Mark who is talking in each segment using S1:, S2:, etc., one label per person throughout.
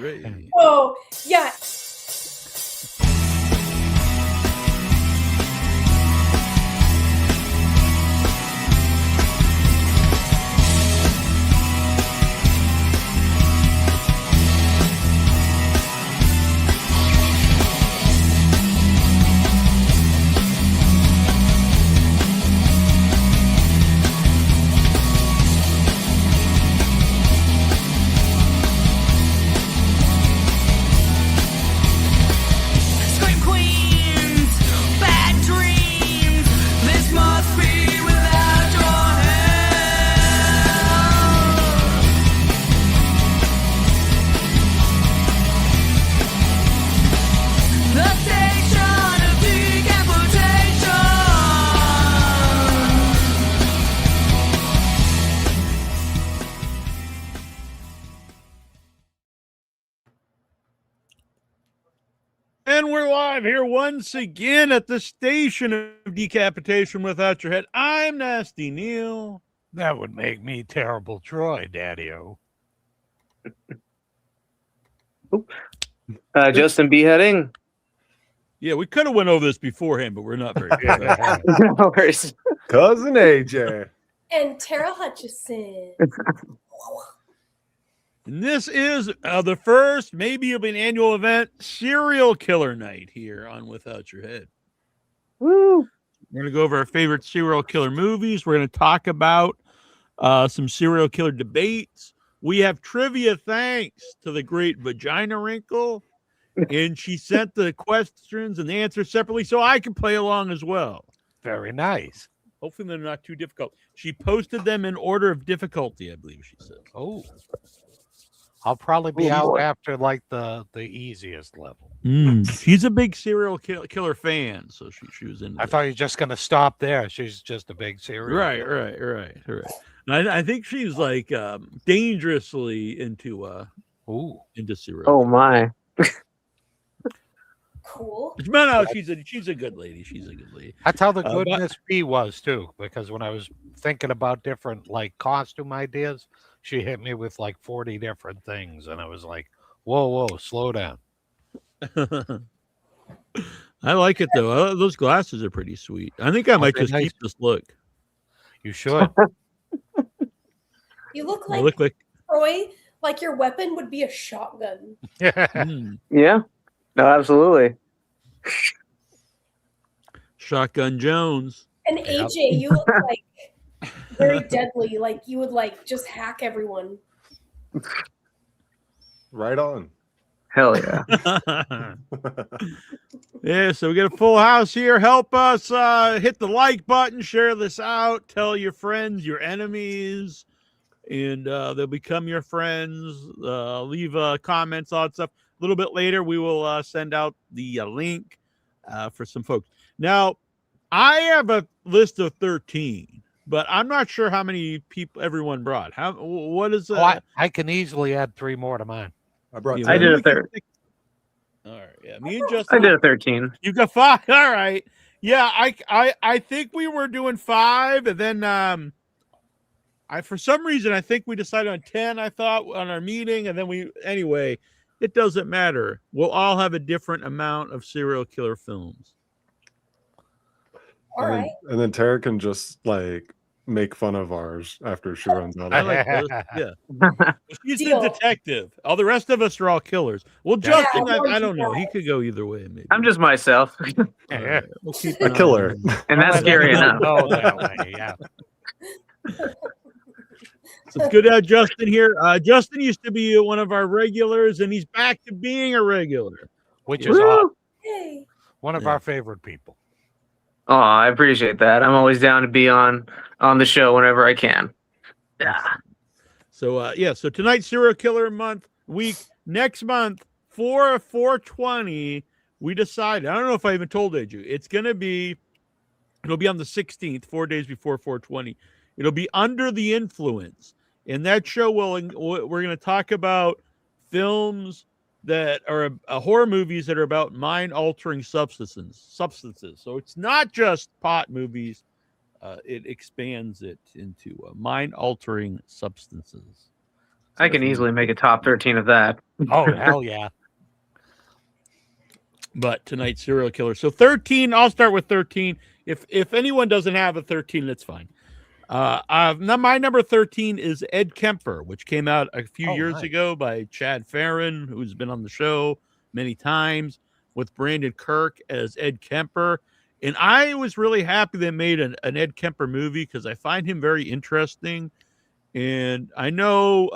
S1: Ray.
S2: Oh, yeah.
S1: And we're live here once again at the station of decapitation without your head. I'm Nasty Neal.
S3: That would make me Terrible Troy, Daddy-O.
S4: Justin B heading.
S1: Yeah, we could have went over this beforehand, but we're not very good.
S4: No worries.
S5: Cousin AJ.
S2: And Tara Hutchison.
S1: And this is the first, maybe of an annual event, serial killer night here on Without Your Head.
S4: Woo!
S1: We're going to go over our favorite serial killer movies. We're going to talk about some serial killer debates. We have trivia thanks to the great Vagina Wrinkle. And she sent the questions and the answers separately so I can play along as well.
S3: Very nice.
S1: Hopefully they're not too difficult. She posted them in order of difficulty, I believe she said.
S3: Oh. I'll probably be out after like the easiest level.
S1: She's a big serial killer fan, so she was in.
S3: I thought you were just going to stop there. She's just a big serial killer.
S1: Right. And I think she's like dangerously into serial.
S4: Oh my.
S2: Cool.
S1: No, she's a good lady. She's a good lady.
S3: That's how the good Miss B was too, because when I was thinking about different like costume ideas, she hit me with like 40 different things, and I was like, whoa, slow down.
S1: I like it though. Those glasses are pretty sweet. I think I might just keep this look.
S3: You should.
S2: You look like Troy, like your weapon would be a shotgun.
S4: Yeah. No, absolutely.
S1: Shotgun Jones.
S2: And AJ, you look like very deadly. Like you would like just hack everyone.
S5: Right on.
S4: Hell yeah.
S1: Yeah, so we got a full house here. Help us hit the like button, share this out, tell your friends, your enemies, and they'll become your friends. Leave comments, all that stuff. A little bit later, we will send out the link for some folks. Now, I have a list of 13, but I'm not sure how many people everyone brought. What is
S3: I can easily add 3 more to mine.
S4: I did a 13.
S1: All right, yeah. Me and Justin.
S4: I did a 13.
S1: You got 5. All right. Yeah, I think we were doing 5, and then for some reason I think we decided on 10. I thought on our meeting, and then anyway. It doesn't matter. We'll all have a different amount of serial killer films.
S2: All right.
S5: And then Tara can just like make fun of ours after she runs out.
S1: I like this. Yeah. She's the detective. All the rest of us are all killers. Well, Justin, I don't know. He could go either way. Maybe.
S4: I'm just myself.
S1: Right. We'll keep
S5: a killer.
S4: And that's scary enough.
S3: Oh, that way, yeah.
S1: So it's good to have Justin here. Justin used to be one of our regulars, and he's back to being a regular.
S3: Which is awesome.
S2: Hey.
S3: One of our favorite people.
S4: Oh, I appreciate that. I'm always down to be on the show whenever I can. Yeah.
S1: So so tonight's serial killer week. Next month, 4/4/20, we decided. I don't know if I even told you. It'll be on the 16th, 4 days before 4/20. It'll be Under the Influence. In that show, we're going to talk about films that are horror movies that are about mind-altering substances. So it's not just pot movies. It expands it into mind-altering substances.
S4: I can easily make a top 13 of that.
S3: Oh, hell yeah.
S1: But tonight's serial killer. So 13, I'll start with 13. If anyone doesn't have a 13, that's fine. My number 13 is Ed Kemper, which came out a few years ago by Chad Farron, who's been on the show many times, with Brandon Kirk as Ed Kemper. And I was really happy they made an Ed Kemper movie because I find him very interesting. And I know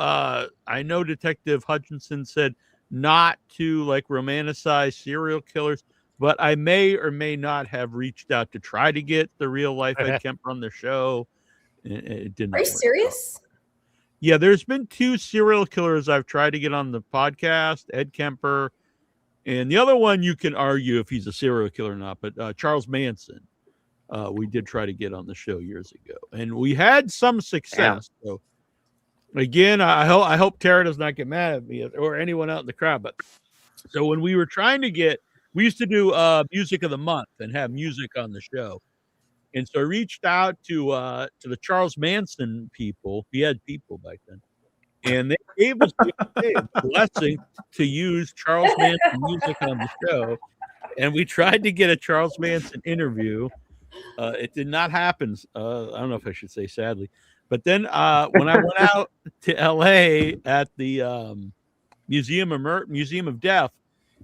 S1: Detective Hutchison said not to like romanticize serial killers, but I may or may not have reached out to try to get the real life Ed Kemper on the show. It didn't.
S2: Are you serious?
S1: Yeah, there's been 2 serial killers I've tried to get on the podcast, Ed Kemper, and the other one you can argue if he's a serial killer or not, but Charles Manson. We did try to get on the show years ago, and we had some success. Yeah. So again, I hope Tara does not get mad at me or anyone out in the crowd. But so when we were trying to get, we used to do music of the month and have music on the show. And so I reached out to the Charles Manson people. We had people back then. And they gave us a blessing to use Charles Manson music on the show. And we tried to get a Charles Manson interview. It did not happen. I don't know if I should say sadly. But then when I went out to L.A. at the Museum of Death,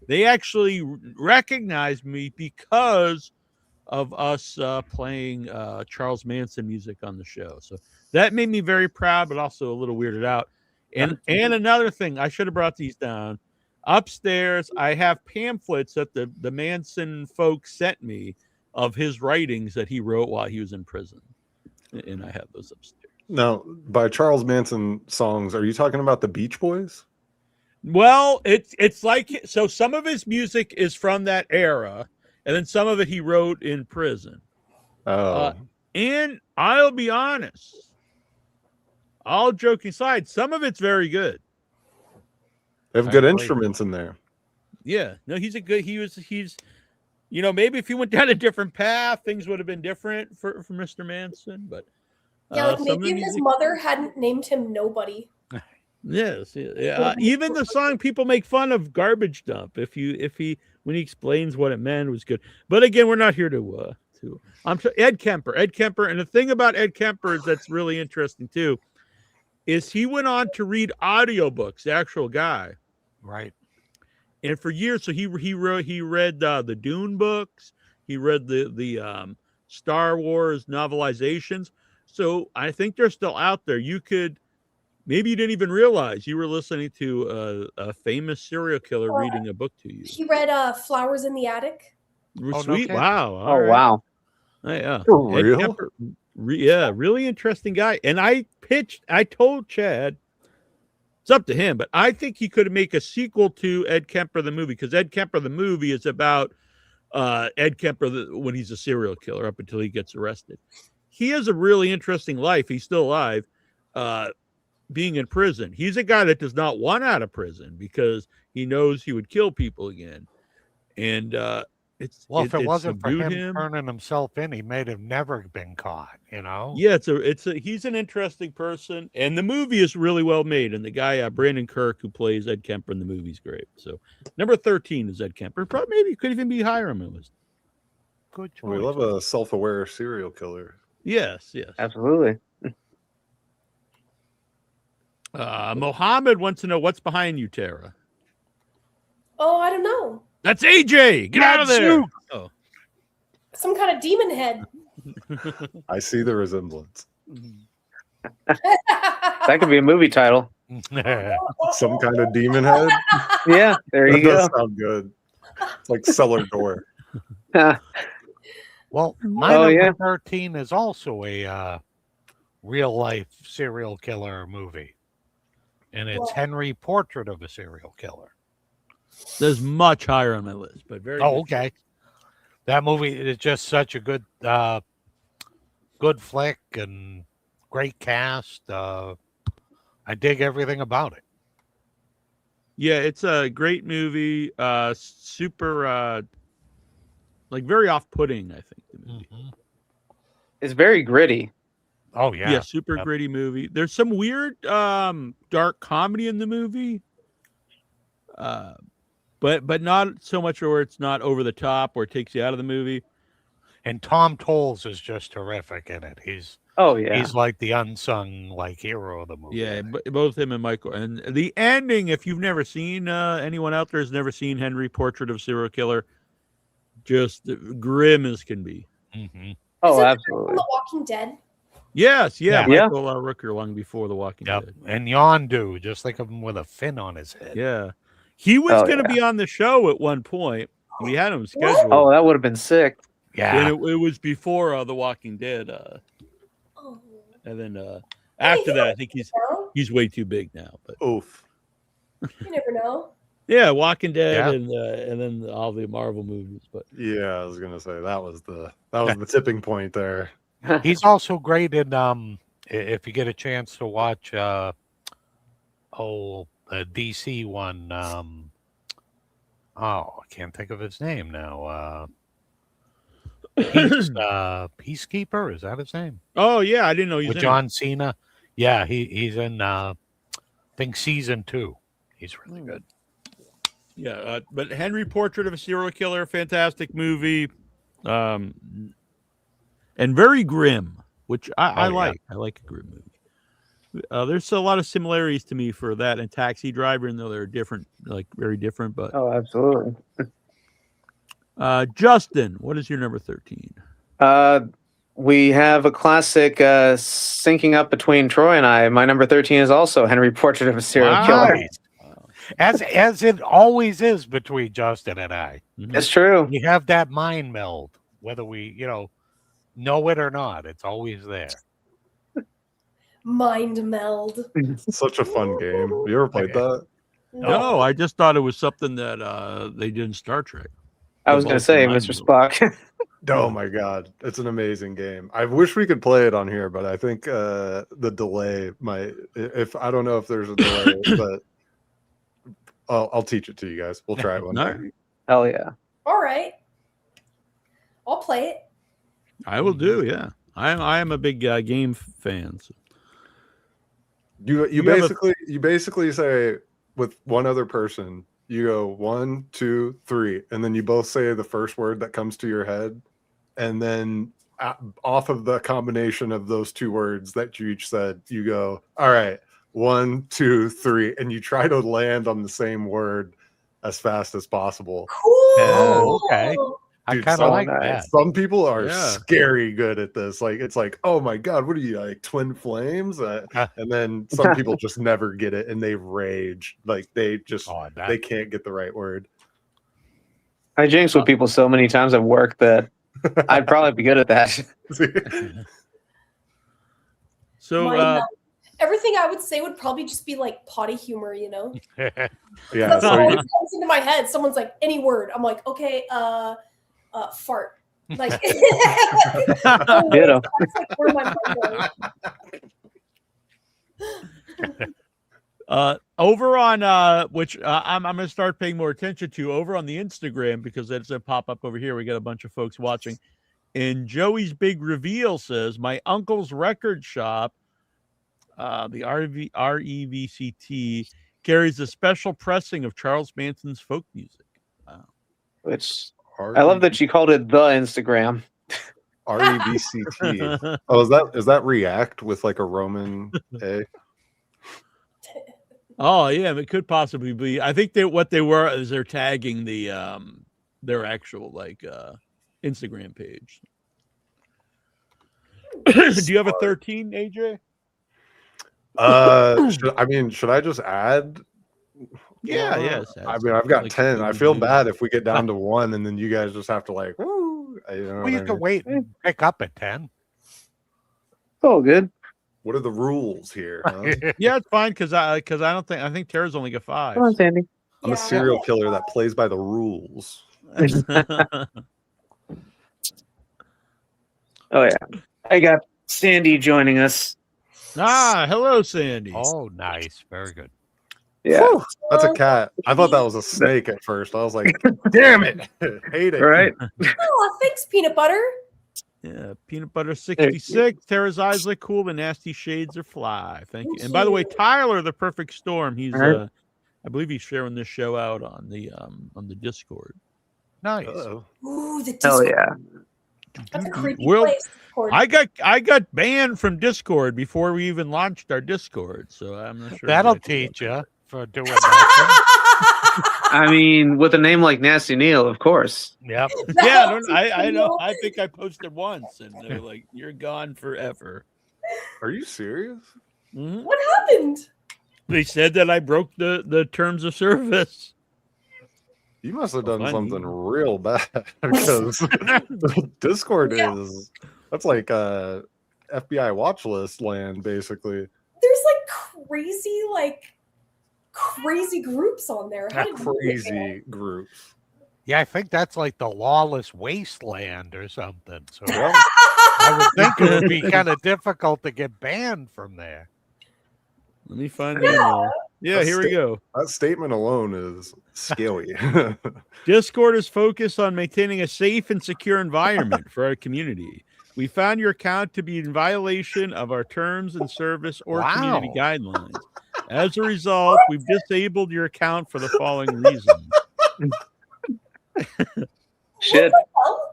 S1: they actually recognized me because of us playing Charles Manson music on the show. So that made me very proud, but also a little weirded out. And another thing, I should have brought these down. Upstairs, I have pamphlets that the Manson folks sent me of his writings that he wrote while he was in prison. And I have those upstairs.
S5: Now, by Charles Manson songs, are you talking about the Beach Boys?
S1: Well, it's like, so some of his music is from that era, and then some of it he wrote in prison.
S5: Oh.
S1: And I'll be honest, all joking aside, some of it's very good.
S5: They have good instruments in there.
S1: Yeah. No, he's maybe if he went down a different path, things would have been different for Mr. Manson, but
S2: yeah, like maybe if his mother hadn't named him Nobody.
S1: Yes, yeah. Even the song people make fun of, Garbage Dump, when he explains what it meant, was good. But again, we're not here to Ed Kemper, and the thing about Ed Kemper is that's really interesting too, is he went on to read audiobooks, the actual guy.
S3: Right.
S1: And for years, so he read the Dune books, he read the Star Wars novelizations. So I think they're still out there. Maybe you didn't even realize you were listening to a famous serial killer reading a book to you.
S2: He read Flowers in the Attic.
S1: Sweet. Okay. Wow.
S4: All right. Wow.
S1: Yeah.
S5: For real?
S1: Kemper, really interesting guy. And I told Chad, it's up to him, but I think he could make a sequel to Ed Kemper the movie, because Ed Kemper the movie is about Ed Kemper when he's a serial killer up until he gets arrested. He has a really interesting life. He's still alive. Being in prison, he's a guy that does not want out of prison because he knows he would kill people again. And if it wasn't for him
S3: turning himself in, he may have never been caught.
S1: Yeah, he's an interesting person, and the movie is really well made. And the guy Brandon Kirk, who plays Ed Kemper in the movie, is great. So number 13 is Ed Kemper. Probably maybe could even be higher on my list.
S3: Good choice.
S5: We love a self-aware serial killer.
S1: Yes,
S4: absolutely.
S1: Mohammed wants to know what's behind you, Tara.
S2: Oh, I don't know.
S1: That's AJ. Get out of there. Oh.
S2: Some kind of demon head.
S5: I see the resemblance.
S4: That could be a movie title.
S5: Some kind of demon head.
S4: Yeah, there you go.
S5: That does sound good. It's like cellar door.
S3: Well, my number 13 is also a real life serial killer movie. And it's Henry, Portrait of a Serial Killer.
S1: There's much higher on my list, but very.
S3: Oh, okay. That movie is just such a good flick and great cast. I dig everything about it.
S1: Yeah, it's a great movie. Super, very off-putting, I think. The movie.
S4: It's very gritty.
S3: Oh yeah.
S1: Yeah, super
S3: Yep.
S1: gritty movie. There's some weird dark comedy in the movie. But not so much where it's not over the top or it takes you out of the movie.
S3: And Tom Tolles is just terrific in it.
S4: Oh yeah.
S3: He's like the unsung like hero of the movie.
S1: Yeah, both him and Michael. And the ending, if you've never seen, anyone out there has never seen Henry Portrait of Serial Killer, just grim as can be.
S3: Mm-hmm.
S4: Oh,
S2: Is it
S4: absolutely.
S2: from The Walking Dead?
S1: Yes,
S3: Yeah.
S1: Michael Rooker long before The Walking
S3: Yep.
S1: Dead.
S3: And Yondu, just think of him with a fin on his head.
S1: Yeah. He was
S4: Oh,
S1: going to
S4: yeah.
S1: be on the show at one point. We had him scheduled.
S4: Oh, that would have been sick.
S3: Yeah.
S1: And it was before The Walking Dead.
S2: Oh.
S1: And then after that, I think
S2: No,
S1: he's way too big now. But
S5: Oof.
S2: you never know.
S1: yeah, Walking Dead
S3: Yeah.
S1: and then all the Marvel movies. But
S5: Yeah, I was gonna say that was the tipping point there.
S3: He's also great in if you get a chance to watch the DC one. I can't think of his name now. Peacekeeper, is that his name?
S1: oh yeah, I didn't know he's
S3: With
S1: in
S3: John Cena. Yeah, he's in I think season 2. He's really good.
S1: it. Yeah, but Henry Portrait of a Serial Killer, fantastic movie, and very grim, which I
S3: Oh, yeah.
S1: like. I like a grim movie. There's a lot of similarities to me for that and Taxi Driver, even though they're different, like very different. But
S4: Oh, absolutely.
S1: Justin, what is your number 13?
S4: We have a classic syncing up between Troy and I. My number 13 is also Henry Portrait of a Serial Killer.
S3: Nice. As it always is between Justin and I.
S4: It's true.
S3: We have that mind meld, whether we, know it or not. It's always there.
S2: Mind meld.
S5: Such a fun game. You ever played that?
S1: No, I just thought it was something that they did in Star Trek.
S4: I was going to say,
S1: Mind
S4: Mr.
S1: meld.
S4: Spock.
S5: Oh my god, it's an amazing game. I wish we could play it on here, but I think the delay might. If I don't know if there's a delay, but I'll teach it to you guys. We'll try it one
S1: No.
S5: day.
S4: Hell yeah.
S2: All right. I'll play it.
S1: I will do. Yeah, I am a big game fan. So.
S5: You
S1: You have a-
S5: basically say with one other person. You go 1, 2, 3, and then you both say the first word that comes to your head, and then off of the combination of those two words that you each said, you go, all right, 1, 2, 3, and you try to land on the same word as fast as possible.
S2: Cool.
S3: Oh, okay. I
S5: Dude,
S3: kind of
S5: so
S3: like
S4: nice.
S3: that.
S5: Some people are
S1: Yeah.
S5: scary good at this. Like it's like, oh my god, what are you like twin flames? And then some people just never get it and they rage. Like they just they can't get the right word.
S4: I jinx with people so many times at work that I'd probably be good at that.
S1: So
S2: Mind meld. Everything I would say would probably just be like potty humor,
S5: Yeah.
S2: That's
S5: So
S2: all
S5: you,
S2: that comes into my head. Someone's like, any word. I'm like, okay, fart. Like, oh, wait,
S4: Ditto.
S2: that's like where my mind goes.
S1: over on which I'm gonna start paying more attention to over on the Instagram because it's a pop up over here. We got a bunch of folks watching, and Joey's big reveal says my uncle's record shop, the REVCT, carries a special pressing of Charles Manson's folk music. Wow.
S4: Which I love that you called it the Instagram.
S5: REVCT. Oh, is that React with like a Roman A?
S1: Oh yeah, it could possibly be. I think what they were is they're tagging the their actual like Instagram page. Do you have a 13, AJ?
S5: Should I just add?
S1: Yeah, yes.
S5: I mean, I've got 10. I feel bad if we get down to 1 and then you guys just have to like, woo.
S3: Well, you can wait and pick up at 10.
S4: Oh, good.
S5: What are the rules here? Huh?
S1: Yeah, it's fine because I think Tara's only got 5.
S4: Come on, Sandy.
S5: I'm a serial killer that plays by the rules.
S4: Oh yeah, I got Sandy joining us.
S1: Hello, Sandy.
S3: Oh, nice. Very good.
S4: Yeah,
S5: Whew, that's a cat. I thought that was a snake at first. I was like, damn it. Hate it.
S4: right.
S2: Oh, thanks, peanut butter.
S1: Yeah, Peanut Butter 66. Tara's eyes look cool. The nasty shades are fly. Thank you.
S2: Thank
S1: And by the way,
S2: you.
S1: Tyler, the Perfect Storm. He's
S4: Alright.
S1: I believe he's sharing this show out on the Discord.
S3: Nice.
S5: Uh-oh.
S2: Ooh, the
S4: Hell
S2: Discord.
S4: yeah.
S2: That's a creepy
S1: Well,
S2: place. Discord.
S1: I got banned from Discord before we even launched our Discord, so I'm not sure.
S3: That'll
S1: exactly
S3: teach you for doing nothing.
S4: I mean, with a name like Nasty Neal, of course.
S3: Yep.
S1: Yeah, I know. I think I posted once, and they're like, "You're gone forever."
S5: Are you serious?
S1: Mhm.
S2: What happened?
S1: They said that I broke the terms of service.
S5: You must have done
S1: Funny.
S5: something real bad because Discord
S2: Yeah.
S5: that's like FBI watch list land, basically.
S2: There's crazy groups on there. How did you do it, man?
S5: Crazy groups.
S3: Yeah, I think that's like the lawless wasteland or something. So
S5: Well,
S3: I would think it would be kind of difficult to get banned from there.
S1: Let me find the email. Yeah,
S5: That's
S1: here we go.
S5: that statement alone is scary.
S1: Discord is focused on maintaining a safe and secure environment for our community. We found your account to be in violation of our terms and service or community
S3: Wow.
S1: guidelines. As a result, we've disabled your account for the following reasons.
S4: Shit.
S2: Well,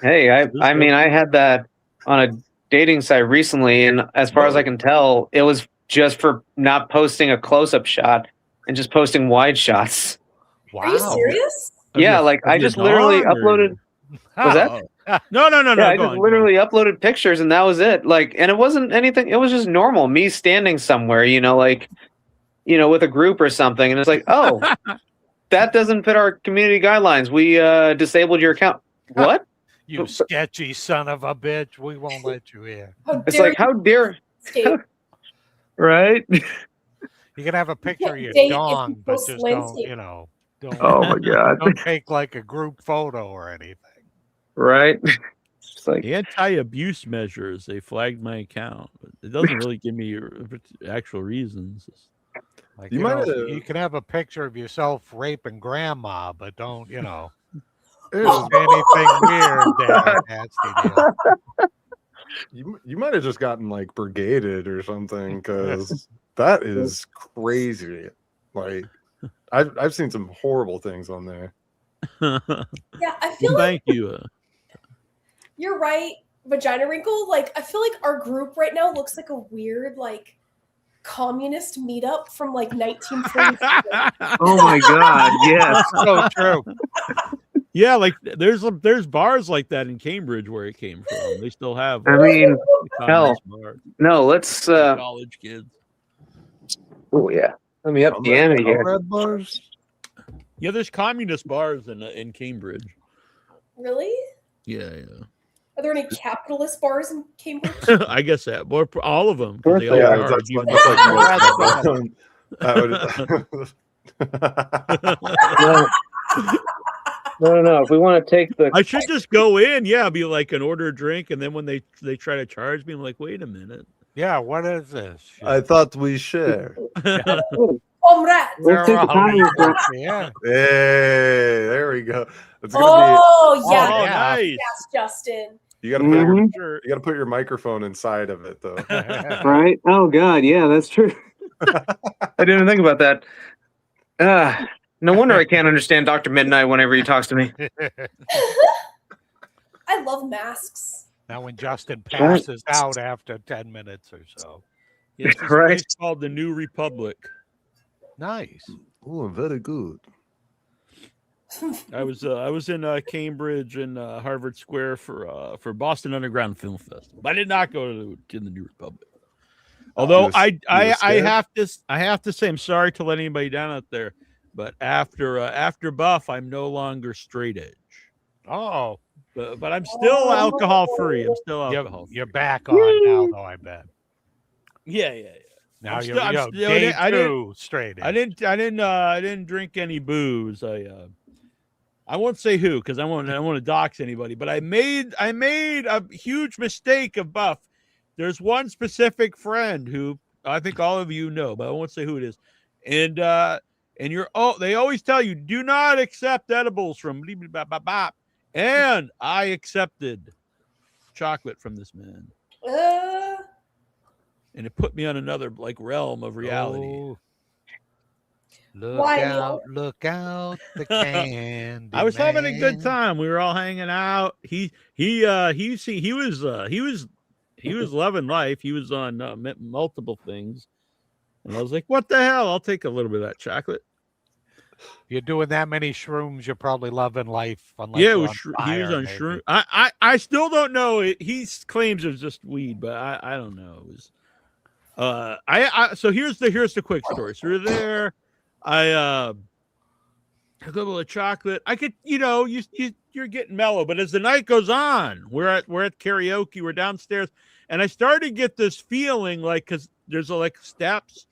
S4: Hey, I mean, I had that on a dating site recently, and as far as I can tell, it was just for not posting a close-up shot and just posting wide shots.
S3: Wow.
S2: Are you serious?
S4: Yeah, like I
S1: Of your
S4: just literally
S1: dog, or-
S4: uploaded. Was that?
S1: Oh. No.
S4: Yeah, I
S1: go
S4: just
S1: on,
S4: literally uploaded pictures, and that was it. Like, and it wasn't anything. It was just normal. Me standing somewhere, with a group or something, and it's like, oh, that doesn't fit our community guidelines. We disabled your account. What?
S3: You sketchy son of a bitch. We won't let you in.
S2: How
S4: It's
S2: dare
S4: like, how dare,
S2: you
S4: right?
S3: You can have a picture of your
S2: date if you
S3: dong, but
S2: post
S3: just
S2: landscape.
S3: don't
S4: Oh my god!
S3: don't take like a group photo or anything.
S4: Right? It's like,
S1: Anti-abuse measures. They flagged my account. But it doesn't really give me actual reasons.
S3: Like
S5: You
S3: you,
S5: might
S3: know,
S5: have-
S3: you can have a picture of yourself raping grandma, but don't
S5: Ew.
S3: say anything weird there, Nasty Neal.
S5: You might have just gotten like brigaded or something because that is crazy. Like I've seen some horrible things on there.
S2: Yeah, I feel like
S1: Thank you.
S2: you're right. Vagina wrinkle. Like, I feel like our group right now looks like a weird, like, communist meetup from like 1947.
S4: oh my god! Yes.
S3: So true.
S1: Yeah, like there's bars like that in Cambridge where it came from. They still have.
S4: I mean,
S1: communist bars.
S4: no. Let's.
S1: College kids.
S4: Oh yeah. Let me up the ante here.
S5: Red bars.
S1: Yeah, there's communist bars in Cambridge.
S2: Really?
S1: Yeah.
S2: Are there any capitalist bars in Cambridge?
S1: I guess that. Well, all of them.
S4: Course
S1: They
S4: they
S1: all
S4: are.
S1: are.
S5: That's
S1: You-
S4: No. If we want to take the.
S1: I should just go in, be like an order a drink, and then when they try to charge me, I'm like, wait a minute.
S3: Yeah, what is this?
S5: I thought we share.
S2: Comrades.
S4: We'll take the time.
S3: Yeah.
S5: Hey, there we go. It's gonna
S2: Oh, yeah.
S1: Oh,
S3: yeah.
S1: nice.
S2: Yes, Justin.
S5: be. You gotta put
S4: Mhm.
S1: Sure.
S5: you gotta put your microphone inside of it though.
S4: Right? Oh god, yeah, that's true. I didn't even think about that. No wonder I can't understand Dr. Midnight whenever he talks to me.
S2: I love masks.
S3: Now when Justin passes out after 10 minutes or so.
S1: Yes, this
S4: Right.
S1: place called the New Republic.
S3: Nice.
S5: Oh, very good.
S1: I was in Cambridge and Harvard Square for Boston Underground Film Festival. I did not go to the New Republic. Although
S5: You was scared?
S1: I have to say, I'm sorry to let anybody down out there, but after Buff, I'm no longer straight edge.
S3: Oh,
S1: But I'm still alcohol free. I'm still alcohol free.
S3: you're back on now, though, I bet.
S1: Yeah.
S3: Now
S1: I'm
S3: you're,
S1: still- I'm
S3: yo,
S1: still-
S3: day
S1: I didn't-
S3: two straight in.
S1: I didn't drink any booze. I won't say who because I want to dox anybody. But I made a huge mistake of Buff. There's one specific friend who I think all of you know, but I won't say who it is. And they always tell you do not accept edibles from blah, blah, blah, blah, blah. And I accepted chocolate from this man,
S2: Uh,
S1: and it put me on another like realm of reality.
S3: Oh, look
S2: Why,
S3: out, the candy.
S1: I was having a good
S3: man.
S1: time. We were all hanging out. He was loving life. He was on multiple things, and I was like, "What the hell? I'll take a little bit of that chocolate."
S3: You're doing that many shrooms, you're probably loving life. Unless
S1: Yeah,
S3: you're
S1: it was
S3: on
S1: he was
S3: fire,
S1: on
S3: maybe.
S1: shroom. I still don't know. He claims it was just weed, but I don't know. It was so here's the quick story. So we're there. I a little of chocolate. I could, you're getting mellow, but as the night goes on, we're at karaoke, we're downstairs, and I started to get this feeling like because there's like steps,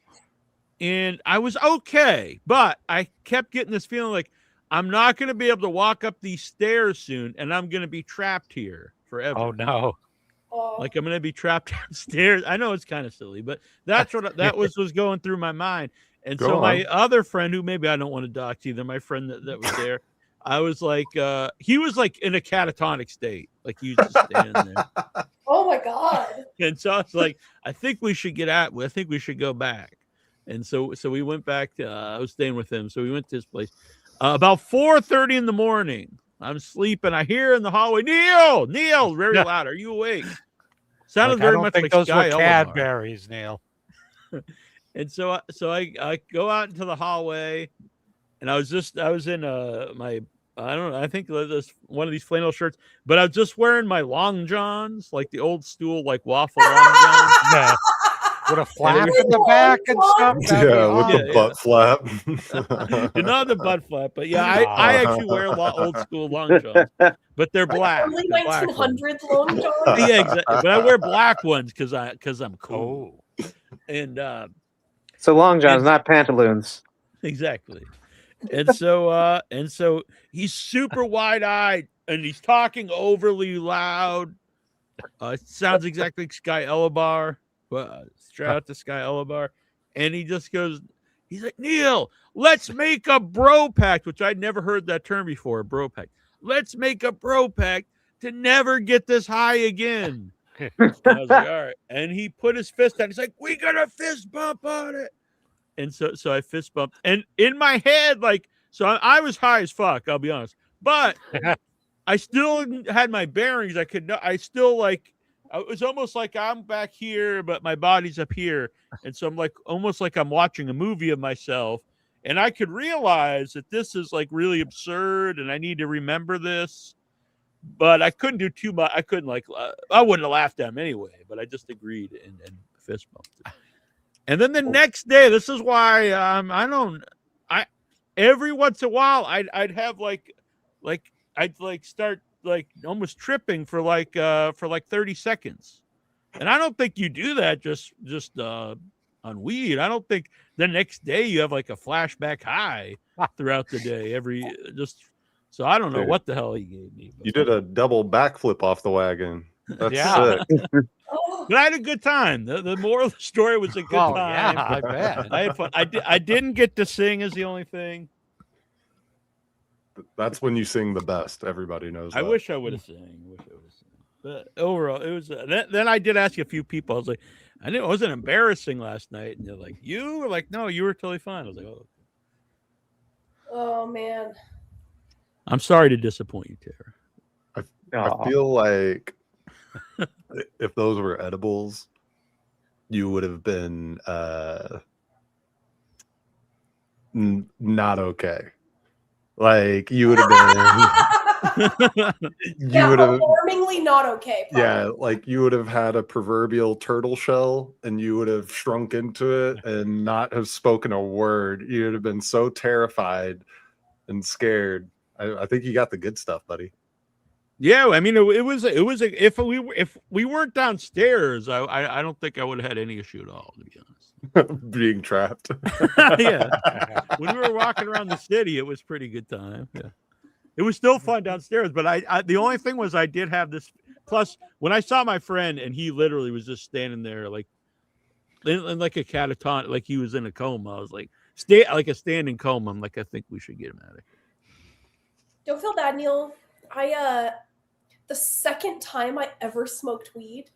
S1: and I was okay, but I kept getting this feeling like I'm not going to be able to walk up these stairs soon, and I'm going to be trapped here forever.
S3: Oh no.
S2: oh.
S1: Like I'm going to be trapped downstairs. I know it's kind of silly, but that's what that was going through my mind. And
S5: Go
S1: so my
S5: on.
S1: other friend, who maybe I don't want to dox either, my friend that was there, I was like, he was like in a catatonic state. Like he was just standing there.
S2: Oh my God.
S1: And so I was like, I think we should I think we should go back. And so we went back to, I was staying with him. So we went to his place. About 4:30 in the morning, I'm sleeping. I hear in the hallway, Neal, very loud. Are you awake? Sounded
S3: Like, I
S1: very
S3: don't
S1: much
S3: think
S1: like
S3: those
S1: Sky
S3: were
S1: Eleanor.
S3: Cadbury's, Neil.
S1: And so I go out into the hallway, and I was in my, I don't know, I think this one of these flannel shirts, but I was just wearing my long johns, like the old stool, like waffle long johns.
S3: Yeah. With a flap
S1: was-
S3: in the back and stuff. That'd be
S5: Yeah, with
S3: awesome.
S5: the butt flap.
S1: Not the butt flap, but yeah, I actually wear old school long johns, but they're black.
S2: Early
S1: They're black ones.
S2: 1900s long john.
S1: Yeah, exactly. But I wear black ones because I'm cool.
S3: Oh.
S1: And
S4: So long johns,
S1: And-
S4: not pantaloons.
S1: exactly. And so he's super wide-eyed and he's talking overly loud. It sounds exactly like Sky Elebar. Shout out to Sky Elebar. And he just goes, he's like, Neal, let's make a bro pact, which I'd never heard that term before, bro pact. Let's make a bro pact to never get this high again. And I was like, all right. And he put his fist out. He's like, we got a fist bump on it. And so I fist bumped. And in my head, like, so I was high as fuck, I'll be honest. But I still had my bearings. I still like, it was almost like I'm back here, but my body's up here. And so I'm like, almost like I'm watching a movie of myself. And I could realize that this is like really absurd and I need to remember this. But I couldn't do too much. I couldn't I wouldn't have laughed at him anyway, but I just agreed and fist bumped it. And then the next day, this is why every once in a while I'd have I'd start like almost tripping for like 30 seconds. And I don't think you do that just on weed. I don't think the next day you have like a flashback high throughout the day so I don't know what the hell he gave me.
S5: You did a double backflip off the wagon. That's
S3: Yeah.
S5: sick.
S2: Oh,
S1: But I had a good time. The moral of the story was a good
S3: Oh,
S1: time.
S3: yeah, I bet.
S1: I had fun. I didn't get to sing is the only thing.
S5: That's when you sing the best. Everybody knows
S1: I
S5: that.
S1: wish I would have sang. But overall, it was. Then I did ask a few people. I was like, I knew it wasn't embarrassing last night, and they're like, "You were like, no, you were totally fine." I was like, "Oh,
S2: oh man.
S1: I'm sorry to disappoint you, Tara."
S5: I feel like if those were edibles, you would have been not okay. Like you would have been.
S2: Yeah,
S5: would have.
S2: alarmingly not okay. Probably.
S5: Yeah, like you would have had a proverbial turtle shell and you would have shrunk into it and not have spoken a word. You would have been so terrified and scared. I think you got the good stuff, buddy.
S1: Yeah, I mean, it was if we weren't downstairs, I don't think I would have had any issue at all, to be honest.
S5: Being trapped.
S1: Yeah, when we were walking around the city, it was pretty good time. Yeah, it was still fun downstairs, but I the only thing was I did have this. Plus, when I saw my friend and he literally was just standing there like in like a catatonic, like he was in a coma. I was like, like a standing coma. I'm like, I think we should get him out of here.
S2: Don't feel bad, Neil. the second time I ever smoked weed,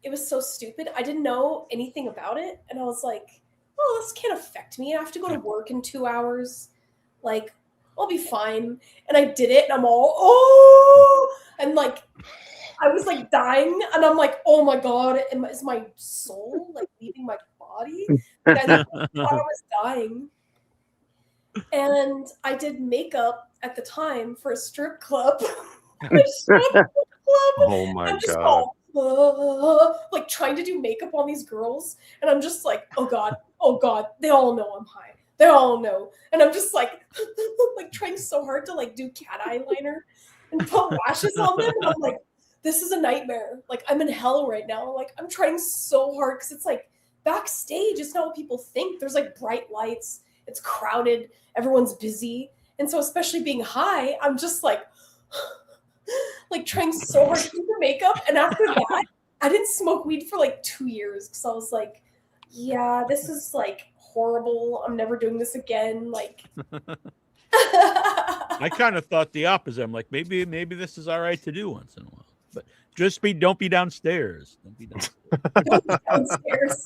S2: it was so stupid. I didn't know anything about it. And I was like, oh, this can't affect me. I have to go to work in 2 hours. Like, I'll be fine. And I did it, and I'm all, oh! And like, I was like dying, and I'm like, oh my God, is my soul like leaving my body? And I thought I was dying. And I did makeup at the time for a strip club.
S5: Oh my
S2: I'm just
S5: God.
S2: like trying to do makeup on these girls, and I'm just like, oh God, they all know I'm high. They all know. And I'm just like like trying so hard to like do cat eyeliner and put lashes on them. And I'm like, this is a nightmare. Like, I'm in hell right now. Like, I'm trying so hard because it's like backstage, it's not what people think. There's like bright lights, it's crowded, everyone's busy. And so, especially being high, I'm just like trying so hard to do the makeup. And after that, I didn't smoke weed for like 2 years because I was like, yeah, this is like horrible. I'm never doing this again. Like,
S1: I kind of thought the opposite. I'm like, maybe this is all right to do once in a while, but don't be downstairs. Don't be downstairs.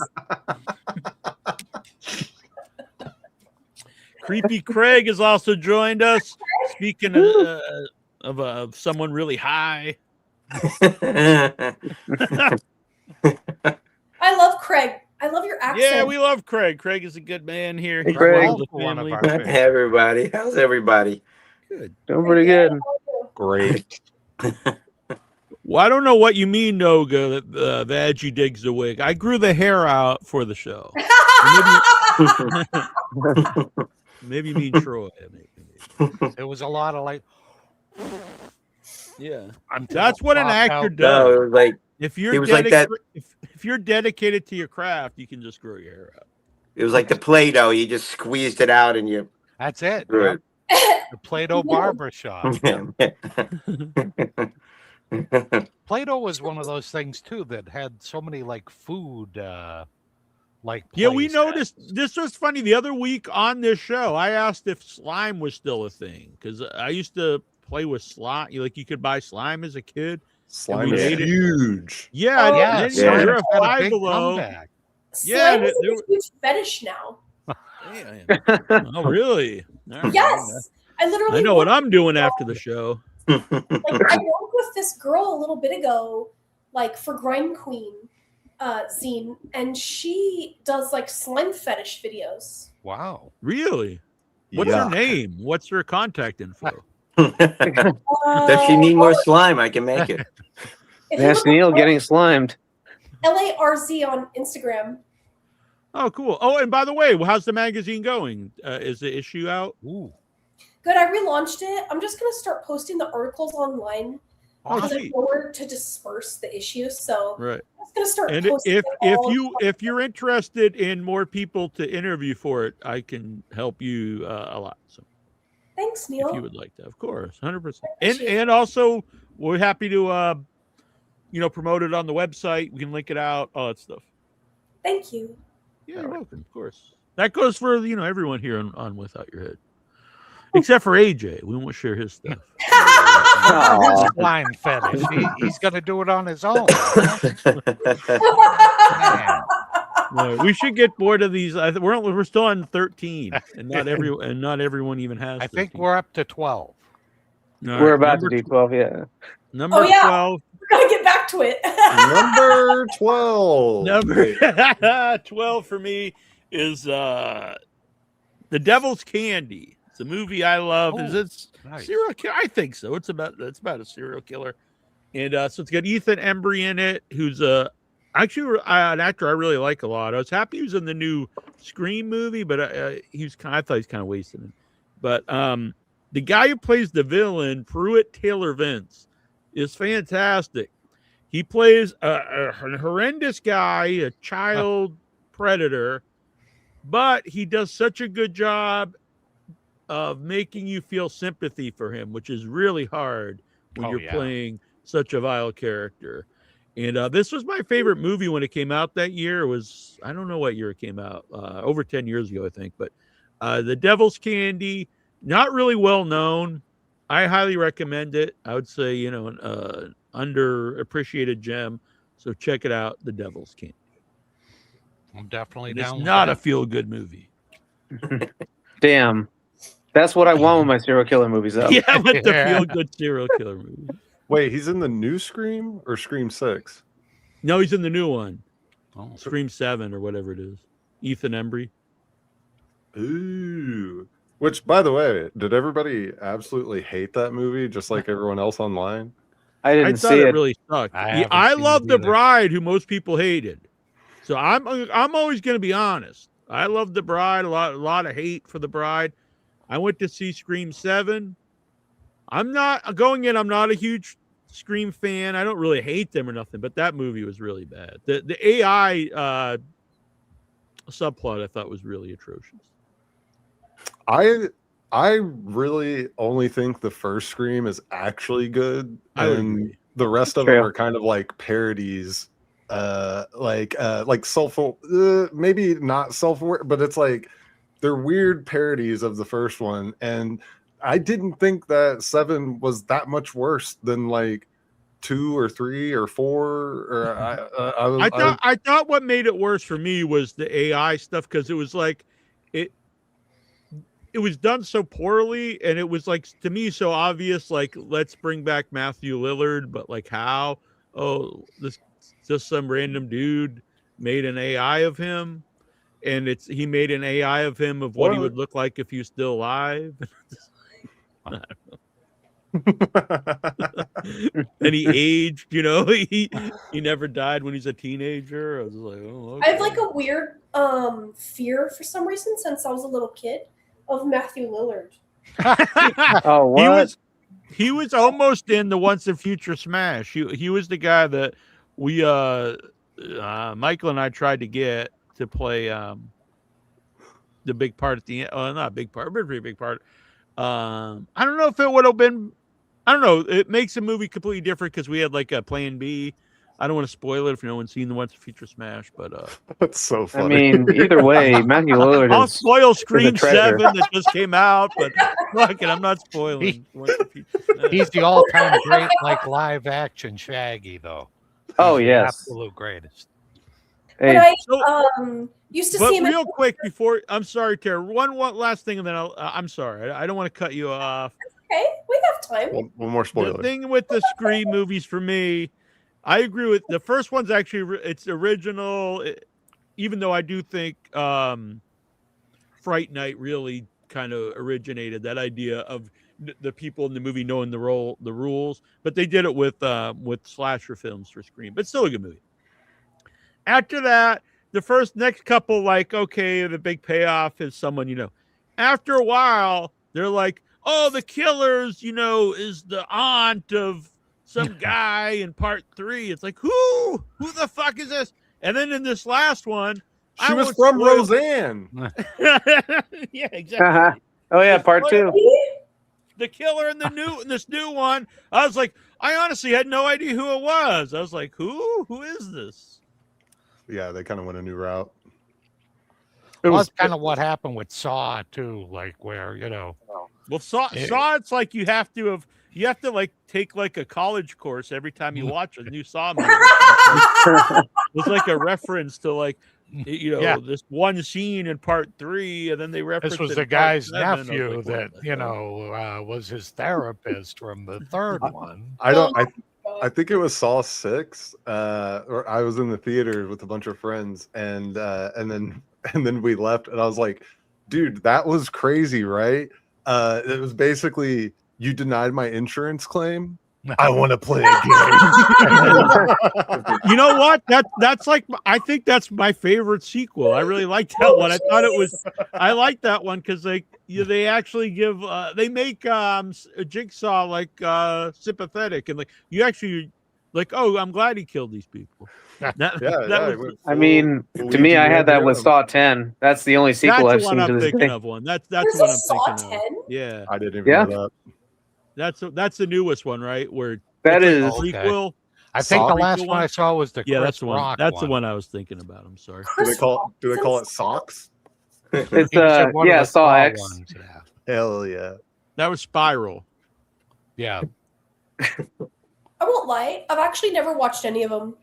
S1: Creepy Craig has also joined us. Speaking of someone really high.
S2: I love Craig. I love your accent.
S1: Yeah, we love Craig. Craig is a good man here.
S6: Hey,
S1: He's
S6: Craig.
S1: one of the family.
S6: Hey, everybody. How's everybody?
S1: Good.
S6: Doing pretty good.
S5: Great.
S1: Well, I don't know what you mean, Noga, that the Veggie digs the wig. I grew the hair out for the show. Maybe you mean Troy.
S3: It was a lot of like,
S1: yeah. That's what an actor does.
S6: No, it was like
S1: If you're
S6: it was like that.
S1: if you're dedicated to your craft, you can just grow your hair out.
S6: It was like the Play-Doh. You just squeezed it out and you.
S3: that's it.
S6: Right.
S3: The Play-Doh barber shop. Play-Doh was one of those things too that had so many like food like
S1: Yeah, we
S3: plays.
S1: noticed this was funny. The other week on this show, I asked if slime was still a thing because I used to play with slime. Like you could buy slime as a kid.
S5: Slime
S1: we
S5: is
S1: ate it.
S5: huge.
S1: Yeah,
S2: Oh,
S1: and then
S6: yeah.
S1: you're a
S3: Had a
S1: Five
S3: big
S1: Below.
S3: comeback.
S1: Yeah,
S2: Slime is a huge fetish now.
S1: Oh, really? All right.
S2: Yes. I literally
S1: I know what I'm doing after the show.
S2: like I worked with this girl a little bit ago, like for Grime Queen zine, and she does like slime fetish videos.
S3: Wow.
S1: Really? What's her name? What's her contact info?
S6: Does she need more slime? I can make it.
S7: Nasty Neal getting slimed.
S2: LARZ on Instagram.
S1: Oh, cool. Oh, and by the way, how's the magazine going? Is the issue out?
S3: Ooh.
S2: Good, I relaunched it. I'm just gonna start posting the articles online
S1: Oh,
S2: because
S1: sweet.
S2: it's nowhere to disperse the issues. So
S1: Right.
S2: I'm just gonna start
S1: And
S2: posting
S1: if
S2: it all.
S1: if you're interested in more people to interview for it, I can help you a lot. So
S2: Thanks,
S1: if
S2: Neil.
S1: you would like that, of course, 100%. And also we're happy to promote it on the website. We can link it out, all that stuff.
S2: Thank you.
S1: Yeah, you're welcome, of course. That goes for everyone here on Without Your Head, except for AJ. We won't share his stuff.
S3: His slime fetish. He's going to do it on his own. Man.
S1: No, we should get bored of these. We're still on 13, and not everyone even has.
S3: I
S1: 13.
S3: think we're up to 12.
S1: All
S7: We're
S1: right,
S7: about to
S1: number
S7: do 12, yeah.
S1: Number
S2: Oh, yeah.
S1: 12.
S2: We're gonna get back to it.
S5: Number 12.
S1: Number 12 for me is The Devil's Candy. It's a movie I love.
S3: Oh,
S1: Is it
S3: nice.
S1: serial killer? I think so. It's about a serial killer, and so it's got Ethan Embry in it, who's actually an actor I really like a lot. I was happy he was in the new Scream movie, but I thought he was kind of wasted it. But the guy who plays the villain, Pruitt Taylor Vince, is fantastic. He plays a horrendous guy, a child predator, but he does such a good job of making you feel sympathy for him, which is really hard when you're playing such a vile character. And this was my favorite movie when it came out that year. It was, I don't know what year it came out, over 10 years ago, I think. But The Devil's Candy, not really well known. I highly recommend it. I would say, an underappreciated gem. So check it out, The Devil's Candy.
S3: I'm definitely
S1: It's
S3: down with
S1: not
S3: that.
S1: a feel-good movie.
S4: Damn. That's what I want with my serial killer movies, though.
S1: Yeah, with the
S3: Yeah.
S1: feel-good serial killer movie.
S5: Wait, he's in the new Scream or Scream 6?
S1: No, he's in the new one,
S3: Oh.
S1: Scream 7 or whatever it is. Ethan Embry.
S5: Ooh. Which, by the way, did everybody absolutely hate that movie, just like everyone else online?
S4: I
S1: I
S4: didn't
S1: thought
S4: see
S1: it
S4: it.
S1: really sucked.
S3: I
S1: Yeah,
S3: haven't
S1: I
S3: seen
S1: love
S3: it
S1: The
S3: either.
S1: Bride, who most people hated. So I'm always going to be honest. I love The Bride. A lot of hate for The Bride. I went to see Scream 7. I'm not a huge Scream fan. I don't really hate them or nothing, but that movie was really bad. The AI subplot I thought was really atrocious.
S5: I really only think the first Scream is actually good,
S1: I would
S5: and
S1: agree.
S5: the rest of
S4: True.
S5: them are kind of like parodies, like self, maybe not self-aware, but it's like they're weird parodies of the first one, and I didn't think that 7 was that much worse than like 2 or 3 or 4. Or
S1: I thought what made it worse for me was the AI stuff, because it was like it was done so poorly, and it was like, to me, so obvious, like, let's bring back Matthew Lillard, but like, how? Oh, this just some random dude made an AI of him, and he made an AI of him of what he would look like if he was still alive. And he aged, he never died when he's a teenager. I was like, oh, okay.
S2: I have like a weird fear for some reason since I was a little kid of Matthew Lillard.
S4: Oh, what?
S1: He was almost in the Once and Future Smash. He was the guy that we Michael and I tried to get to play the big part at the end. Oh, not a big part, but a pretty big part. I don't know if it would have been. I don't know. It makes the movie completely different because we had like a plan B. I don't want to spoil it if no one's seen the Once and Future Smash, but
S5: That's so
S4: I
S5: funny.
S4: mean, either way, Matthew Lillard
S1: I'll
S4: is
S1: spoil Scream
S4: treasure.
S1: 7 that just came out, but fuck it, I'm not spoiling. Once and Future Smash.
S3: He's the all-time great, like, live-action Shaggy, though.
S4: Oh,
S3: He's the
S4: yes.
S3: absolute greatest.
S2: When
S4: Hey,
S2: I used to
S1: But
S2: see him
S1: real quick before, I'm sorry, Tara. One last thing, and then I'm sorry. I don't want to cut you off.
S2: Okay, we have time.
S5: One more spoiler.
S1: The thing with the Scream movies for me, I agree with the first one's actually it's original, even though I do think Fright Night really kind of originated that idea of the people in the movie knowing the rules, but they did it with slasher films for Scream, but still a good movie. After that, the next couple, like, okay, the big payoff is someone, after a while, they're like, oh, the killers, is the aunt of some guy in part 3. It's like, who the fuck is this? And then in this last one,
S5: She was from Roseanne.
S1: Yeah, exactly.
S4: oh yeah, part 2.
S1: The killer in this new one, I was like, I honestly had no idea who it was. I was like, who is this?
S5: Yeah, they kind of went a new route.
S3: Well, that's kind of what happened with Saw too, like where
S1: Well, Saw, it's like you have to like take like a college course every time you watch a new Saw movie. It's like a reference to like this one scene in part 3, and then they reference
S3: this was
S1: it
S3: the
S1: in part
S3: guy's
S1: 7. I was
S3: nephew
S1: like,
S3: that
S1: what the hell?
S3: was his therapist from the third one.
S5: I think it was Saw 6. Or I was in the theater with a bunch of friends, and then we left, and I was like, dude, that was crazy, right? It was basically, you denied my insurance claim. I want to play a game.
S1: You know what? That's like, I think that's my favorite sequel. I really liked that one. I thought I liked that one because they actually give they make a Jigsaw like sympathetic, and like you actually like, oh, I'm glad he killed these people.
S4: I mean, to me, I had that with Saw 10. That's the only sequel I've seen to this day.
S1: Of one. That's the one I'm
S2: Saw
S1: thinking
S2: 10?
S1: of. Yeah,
S5: I didn't even know that.
S1: That's the newest one, right? Where
S4: that is
S1: like a prequel.
S3: I think the last
S1: Prequel
S3: one I saw was the
S1: that's
S3: Chris
S1: the one.
S3: Rock
S1: That's
S3: one.
S1: the one I was thinking about. I'm sorry.
S5: Do they call it Socks?
S4: It's
S3: He said one of the
S4: Saw X.
S3: ones, yeah.
S5: Hell yeah.
S1: That was Spiral.
S3: Yeah.
S2: I won't lie. I've actually never watched any of them.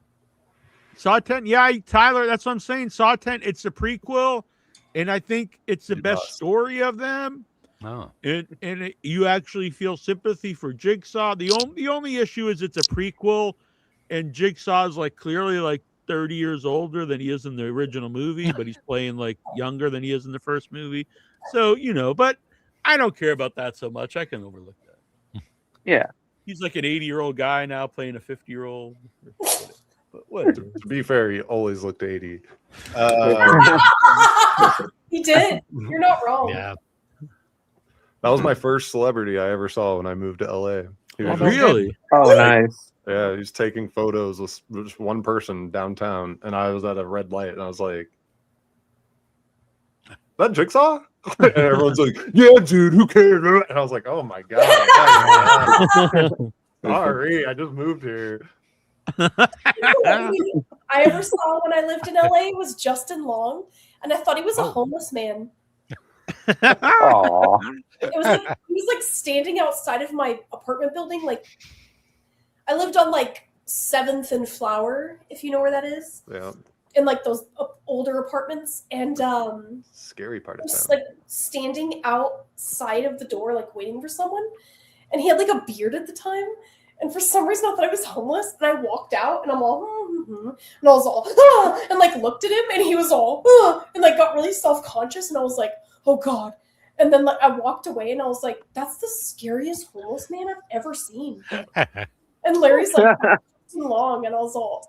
S1: Saw 10. Yeah, Tyler, that's what I'm saying. Saw 10. It's a prequel, and I think it's the
S5: You
S1: best
S5: must.
S1: story of them.
S3: Oh.
S1: And you actually feel sympathy for Jigsaw. The only issue is it's a prequel, and Jigsaw's like clearly like 30 years older than he is in the original movie, but he's playing like younger than he is in the first movie. So, but I don't care about that so much. I can overlook that.
S4: Yeah.
S1: He's like an 80-year-old guy now playing a 50-year-old. But whatever.
S5: To be fair, he always looked 80.
S2: He did. You're not wrong.
S3: Yeah.
S5: That was my first celebrity I ever saw when I moved to LA. He was
S1: Really?
S4: Oh, nice.
S5: Yeah, he was taking photos with just one person downtown, and I was at a red light, and I was like, "That Jigsaw?" And everyone's like, "Yeah, dude, who cares?" And I was like, "Oh my god, sorry, I just moved here."
S2: I ever saw when I lived in LA was Justin Long, and I thought he was a homeless man.
S4: Aw.
S2: It was like he was like standing outside of my apartment building. Like I lived on like 7th and Flower, if you know where that is,
S5: Yeah,
S2: in like those older apartments, and
S5: scary part of
S2: just
S5: town.
S2: like standing outside of the door, like waiting for someone. And he had like a beard at the time. And for some reason, I thought I was homeless. And I walked out, and I'm all, and I was all, and like looked at him, and he was all, and like got really self conscious. And I was like, oh God. And then like I walked away, and I was like, that's the scariest homeless man I've ever seen. And Larry's like, too long, and I was all,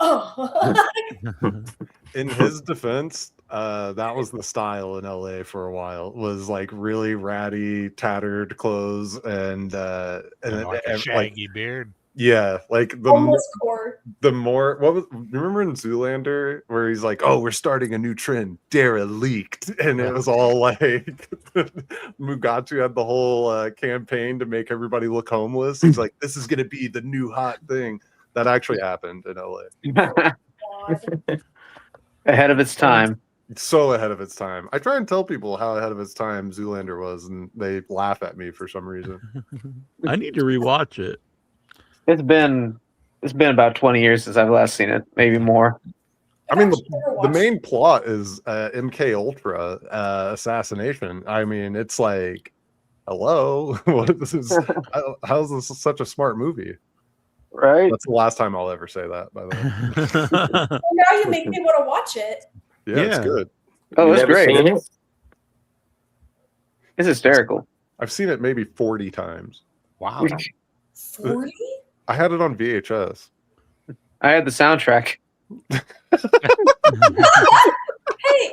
S5: In his defense, that was the style in LA for a while. Was like really ratty, tattered clothes, and
S3: Like a shaggy beard.
S5: yeah, like
S2: homeless core.
S5: the more what was remember in Zoolander where he's like, "Oh, we're starting a new trend, Dara leaked," and it was all like Mugatu had the whole campaign to make everybody look homeless. He's like, "This is gonna be the new hot thing." That actually happened in LA.
S2: God.
S4: Ahead of its time.
S5: It's so ahead of its time. I try and tell people how ahead of its time Zoolander was, and they laugh at me for some reason.
S1: I need to rewatch it.
S4: It's been about 20 years since I've last seen it, maybe more.
S5: I mean,
S2: I've actually never
S5: the
S2: watched
S5: main plot is MK Ultra assassination. I mean, it's like, hello, what this is? How's this such a smart movie?
S4: Right?
S5: That's the last time I'll ever say that. By the way,
S2: Well, now you make me want to watch it.
S5: yeah, it's
S1: Yeah.
S5: good.
S4: Oh,
S6: You
S4: it's
S6: never
S4: great.
S6: seen it?
S4: It's hysterical.
S5: I've seen it maybe 40 times.
S3: Wow.
S2: 40?
S5: I had it on VHS.
S4: I had the soundtrack.
S2: Hey,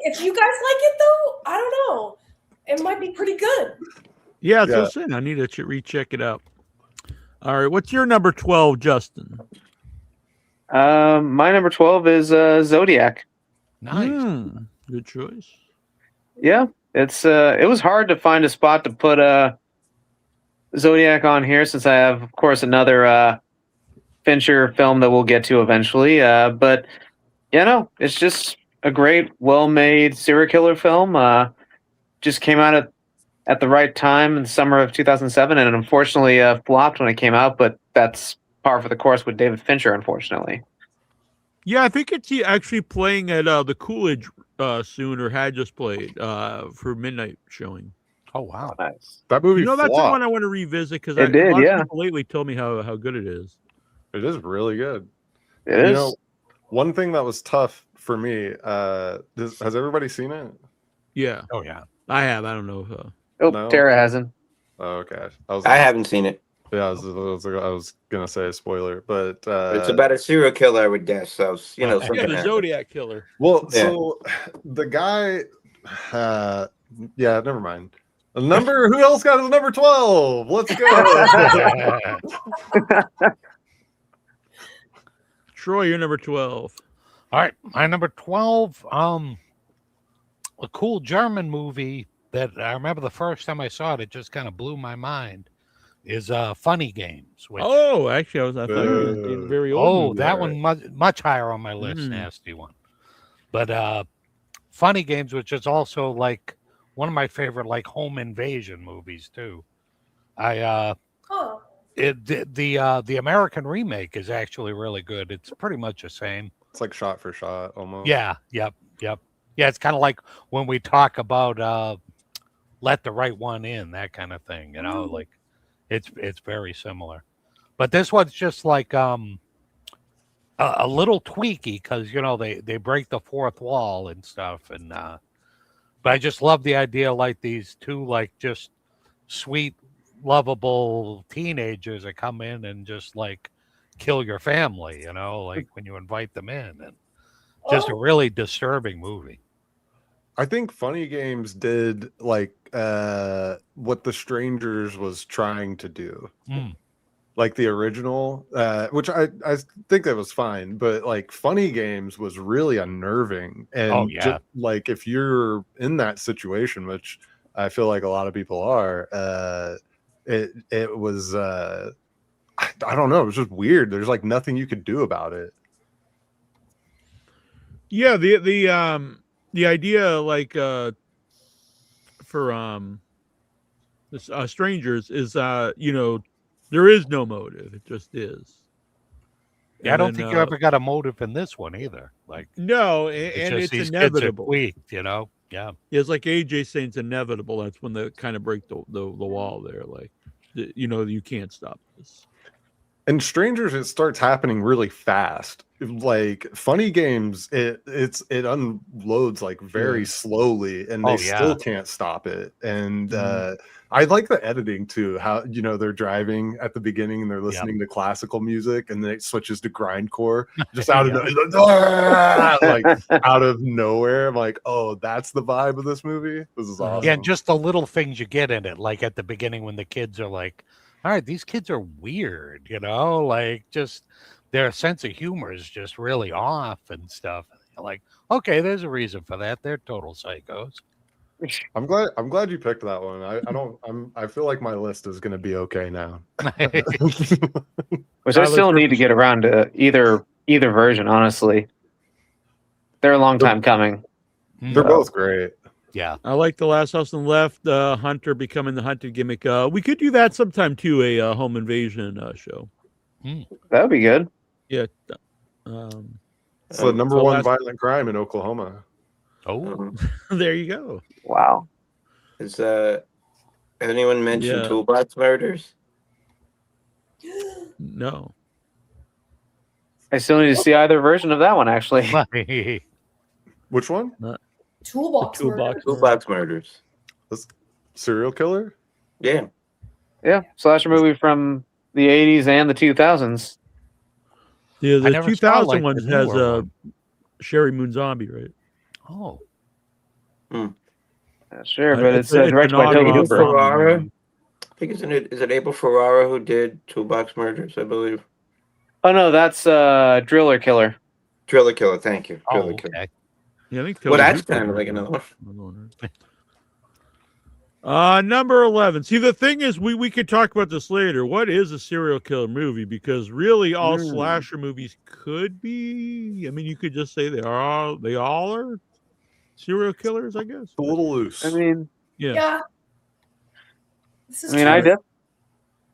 S2: if you guys like it though, I don't know. It might be pretty good.
S1: Yeah, that's what
S5: Yeah.
S1: I'm saying. I need to recheck it out. All right, what's your number 12, Justin?
S4: My number 12 is Zodiac.
S3: Nice.
S1: Good choice.
S4: Yeah, it was hard to find a spot to put Zodiac on here since I have, of course, another Fincher film that we'll get to eventually. But it's just a great, well-made serial killer film. Just came out at the right time in the summer of 2007, and unfortunately flopped when it came out. But that's par for the course with David Fincher, unfortunately.
S1: Yeah, I think it's actually playing at the Coolidge soon, or had just played for midnight showing.
S3: Oh, wow.
S4: Nice.
S5: That movie
S1: That's the
S5: flopped.
S1: one I want to revisit because
S4: It did,
S1: a lot
S4: yeah.
S1: of people lately told me how good it is.
S5: It is really good.
S4: It is.
S5: You know, one thing that was tough for me, has everybody seen it?
S1: Yeah,
S3: Oh, yeah.
S1: I have. I don't know.
S5: No.
S4: Tara hasn't.
S5: Oh, okay.
S6: I haven't seen it.
S5: Yeah, I was gonna say a spoiler, but
S6: It's about a serial killer, I would guess. So,
S1: Yeah,
S6: something
S1: the
S6: happened.
S1: Zodiac killer.
S5: well,
S6: Yeah.
S5: so the guy, yeah, never mind. The number, who else got his number 12? Let's go.
S1: Troy, you're number 12.
S3: All right, my number 12, a cool German movie that I remember the first time I saw it, it just kind of blew my mind, is Funny Games. Which,
S1: Oh, actually, I thought you were being very old.
S3: oh,
S1: movie.
S3: that one much higher on my list, nasty one. But Funny Games, which is also like one of my favorite like home invasion movies too.
S2: Huh.
S3: The American remake is actually really good. It's pretty much the same.
S5: It's like shot for shot almost.
S3: Yeah. Yep. Yeah, it's kind of like when we talk about Let the Right One In, that kind of thing. You know, like it's very similar. But this one's just like a little tweaky because they break the fourth wall and stuff. And but I just love the idea, like these two like just sweet, lovable teenagers that come in and just like kill your family, like when you invite them in, and just a really disturbing movie.
S5: I think Funny Games did like what The Strangers was trying to do. Like the original, which I think that was fine, but like Funny Games was really unnerving. And just, like if you're in that situation, which I feel like a lot of people are, it was I don't know, it was just weird. There's like nothing you could do about it.
S1: Yeah, the idea like for this Strangers is there is no motive, it just is.
S3: Yeah, I don't think you ever got a motive in this one either. Like
S1: no, and it's inevitable.
S3: Tweaked, Yeah.
S1: It's like AJ saying it's inevitable. That's when they kind of break the wall there. Like you can't stop this.
S5: And Strangers, it starts happening really fast. Like Funny Games, it unloads like very slowly, and they still can't stop it. And I like the editing too. How they're driving at the beginning and they're listening to classical music, and then it switches to grindcore just out of like out of nowhere. I'm like, oh, that's the vibe of this movie. This is awesome.
S3: Yeah, and just the little things you get in it, like at the beginning when the kids are like, all right, these kids are weird, like just their sense of humor is just really off and stuff. You're like, okay, there's a reason for that. They're total psychos.
S5: I'm glad you picked that one. I feel like my list is going to be okay now.
S4: Which I still need to get around to either version, honestly. They're a long time coming.
S5: They're both great.
S3: Yeah,
S1: I like The Last House on the Left, Hunter becoming the hunted gimmick. We could do that sometime too, a home invasion show.
S4: That would be good.
S1: Yeah.
S5: It's the number one violent crime in Oklahoma.
S3: Oh,
S1: there you go.
S4: Wow.
S6: Has anyone mentioned Toolbox Murders?
S1: No.
S4: I still need to see either version of that one, actually.
S5: Which one?
S2: Toolbox
S6: Murders.
S5: This serial killer?
S6: Yeah.
S4: Yeah, slasher movie from the 80s and the 2000s.
S1: Yeah, the 2000 one has Sherry Moon Zombie, right?
S3: Oh.
S4: Sure, but it's directed by Toby Hooper.
S6: Ferrara. I think is it Abel Ferrara who did Toolbox Murders, I believe.
S4: Oh no, that's Driller Killer.
S6: Driller Killer, thank you. Driller
S3: Okay.
S6: Killer.
S1: Yeah, I think
S6: Well, that's kind of like another
S1: one. Number 11. See, the thing is, we could talk about this later. What is a serial killer movie? Because really, all slasher movies could be. I mean, you could just say they all are serial killers, I guess.
S5: A little loose.
S4: I mean,
S1: yeah.
S2: This is
S4: I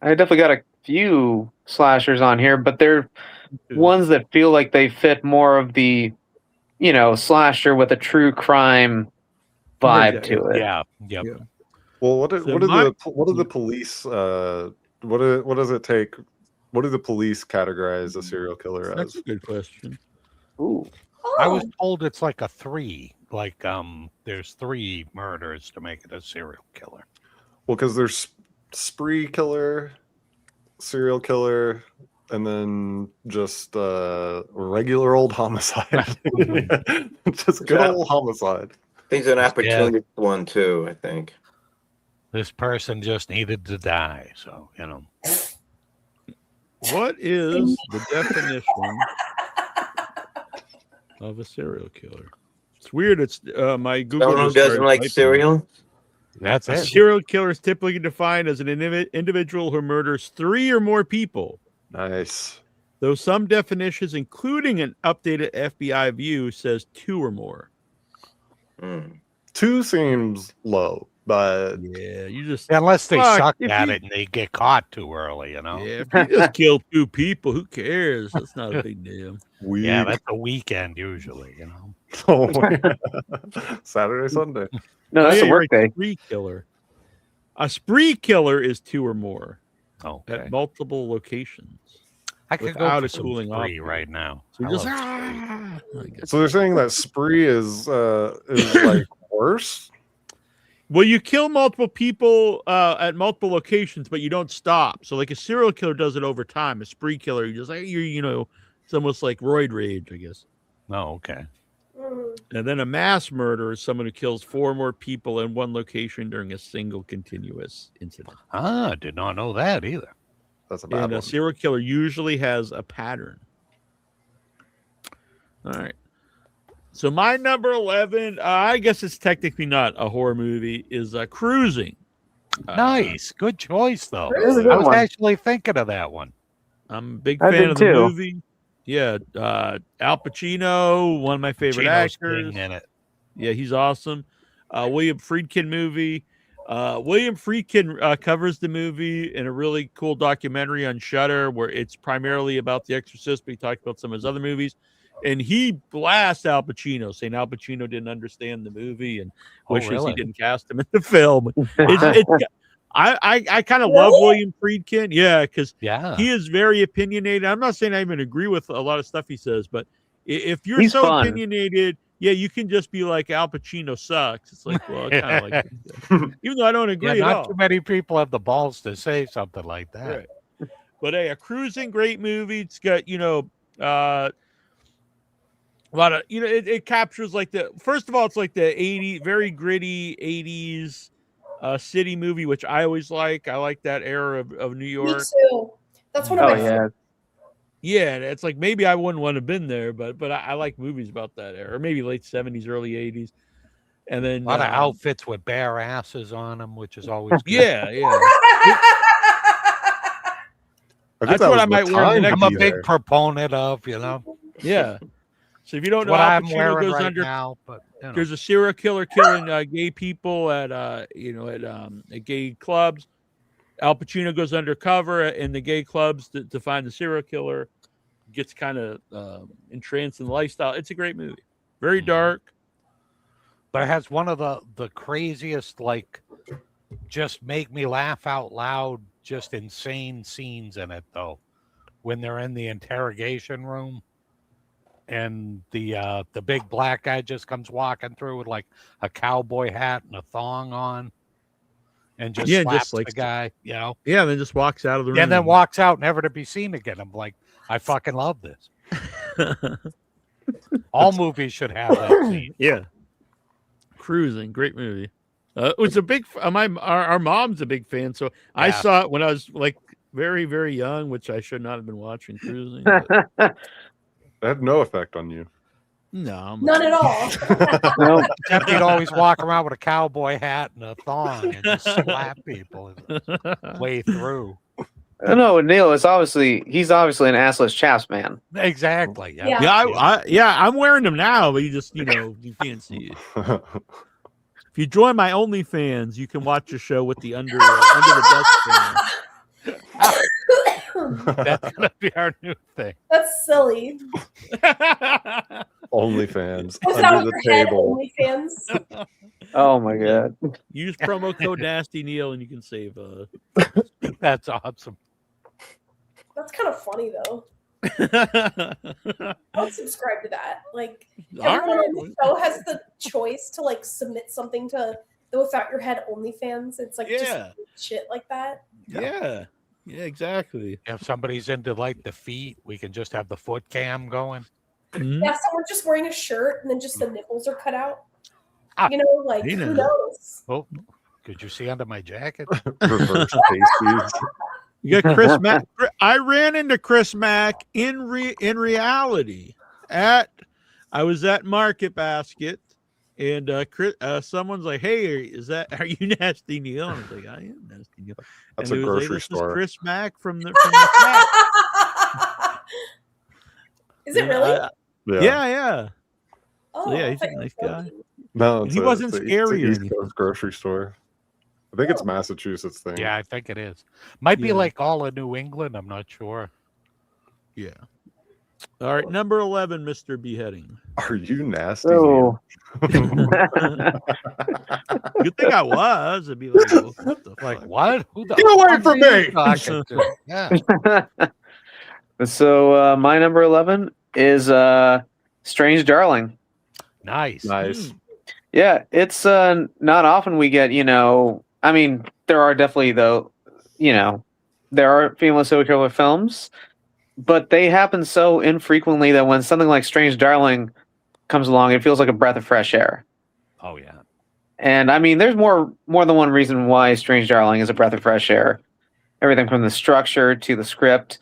S4: definitely got a few slashers on here, but they're ones that feel like they fit more of the, slasher with a true crime vibe to it.
S3: Yeah. Yep.
S1: Yeah.
S5: Well, what do the police what does it take? What do the police categorize a serial killer as?
S1: That's a good question.
S4: Ooh.
S3: I was told it's like a 3. Like there's 3 murders to make it a serial killer.
S5: Well, because there's spree killer, serial killer, and then just regular old homicide. Just good old homicide.
S6: I think it's an opportunity one too, I think.
S3: This person just needed to die, so
S1: What is the definition of a serial killer? It's weird. It's my Google.
S6: Someone who doesn't like cereal.
S3: That's
S1: A
S3: it.
S1: serial killer is typically defined as an individual who murders 3 or more people.
S5: Nice.
S1: Though some definitions, including an updated FBI view, says 2 or more.
S5: 2 seems low. But
S1: Yeah, you just
S3: Unless they
S1: Fuck,
S3: suck
S1: if
S3: at
S1: you-
S3: it and they get caught too early, you know?
S1: yeah, if you just kill 2 people, who cares? That's not a big deal.
S5: we
S3: Yeah, that's a weekend usually, you know?
S5: oh, yeah. Saturday, Sunday.
S4: No, that's
S1: yeah,
S4: a
S1: you're
S4: work day.
S1: Spree killer. A spree killer is 2 or more
S3: Okay.
S1: at multiple locations.
S3: I could
S1: without
S3: go
S1: a
S3: for some
S1: cooling off
S3: spree
S1: period.
S3: right now.
S1: So
S3: I
S1: you just
S3: love spree.
S1: I guess.
S5: So they're saying that spree is like worse.
S1: Well, you kill multiple people at multiple locations, but you don't stop. So, like a serial killer does it over time. A spree killer, you just like it's almost like roid rage, I guess.
S3: Oh, okay.
S2: Mm.
S1: And then a mass murder is someone who kills 4 or more people in one location during a single continuous incident.
S3: Ah, did not know that either.
S5: That's a bad
S1: And a
S5: one.
S1: serial killer usually has a pattern. All right. So my number 11, I guess it's technically not a horror movie, is Cruising.
S3: Nice. Good choice, though.
S2: It was a
S4: good
S3: I was
S4: one.
S3: actually thinking of that one.
S1: I'm a big
S4: I
S1: fan
S4: did
S1: of the
S4: too.
S1: movie. Yeah, Al Pacino, one of my favorite
S3: Pacino's
S1: actors.
S3: king in it.
S1: Yeah, he's awesome. William Friedkin movie. William Friedkin covers the movie in a really cool documentary on Shudder, where it's primarily about The Exorcist, but he talked about some of his other movies. And he blasts Al Pacino, saying Al Pacino didn't understand the movie and
S3: Oh,
S1: wishes
S3: really?
S1: he didn't cast him in the film. I kind of love
S2: Really?
S1: William Friedkin, yeah, because
S3: Yeah.
S1: he is very opinionated. I'm not saying I even agree with a lot of stuff he says, but if you're
S4: He's
S1: so
S4: fun.
S1: opinionated, yeah, you can just be like Al Pacino sucks. It's like, well, kind of like even though I don't agree
S3: Yeah,
S1: at
S3: not
S1: all.
S3: too many people have the balls to say something like that.
S1: Right. But hey, a Cruising, great movie. It's got a lot of it captures like first of all, it's like the 80 very gritty 80s city movie, which I always like. I like that era of New
S2: Me
S1: York.
S2: too. That's one of
S4: Oh
S2: my
S4: yeah.
S1: Yeah, and it's like maybe I wouldn't want to have been there, but I like movies about that era, or maybe late 70s, early 80s. And then
S3: A lot of outfits with bare asses on them, which is always good.
S1: yeah.
S5: I
S1: That's
S5: that
S1: what
S5: was
S1: I might
S5: the
S1: wear in the
S5: time
S1: next
S5: to
S3: I'm a
S5: be
S3: big
S5: there.
S3: proponent of, you know,
S1: Yeah. So if you don't know,
S3: what
S1: Al
S3: I'm
S1: Pacino
S3: wearing
S1: goes
S3: right
S1: under.
S3: now. But you know.
S1: There's a serial killer killing gay people at gay clubs. Al Pacino goes undercover in the gay clubs to find the serial killer. Gets kind of entranced in the lifestyle. It's a great movie. Very dark.
S3: But it has one of the craziest, like, just make me laugh out loud, just insane scenes in it, though. When they're in the interrogation room, and the big black guy just comes walking through with like a cowboy hat and a thong on, and just slaps
S1: just like
S3: the guy, you know.
S1: Yeah, and then just walks out of the room.
S3: And then walks out, never to be seen again. I'm like, I fucking love this. All movies should have that scene.
S1: Yeah. Cruising, great movie. It was a big. Our mom's a big fan, so I
S3: Yeah.
S1: saw it when I was like very, very young, which I should not have been watching Cruising. but-
S5: That had no effect on you.
S1: no, I'm
S2: None at all.
S4: No.
S3: Except he'd always walk around with a cowboy hat and a thong and just slap people way through.
S4: No, Neil is he's obviously an assless chaps man.
S3: Exactly.
S2: Yeah.
S1: I'm wearing them now, but you can't see it. If you join my OnlyFans, you can watch a show with the under the desk
S3: That's gonna be our new thing.
S2: That's silly.
S1: fan.
S5: OnlyFans
S2: Was that
S5: under
S2: with
S5: the
S2: your head,
S5: table.
S2: OnlyFans?
S4: Oh my god.
S1: Use promo code Nasty Neal and you can save.
S3: That's awesome.
S2: That's kind of funny though. I'll subscribe to that. Like
S1: All
S2: everyone
S1: right.
S2: on the show has the choice to like submit something to the Without Your Head OnlyFans. It's like
S1: Yeah.
S2: just shit like that.
S1: Yeah, exactly.
S3: If somebody's into like the feet, we can just have the foot cam going.
S1: Mhm.
S2: Yeah, someone just wearing a shirt and then just the nipples are cut out.
S3: Ah,
S2: You know, like
S1: you
S2: who
S1: know.
S2: knows?
S3: Oh, could you see under my jacket?
S5: Reverse pasties.
S1: You got Chris Mack. I ran into Chris Mack in reality I was at Market Basket, and someone's like, "Hey, are you Nasty Neal?" And I was like, "I am Nasty Neal."
S5: That's
S1: And
S5: a
S1: it was like,
S5: grocery
S1: "This is
S5: store.
S1: Chris Mack from the cat."
S2: Is it really?
S1: Yeah.
S2: Oh,
S1: yeah,
S2: I
S1: he's
S2: thought
S1: a
S2: you were
S1: nice guy.
S2: joking.
S5: No,
S1: And he wasn't
S5: it's
S1: scary or
S5: East
S1: anything.
S5: Coast grocery store. I think it's Massachusetts thing.
S3: Yeah, I think it is. Might be
S1: Yeah.
S3: like all of New England. I'm not sure.
S1: Yeah. All right, number 11, Mr. Beheading.
S5: Are you nasty?
S4: Oh.
S1: Good thing I was. It'd be like, what the
S3: Like
S1: fuck?
S3: what? Who the
S5: Get away
S3: fuck
S5: from
S3: are you
S5: me!
S3: talking to? Yeah.
S4: So my number 11 is Strange Darling.
S3: Nice.
S5: Nice.
S4: Yeah, it's not often we get, I mean, there are definitely though, there are female serial killer films, but they happen so infrequently that when something like Strange Darling comes along, it feels like a breath of fresh air.
S3: Oh yeah.
S4: And I mean, there's more than one reason why Strange Darling is a breath of fresh air. Everything from the structure to the script.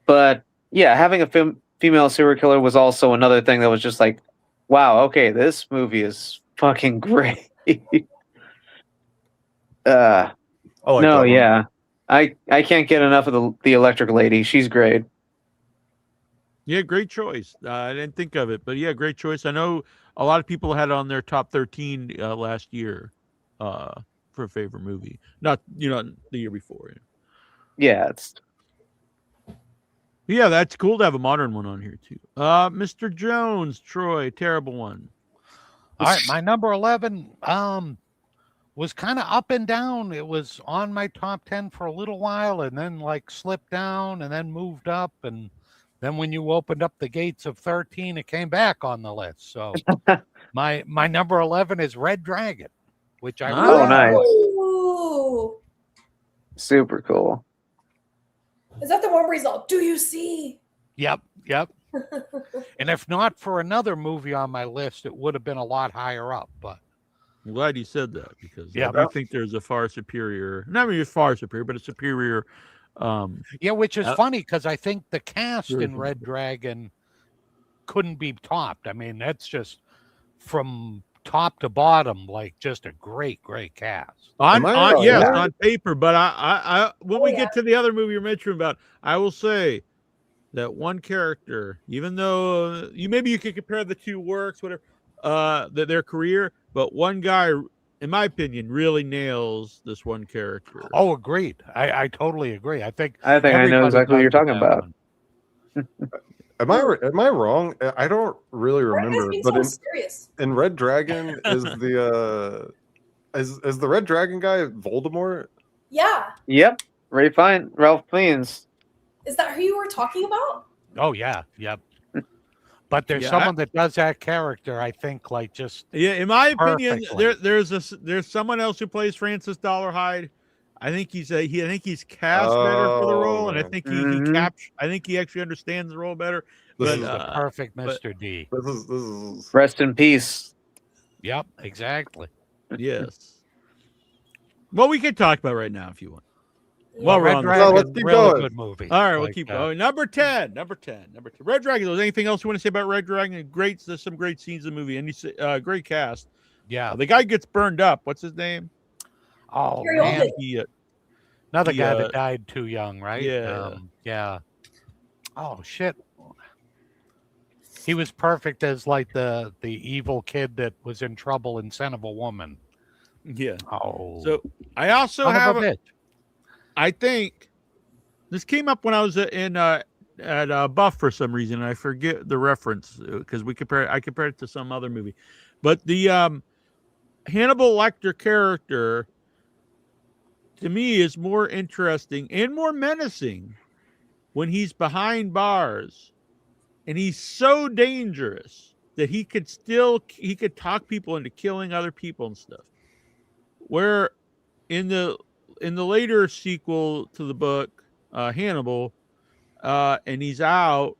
S4: But yeah, having a female serial killer was also another thing that was just like, wow, okay, this movie is fucking great.
S5: I like
S4: No,
S5: that one.
S4: yeah. I can't get enough of the electric lady. She's great.
S1: Yeah, great choice. I didn't think of it, but yeah, great choice. I know a lot of people had it on their top 13 last year for a favorite movie. Not, the year before.
S4: Yeah, it's
S1: Yeah, that's cool to have a modern one on here too. Mr. Jones, Troy, terrible one.
S3: All right, my number 11 was kind of up and down. It was on my top 10 for a little while and then like slipped down and then moved up, and then when you opened up the gates of 13, it came back on the list. So my number 11 is Red Dragon, which I
S1: Oh,
S3: really
S4: nice.
S3: enjoyed.
S2: Ooh.
S4: super cool.
S2: Is that the one where he's all, do you see?
S3: Yep. And if not for another movie on my list, it would have been a lot higher up. But
S1: I'm glad you said that because
S3: Yeah.
S1: I do think there's a far superior, not really far superior, but a superior.
S3: yeah, which is
S1: Uh,
S3: funny because I think the cast
S1: Very
S3: in
S1: funny.
S3: Red Dragon couldn't be topped. I mean, that's just from top to bottom, like just a great cast.
S1: On,
S5: Am I
S1: on
S5: right?
S1: yes,
S4: Yeah.
S1: on paper, but I when
S2: Oh,
S1: we
S2: yeah.
S1: get to the other movie you're mentioning about, I will say that one character, even though maybe you could compare the two works, whatever, their career, but one guy, in my opinion, really nails this one character.
S3: Oh, agreed. I totally agree. I think
S4: I think I know
S3: everybody
S4: exactly what you're
S3: does
S4: talking
S3: with that
S4: about.
S3: one.
S5: Am I wrong? I don't really
S2: Why are you guys
S5: remember,
S2: being
S5: but
S2: so
S5: in,
S2: serious?
S5: in Red Dragon is the is the Red Dragon guy Voldemort?
S2: Yeah.
S4: Yep. Ralph Fiennes.
S2: Is that who you were talking about?
S3: Oh yeah, yep. But there's
S1: Yeah,
S3: someone that does that character, I think, like just
S1: Yeah, in my opinion,
S3: Perfectly.
S1: there's someone else who plays Francis Dollarhide. I think he's cast better for the
S5: Oh,
S1: role, and I
S5: man.
S1: think
S4: Mhm.
S1: I think he actually understands the role better.
S5: This
S1: But
S5: is
S3: the perfect
S1: but-
S3: Mr. D.
S5: this is
S4: Rest in peace.
S3: Yep, exactly.
S1: yes. Well, we can talk about it right now if you want.
S2: Yeah.
S1: Well, we're
S3: Red
S1: on the-
S3: Dragon,
S5: let's keep
S3: really
S5: going.
S3: good movie.
S1: All right, we'll
S3: Like,
S1: keep going. Number 10. Red Dragon. Was anything else you want to say about Red Dragon? There's some great scenes in the movie, and great cast.
S3: Yeah.
S1: The guy gets burned up. What's his name?
S3: Oh
S2: Gary
S3: man,
S2: Oldman.
S1: He,
S3: another
S1: he,
S3: guy that died too young, right?
S1: yeah.
S3: Yeah. Oh shit. He was perfect as like the evil kid that was in trouble in Son of a Woman.
S1: yeah.
S3: Oh.
S1: So I also
S3: son
S1: have
S3: of a bitch.
S1: I think this came up when I was at Buff for some reason. And I forget the reference because I compared it to some other movie, but the Hannibal Lecter character to me is more interesting and more menacing when he's behind bars, and he's so dangerous that he could talk people into killing other people and stuff. Where in the later sequel to the book, Hannibal, and he's out.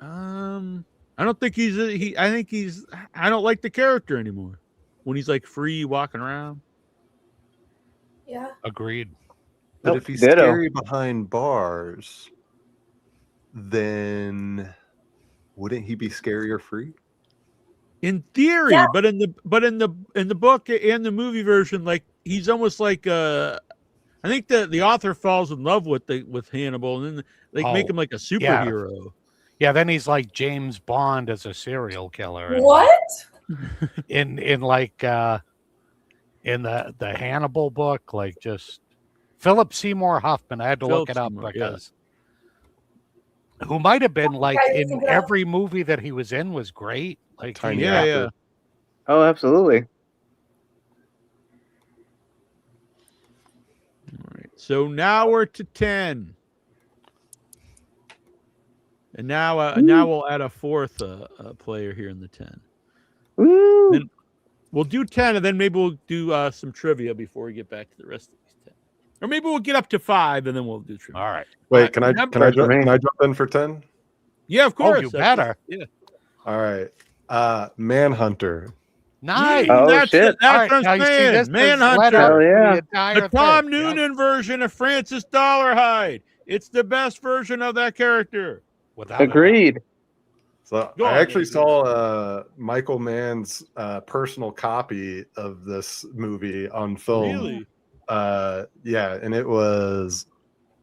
S1: I don't think I don't like the character anymore when he's like free walking around.
S2: Yeah.
S3: Agreed.
S5: But
S4: Nope,
S5: if he's
S4: ditto.
S5: scary behind bars, then wouldn't he be scarier free?
S1: In theory,
S2: Yeah.
S1: but in the book and the movie version, like he's almost like I think the author falls in love with Hannibal, and then they make
S3: Oh,
S1: him like a superhero.
S3: Yeah, then he's like James Bond as a serial killer. And
S2: What?
S3: in in the Hannibal book, like just Philip Seymour Hoffman. I had to look
S1: Philip
S3: it up
S1: Seymour,
S3: because who might have been like
S2: I was
S3: in
S2: thinking
S3: every movie that he was in was great. Like
S5: Tiny
S3: he,
S1: Yeah,
S5: actor.
S1: yeah.
S4: Oh, absolutely.
S1: All right. So now we're to 10. And now we'll add a fourth player here in the 10.
S4: Woo!
S1: Then we'll do 10, and then maybe we'll do some trivia before we get back to the rest of these 10. Or maybe we'll get up to 5, and then we'll do trivia.
S3: all right.
S5: Wait, can I
S1: number-
S5: jump in for 10?
S1: Yeah, of course.
S3: you better.
S1: Yeah.
S5: All right. Manhunter.
S3: Nice.
S4: Oh,
S1: That's
S4: shit.
S1: it. That's
S3: All right,
S1: what
S3: now
S1: I'm
S3: you see
S1: saying.
S3: this is
S1: Manhunter.
S3: led up
S4: Hell
S3: to
S4: yeah.
S3: the entire
S1: The Tom
S3: thing.
S1: Noonan version of Francis Dollarhide. It's the best version of that character.
S3: Without a doubt.
S4: Agreed.
S5: So
S1: Go
S5: I
S1: on,
S5: actually
S1: Andrew.
S5: saw Michael Mann's personal copy of this movie on film.
S1: Really?
S5: Yeah, and it was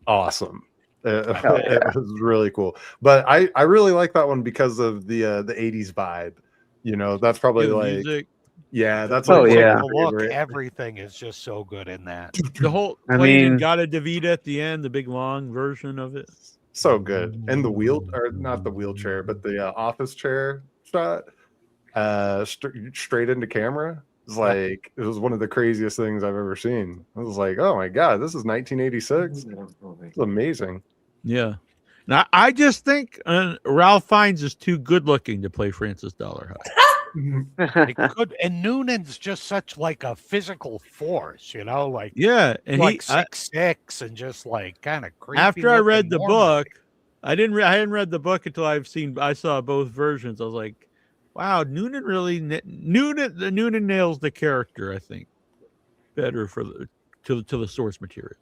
S5: awesome.
S4: Hell yeah.
S5: It was really cool. But I really like that one because of the 80s vibe. You know, that's probably
S1: The
S5: like
S1: music,
S5: that's
S4: Oh,
S5: like
S4: yeah.
S3: The look,
S5: favorite.
S3: everything is just so good in that.
S1: the whole
S4: I
S1: playing
S4: mean-
S1: Gata Davida at the end, the big long version of it.
S5: So good. And the not the wheelchair, but the office chair shot straight into camera. It's like it was one of the craziest things I've ever seen. I was like, oh my god, this is 1986. It's amazing.
S1: Yeah. Now I just think Ralph Fiennes is too good looking to play Francis Dollarhide.
S3: It could, and Noonan's just such like a physical force, you know, like
S1: Yeah, and
S3: like 6'6" and just like kind of creepy.
S1: after I read the
S3: looking
S1: book, I hadn't read the book until I saw both versions. I was like, wow, Noonan really Noonan nails the character, I think, better for to the source material.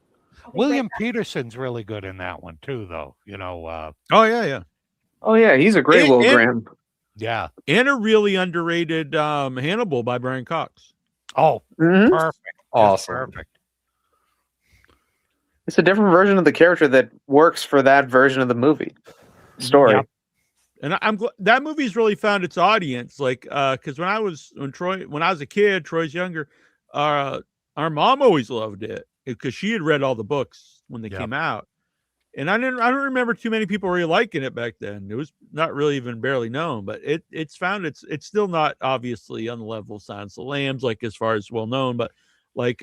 S3: William Peterson's really good in that one too, though. You know,
S1: Oh yeah.
S4: Oh yeah, he's a great Will
S1: And-
S4: Graham.
S3: yeah.
S1: And a really underrated Hannibal by Brian Cox.
S3: Oh,
S4: Mhm.
S3: perfect. Just
S5: Awesome.
S3: perfect.
S4: It's a different version of the character that works for that version of the movie story.
S3: Yep.
S1: And I'm glad that movie's really found its audience. Like, because when I was a kid, Troy's younger, our mom always loved it because she had read all the books when they
S3: Yep.
S1: came out. And I don't remember too many people really liking it back then. It was not really even barely known, but it's still not obviously on the level of Silence of the Lambs, like as far as well known, but like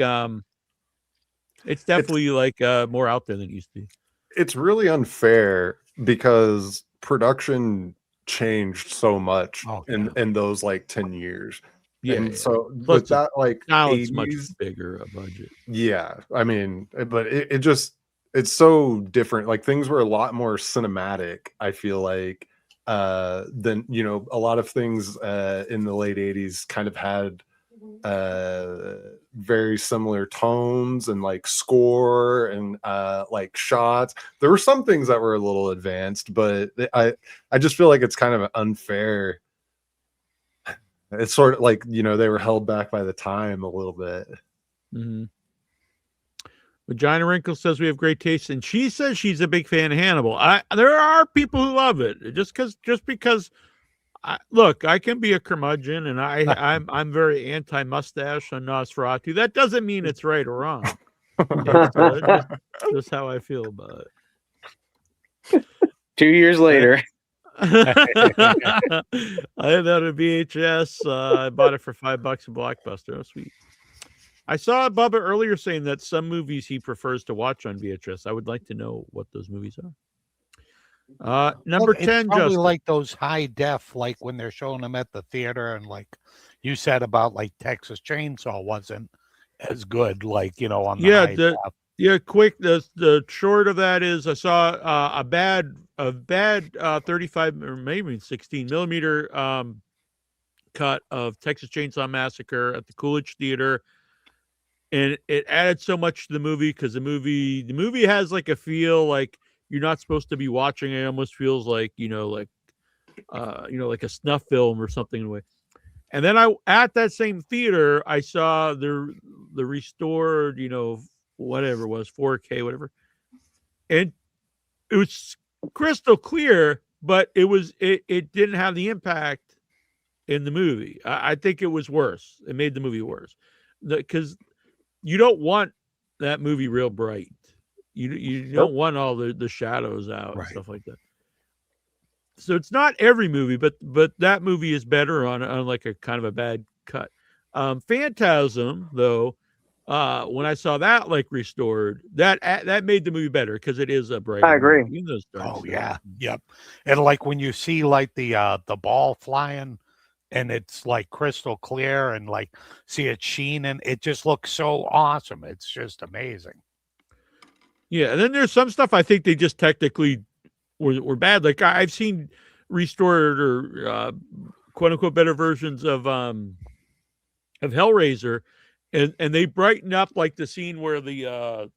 S1: it's definitely like more out there than it used to be.
S5: It's really unfair because production changed so much
S3: Oh,
S5: in those like 10 years.
S1: Yeah.
S5: And so
S1: Plus
S5: with that like
S1: now it's much
S5: 80s
S1: bigger a budget.
S5: yeah, I mean, but it just it's so different. Like things were a lot more cinematic, I feel like, than a lot of things in the late 80s kind of had very similar tones and like score and like shots. There were some things that were a little advanced, but I just feel like it's kind of unfair. It's sort of like they were held back by the time a little bit.
S1: Mm-hmm. Vagina Wrinkle says we have great taste, and she says she's a big fan of Hannibal. There are people who love it just because. Look, I can be a curmudgeon, and I'm very anti-mustache on Nosferatu. That doesn't mean it's right or wrong. It's just how I feel about it.
S4: 2 years later.
S1: I had that on VHS. I bought it for $5 at Blockbuster. Oh, sweet. I saw Bubba earlier saying that some movies he prefers to watch on VHS. I would like to know what those movies are. Number 10,
S3: probably
S1: Justin.
S3: like those high def, like when they're showing them at the theater, and like you said about like Texas Chainsaw wasn't as good, like on the high def.
S1: Quick. The short of that is I saw a bad 35 or maybe 16 millimeter cut of Texas Chainsaw Massacre at the Coolidge Theater, and it added so much to the movie because the movie has like a feel like you're not supposed to be watching it. It almost feels like like a snuff film or something in a way. And then at that same theater I saw the restored whatever it was 4K whatever, and it was crystal clear, but it didn't have the impact in the movie. I think it was worse. It made the movie worse. because you don't want that movie real bright. You don't want all the shadows out and stuff like that. So it's not every movie, but that movie is better on like a kind of a bad cut. Phantasm, though, when I saw that like restored, that made the movie better because it is a bright.
S4: I agree.
S3: Yep. And like when you see like the ball flying, and it's like crystal clear, and like see it sheen, and it just looks so awesome. It's just amazing.
S1: Yeah, and then there's some stuff I think they just technically were bad. Like I've seen restored or quote unquote better versions of Hellraiser, and they brighten up like the scene where the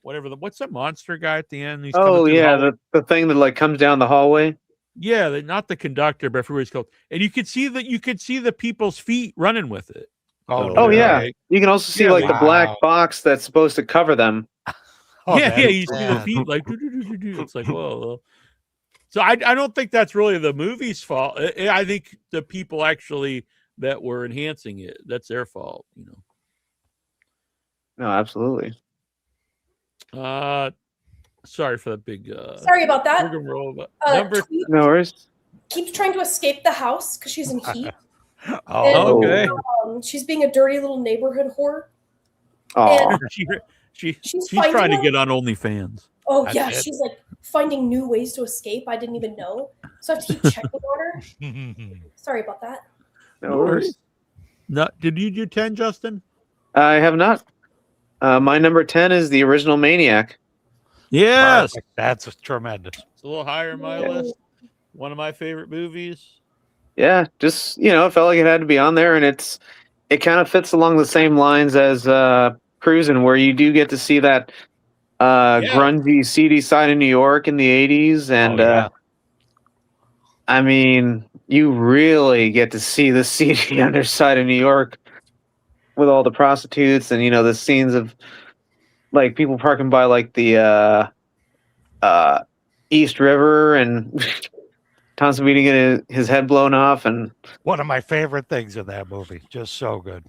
S1: what's the monster guy at the end? He's
S4: Oh yeah, the thing that like comes down the hallway.
S1: Yeah, not the conductor, but I forget what it's called. And you could see the people's feet running with it.
S4: Oh yeah, you can also see like the black box that's supposed to cover them.
S1: You see the feet like it's like whoa. So I don't think that's really the movie's fault. I think the people actually that were enhancing it, that's their fault, you know.
S4: No, absolutely.
S1: Sorry for that big
S2: sorry about that.
S1: Number
S4: no worries.
S2: Keeps trying to escape the house because she's in heat.
S1: Okay.
S2: She's being a dirty little neighborhood whore.
S4: Oh,
S1: she's trying to get on OnlyFans.
S2: Oh yeah, she's like finding new ways to escape. I didn't even know, so I have to keep checking on her. Sorry about that.
S4: No worries.
S1: No, did you do 10, Justin?
S4: I have not. My number 10 is the original Maniac.
S1: Yes,
S3: that's tremendous.
S1: It's a little higher in my list. One of my favorite movies.
S4: Yeah, just it felt like it had to be on there, and it kind of fits along the same lines as Cruisin', where you do get to see that grungy, seedy side of New York in the 80s, and I mean, you really get to see the seedy underside of New York with all the prostitutes and the scenes of like people parking by like the East River and Tom Savini getting his head blown off. And
S3: one of my favorite things in that movie, just so good.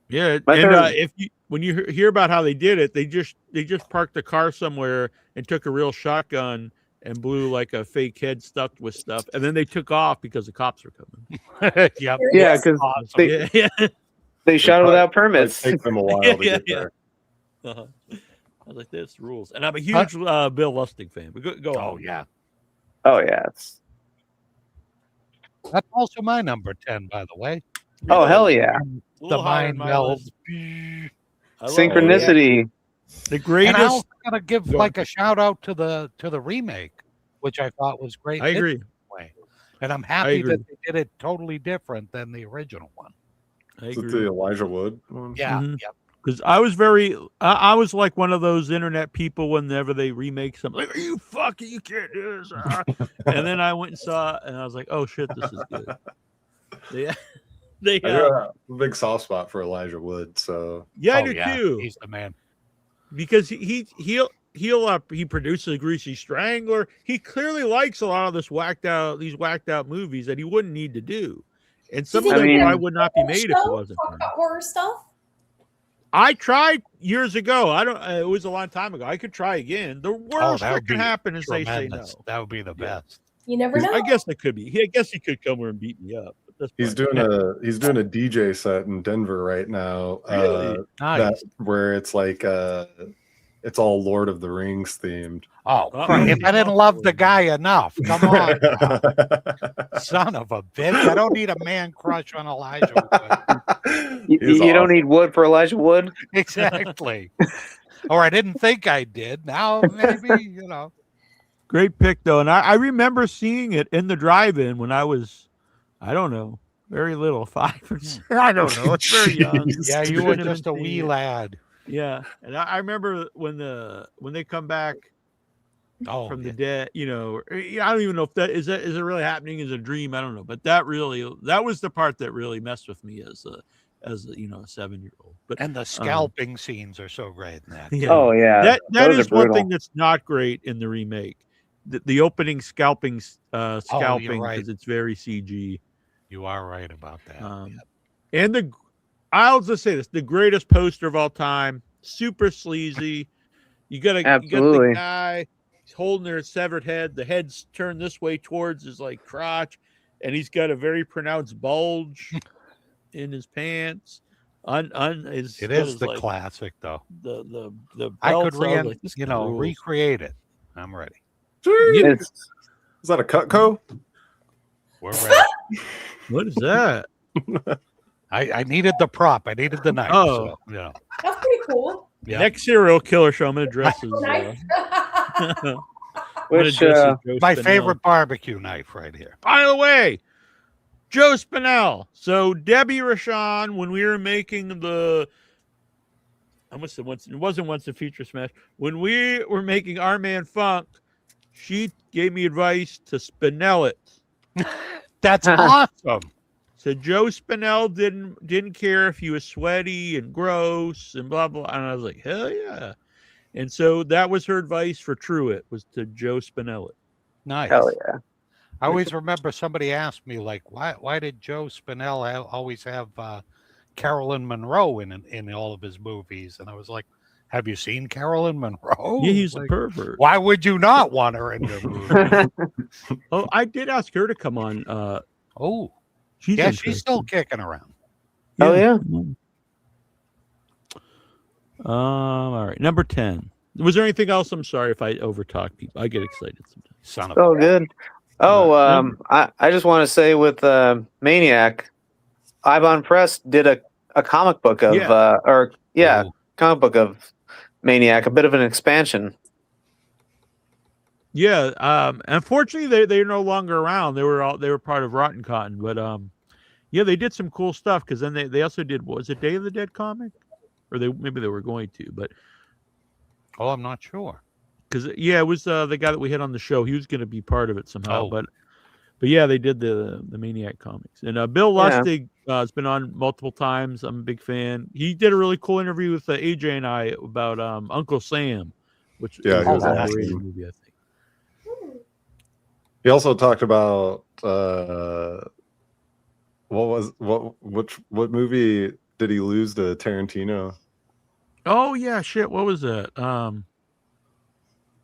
S1: Yeah, and when you hear about how they did it, they just parked the car somewhere and took a real shotgun and blew like a fake head stuffed with stuff, and then they took off because the cops were coming.
S3: Yep.
S4: Yeah, because they shot it without permits.
S5: It takes them a while to get there.
S1: I was like, this rules, and I'm a huge Bill Lustig fan. But go on.
S4: Oh yeah,
S3: that's also my number 10, by the way.
S4: Oh hell yeah!
S3: The mind meld,
S4: synchronicity.
S1: The greatest.
S3: And I also gotta give like a shout out to the remake, which I thought was great.
S1: I agree.
S3: And I'm happy that they did it totally different than the original one.
S5: Is it the Elijah Wood one?
S3: Yeah.
S1: Mm-hmm. Yep. Because I was like one of those internet people whenever they remake something, like, are you fucking, you can't do this. And then I went and saw it, and I was like, oh shit, this is good.
S5: I got a big soft spot for Elijah Wood, so
S1: I do too.
S3: He's the man
S1: because he produces a Greasy Strangler. He clearly likes a lot of these whacked out movies that he wouldn't need to do, and some of them probably would not be made if it wasn't.
S2: Talk about horror stuff.
S1: I tried years ago. It was a long time ago. I could try again. The worst that can happen is they say no.
S3: That would be the best.
S2: You never know.
S1: I guess it could be. I guess he could come here and beat me up.
S5: He's doing a DJ set in Denver right now.
S1: Really?
S3: Nice.
S5: Where it's like it's all Lord of the Rings themed.
S3: Oh, if I didn't love the guy enough, come on, son of a bitch! I don't need a man crush on Elijah Wood.
S4: You don't need Wood for Elijah Wood.
S3: Exactly. Or I didn't think I did. Now maybe
S1: Great pick though, and I remember seeing it in the drive-in when I was, I don't know, very little, 5 or 6. I don't know. It's very young.
S3: Yeah, you were just a wee lad.
S1: Yeah, and I remember when they come back from the dead. I don't even know if that is it really happening as a dream. I don't know, but that was the part that really messed with me as a 7-year-old. But
S3: and the scalping scenes are so great in that.
S1: Yeah.
S4: Oh yeah,
S1: that is one thing that's not great in the remake. The opening scalping because it's very CG.
S3: You are right about that.
S1: And I'll just say this: the greatest poster of all time. Super sleazy. You got the
S4: Absolutely.
S1: guy holding their severed head. The head's turned this way towards his like crotch, and he's got a very pronounced bulge in his pants.
S3: It is the classic, though.
S1: The
S3: I could
S1: rules.
S3: recreate it. I'm ready.
S5: Is that a Cutco?
S3: We're ready.
S1: What is that?
S3: I needed the prop. I needed the knife.
S1: Oh.
S3: So, yeah.
S2: That's pretty cool.
S3: Yeah.
S1: Next serial killer show, I'm gonna dress as
S2: Nice.
S4: Which
S1: Joe
S3: My
S1: Spinell.
S3: favorite barbecue knife right here.
S1: By the way, Joe Spinell. So Debbie Rashawn, when we were making the, I almost said once, it wasn't once a feature smash. When we were making Our Man Funk, she gave me advice to Spinell it.
S3: That's awesome.
S1: So Joe Spinell didn't care if he was sweaty and gross and blah blah. And I was like, hell yeah. And so that was her advice for Truett, was to Joe Spinell it.
S3: Nice.
S4: Hell yeah.
S3: I always remember somebody asked me, like, why did Joe Spinell always have Carolyn Monroe in all of his movies? And I was like, have you seen Carolyn Monroe?
S1: Yeah, he's
S3: like,
S1: a pervert.
S3: Why would you not want her in your movie?
S1: Oh, I did ask her to come on.
S3: Oh,
S1: she's
S3: she's still kicking around.
S4: Oh, yeah.
S1: All right, number 10. Was there anything else? I'm sorry if I overtalk people. I get excited sometimes.
S3: Son of
S4: Oh, good. Oh, I just want to say with Maniac, Ibon Press did a comic book of comic book of Maniac, a bit of an expansion.
S1: Yeah, unfortunately they're no longer around. They were part of Rotten Cotton, but yeah, they did some cool stuff, because then they also did, what was it, Day of the Dead comic? Or maybe they were going to, but
S3: I'm not sure.
S1: Because it was the guy that we had on the show. He was going to be part of it somehow,
S3: Oh.
S1: but yeah, they did the Maniac comics. And Bill Lustig has been on multiple times. I'm a big fan. He did a really cool interview with AJ and I about Uncle Sam, which is
S5: Yeah, he was
S1: an
S5: awesome.
S1: underrated movie, I think.
S5: He also talked about what movie did he lose to Tarantino?
S1: Oh yeah, shit. What was that?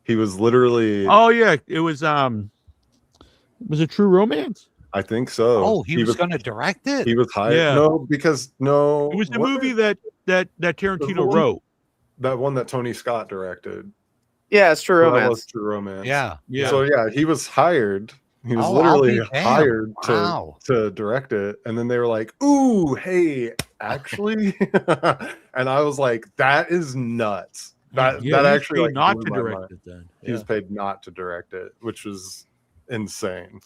S5: He was literally.
S1: Oh yeah, it was it True Romance?
S5: I think so.
S3: Oh, he was going to direct it.
S5: He was hired.
S1: Yeah.
S5: No, because
S1: It was the movie that Tarantino wrote.
S5: That one that Tony Scott directed.
S4: Yeah, it's True
S5: So that
S4: Romance.
S5: was True Romance.
S3: Yeah.
S1: Yeah.
S5: So yeah, he was hired. He was
S3: Oh, I'll
S5: literally
S3: be damned.
S5: hired
S3: Wow.
S5: to direct it, and then they were like, "Ooh, hey, actually," and I was like, "That is nuts." That
S1: Yeah, he was
S5: actually
S1: paid
S5: like
S1: not
S5: blew
S1: to
S5: my
S1: direct
S5: mind.
S1: it then.
S5: He was paid not to direct it, which was insane.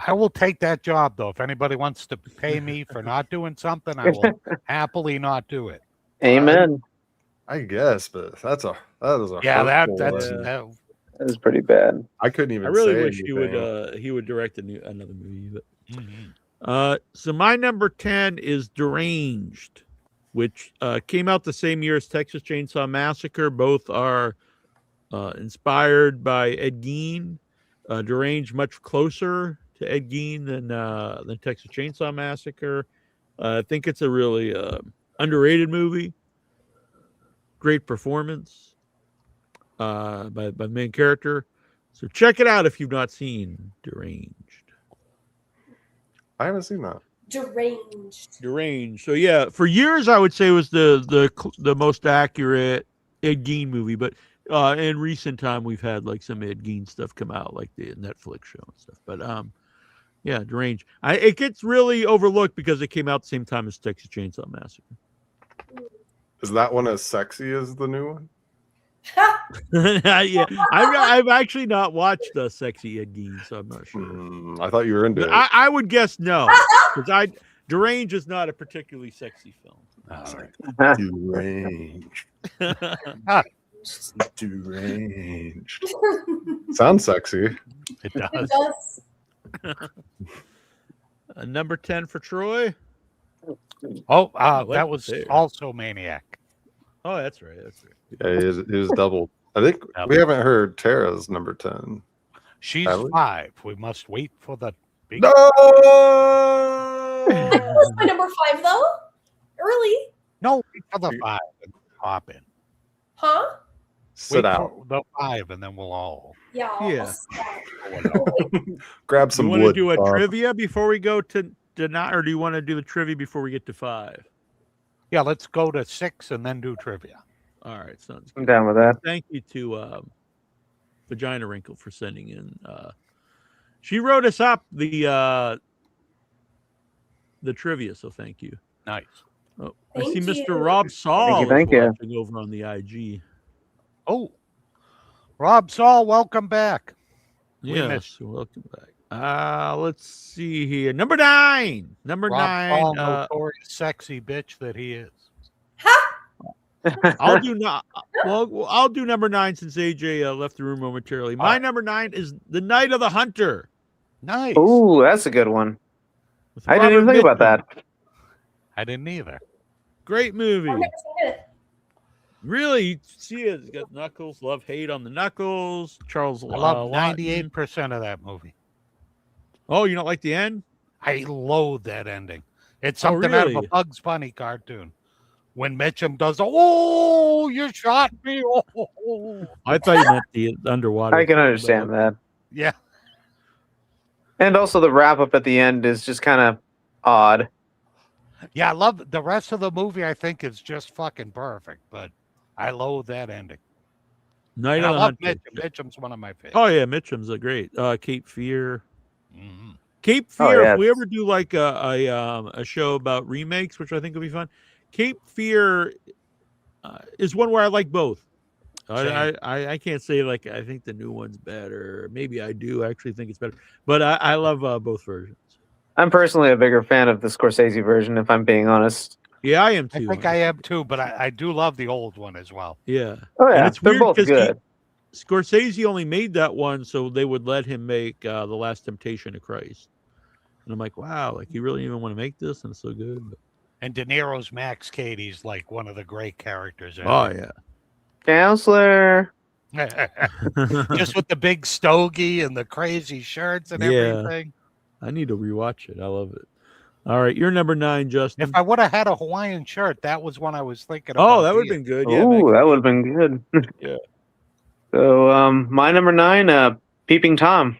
S3: I will take that job, though. If anybody wants to pay me for not doing something, I will happily not do it.
S4: Amen.
S5: I guess, but that is a
S3: Yeah,
S5: hurtful
S3: that's
S5: one.
S4: That was pretty bad.
S5: I couldn't even.
S1: I really
S5: say
S1: wish
S5: anything.
S1: he would direct another movie. But
S3: Mhm.
S1: so my number 10 is Deranged, which came out the same year as Texas Chainsaw Massacre. Both are inspired by Ed Gein. Deranged much closer to Ed Gein than Texas Chainsaw Massacre. I think it's a really underrated movie. Great performance by the main character. So check it out if you've not seen Deranged.
S5: I haven't seen that.
S2: Deranged.
S1: So yeah, for years I would say it was the most accurate Ed Gein movie, but in recent time we've had like some Ed Gein stuff come out, like the Netflix show and stuff. But yeah, Deranged. It gets really overlooked because it came out the same time as Texas Chainsaw Massacre.
S5: Is that one as sexy as the new one?
S1: Yeah, I've actually not watched Sexy Ed Gein, so I'm not sure.
S5: I thought you were into it.
S1: I would guess no, because Deranged is not a particularly sexy film.
S3: All right.
S5: Deranged. Deranged. Sounds sexy.
S3: It
S2: It
S3: does.
S2: does.
S1: Number 10 for Troy.
S3: Oh,
S1: like
S3: that was
S1: there.
S3: also Maniac.
S1: Oh, that's right.
S5: Yeah, it is double. I think we haven't heard Tara's number 10.
S3: She's
S5: Have we?
S3: 5. We must wait for the big.
S5: No!
S2: That was my number 5, though. early.
S3: No, wait for the 5 and hop in.
S2: Huh?
S5: Sit
S3: Wait
S5: out.
S3: for the 5 and then we'll all.
S2: Yeah.
S1: Yeah.
S5: Grab
S1: You
S5: some
S1: want to
S5: wood.
S1: do a
S5: Bob.
S1: trivia before we go to not, or do you want to do the trivia before we get to 5?
S3: Yeah, let's go to 6 and then do trivia.
S1: All right, sounds
S4: I'm
S1: good.
S4: down with that.
S1: Thank you to Vagina Wrinkle for sending in. She wrote us up the trivia, so thank you.
S3: Nice.
S1: Oh, I see
S2: Thank
S1: Mr.
S2: you.
S1: Rob Saul
S4: Thank
S1: is
S4: you.
S1: watching over on the IG.
S3: Oh, Rob Saul, welcome back. We
S1: Yes,
S3: missed
S1: welcome back. Let's see here. Number 9. Number
S3: Rob
S1: 9.
S3: Saul, notorious sexy bitch that he is.
S1: I'll do not. Well, I'll do number 9 since AJ left the room momentarily. My
S3: right.
S1: number 9 is The Night of the Hunter.
S3: Nice.
S4: Ooh, that's a good one.
S1: with
S4: I didn't even
S1: Robert
S4: think about
S1: Mitchum.
S4: that.
S3: I didn't either.
S1: Great movie.
S2: I've never seen it.
S1: Really, you see it. It's got Knuckles, love hate on the Knuckles. Charles.
S3: I love
S1: Lawton.
S3: 98% of that movie.
S1: Oh, you don't like the end?
S3: I loathe that ending. It's
S1: Oh,
S3: something out of a
S1: really?
S3: Bugs Bunny cartoon. When Mitchum does, oh, you shot me. Oh.
S1: I thought you meant the underwater.
S4: I can understand that.
S3: Yeah.
S4: And also the wrap up at the end is just kind of odd.
S3: Yeah, I love the rest of the movie. I think is just fucking perfect, but I loathe that ending.
S1: Night
S3: And
S1: of
S3: I
S1: the
S3: love
S1: Hunter.
S3: Mitchum. Mitchum's one of my favorites.
S1: Oh yeah, Mitchum's a great. Cape Fear.
S3: Mhm.
S1: Cape
S4: Oh,
S1: Fear.
S4: yeah.
S1: If we ever do like a show about remakes, which I think would be fun, Cape Fear is one where I like both. I can't say like I think the new one's better. Maybe I do actually think it's better, but I love both versions.
S4: I'm personally a bigger fan of the Scorsese version, if I'm being honest.
S1: Yeah, I am
S3: I
S1: too.
S3: think I am too, but I do love the old one as well.
S1: Yeah.
S4: Oh yeah,
S1: And it's
S4: they're
S1: weird
S4: both
S1: 'cause
S4: good.
S1: Scorsese only made that one so they would let him make The Last Temptation of Christ. And I'm like, wow, like you really even want to make this, and it's so good. But,
S3: And De Niro's Max Cady's like one of the great characters.
S1: oh
S3: ever.
S4: Counselor.
S3: Just with the big stogie and the crazy shirts and
S1: Yeah.
S3: everything.
S1: I need to rewatch it. I love it. All right, you're number 9, Justin.
S3: If I would have had a Hawaiian shirt, that was one I was thinking about.
S1: Oh, that would have been good. Yeah,
S4: Ooh, that would have been good.
S1: Yeah.
S4: So my number 9, Peeping Tom.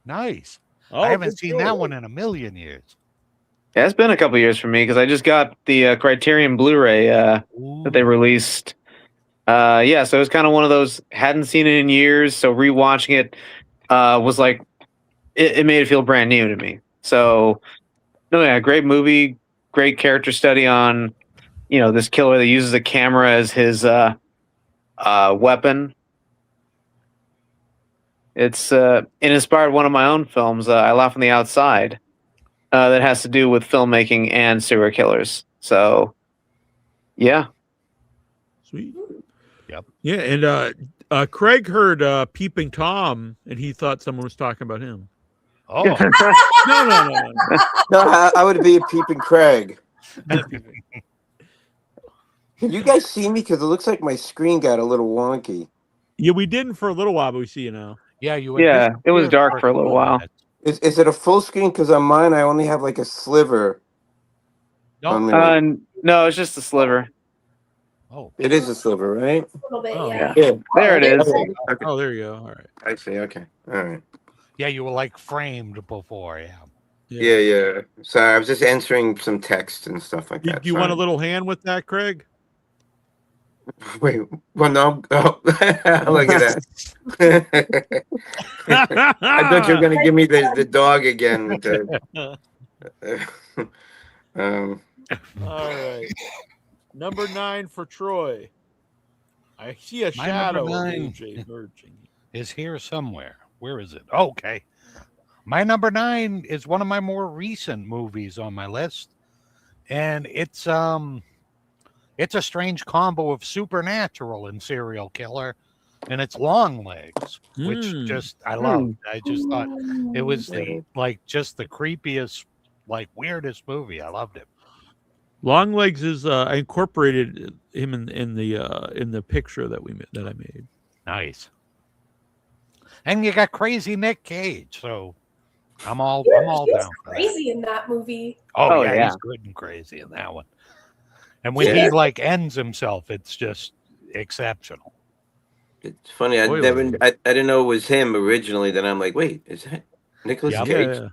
S3: Nice.
S1: Oh,
S3: I haven't
S1: good
S3: seen
S1: choice.
S3: that one in a million years.
S4: Yeah, it's been a couple years for me because I just got the Criterion Blu-ray that they released. Yeah, so it was kind of one of those, hadn't seen it in years, so rewatching it was like, it made it feel brand new to me. So, no, yeah, great movie, great character study on, this killer that uses a camera as his weapon. It inspired one of my own films, I Laugh on the Outside, that has to do with filmmaking and serial killers. So, yeah.
S1: Sweet.
S3: Yep.
S1: Yeah, and Craig heard Peeping Tom, and he thought someone was talking about him.
S3: Oh,
S1: No.
S6: No, I would be a peeping Craig. Can you guys see me? Because it looks like my screen got a little wonky.
S1: Yeah, we didn't for a little while, but we see you now.
S3: yeah, you.
S4: Yeah, it was
S3: disappeared
S4: dark for a little
S3: couple
S4: while.
S3: minutes.
S6: Is it a full screen? Because on mine, I only have like a sliver.
S3: No,
S4: No, it's just a sliver.
S3: oh,
S6: It is a sliver, right?
S2: A little bit,
S1: Oh,
S2: yeah.
S6: Yeah.
S4: There it is.
S6: Okay. Okay.
S1: Oh, there you go. All right.
S6: I see. Okay. All right.
S3: yeah, you were like framed before. Yeah.
S6: Yeah. Sorry, I was just answering some text and stuff like
S1: Do
S6: that.
S1: you want a
S6: Sorry.
S1: little hand with that, Craig?
S6: Wait. Well, no. Oh, look at that. I thought you were going to give me the dog again. With the,
S1: All right. Number 9 for Troy. I see a
S3: My
S1: shadow
S3: number
S1: of
S3: 9.
S1: AJ merging.
S3: Is here somewhere. Where is it? Okay. My number 9 is one of my more recent movies on my list. And it's a strange combo of supernatural and serial killer, and it's Long Legs, which just I loved. I just thought it was the the creepiest, weirdest movie. I loved it.
S1: Long Legs is I incorporated him in the picture that I made.
S3: Nice. And you got crazy Nick Cage, so I'm all down for that.
S2: Crazy in that movie.
S3: Oh
S4: Oh,
S3: yeah,
S4: yeah.
S3: he's good and crazy in that one. And when he like ends himself, it's just exceptional.
S6: It's funny. I didn't know it was him originally. Then I'm like, wait, is that Nicolas
S3: Yep.
S6: Cage?
S1: Yeah.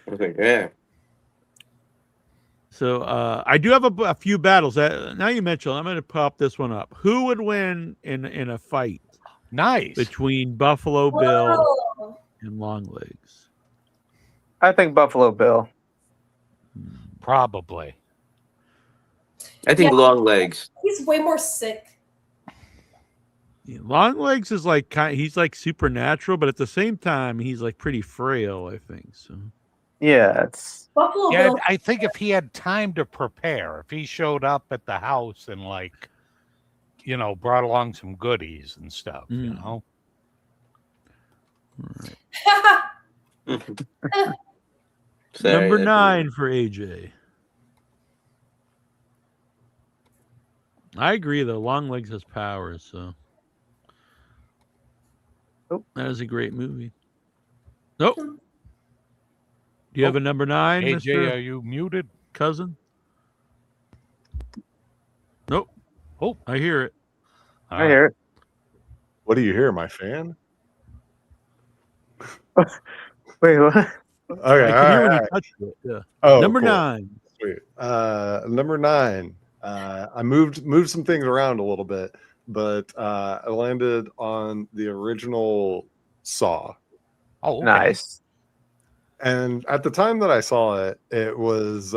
S6: I was like, yeah.
S1: So I do have a few battles. Now you mentioned, I'm going to pop this one up. Who would win in a fight
S3: Nice.
S1: between Buffalo Bill
S2: Whoa.
S1: and Longlegs?
S7: I think Buffalo Bill.
S3: Probably.
S6: I think
S2: Yeah.
S6: long legs.
S2: He's way more sick.
S1: Longlegs is like he's like supernatural, but at the same time he's like pretty frail, I think. So
S7: Yeah, it's
S2: Buffalo
S3: Yeah,
S2: Bill.
S3: I think if he had time to prepare, if he showed up at the house and like, brought along some goodies and stuff,
S1: all right.
S6: Sorry,
S1: Number
S6: that's
S1: 9 for AJ. I agree though. Longlegs has powers, so that is a great movie. Nope. Do you have a number 9,
S3: AJ,
S1: Mr.
S3: are you muted?
S1: Cousin? Nope.
S3: Oh,
S1: I hear it.
S7: I hear it.
S5: What do you hear, my fan?
S7: Wait, what?
S5: Okay,
S1: I can hear when
S5: all
S1: you
S5: right.
S1: touch it. Yeah.
S5: Oh,
S1: Number
S5: cool.
S1: 9.
S5: Sweet. Number 9. I moved some things around a little bit, but I landed on the original Saw.
S3: Oh, okay.
S7: Nice.
S5: And at the time that I saw it, it was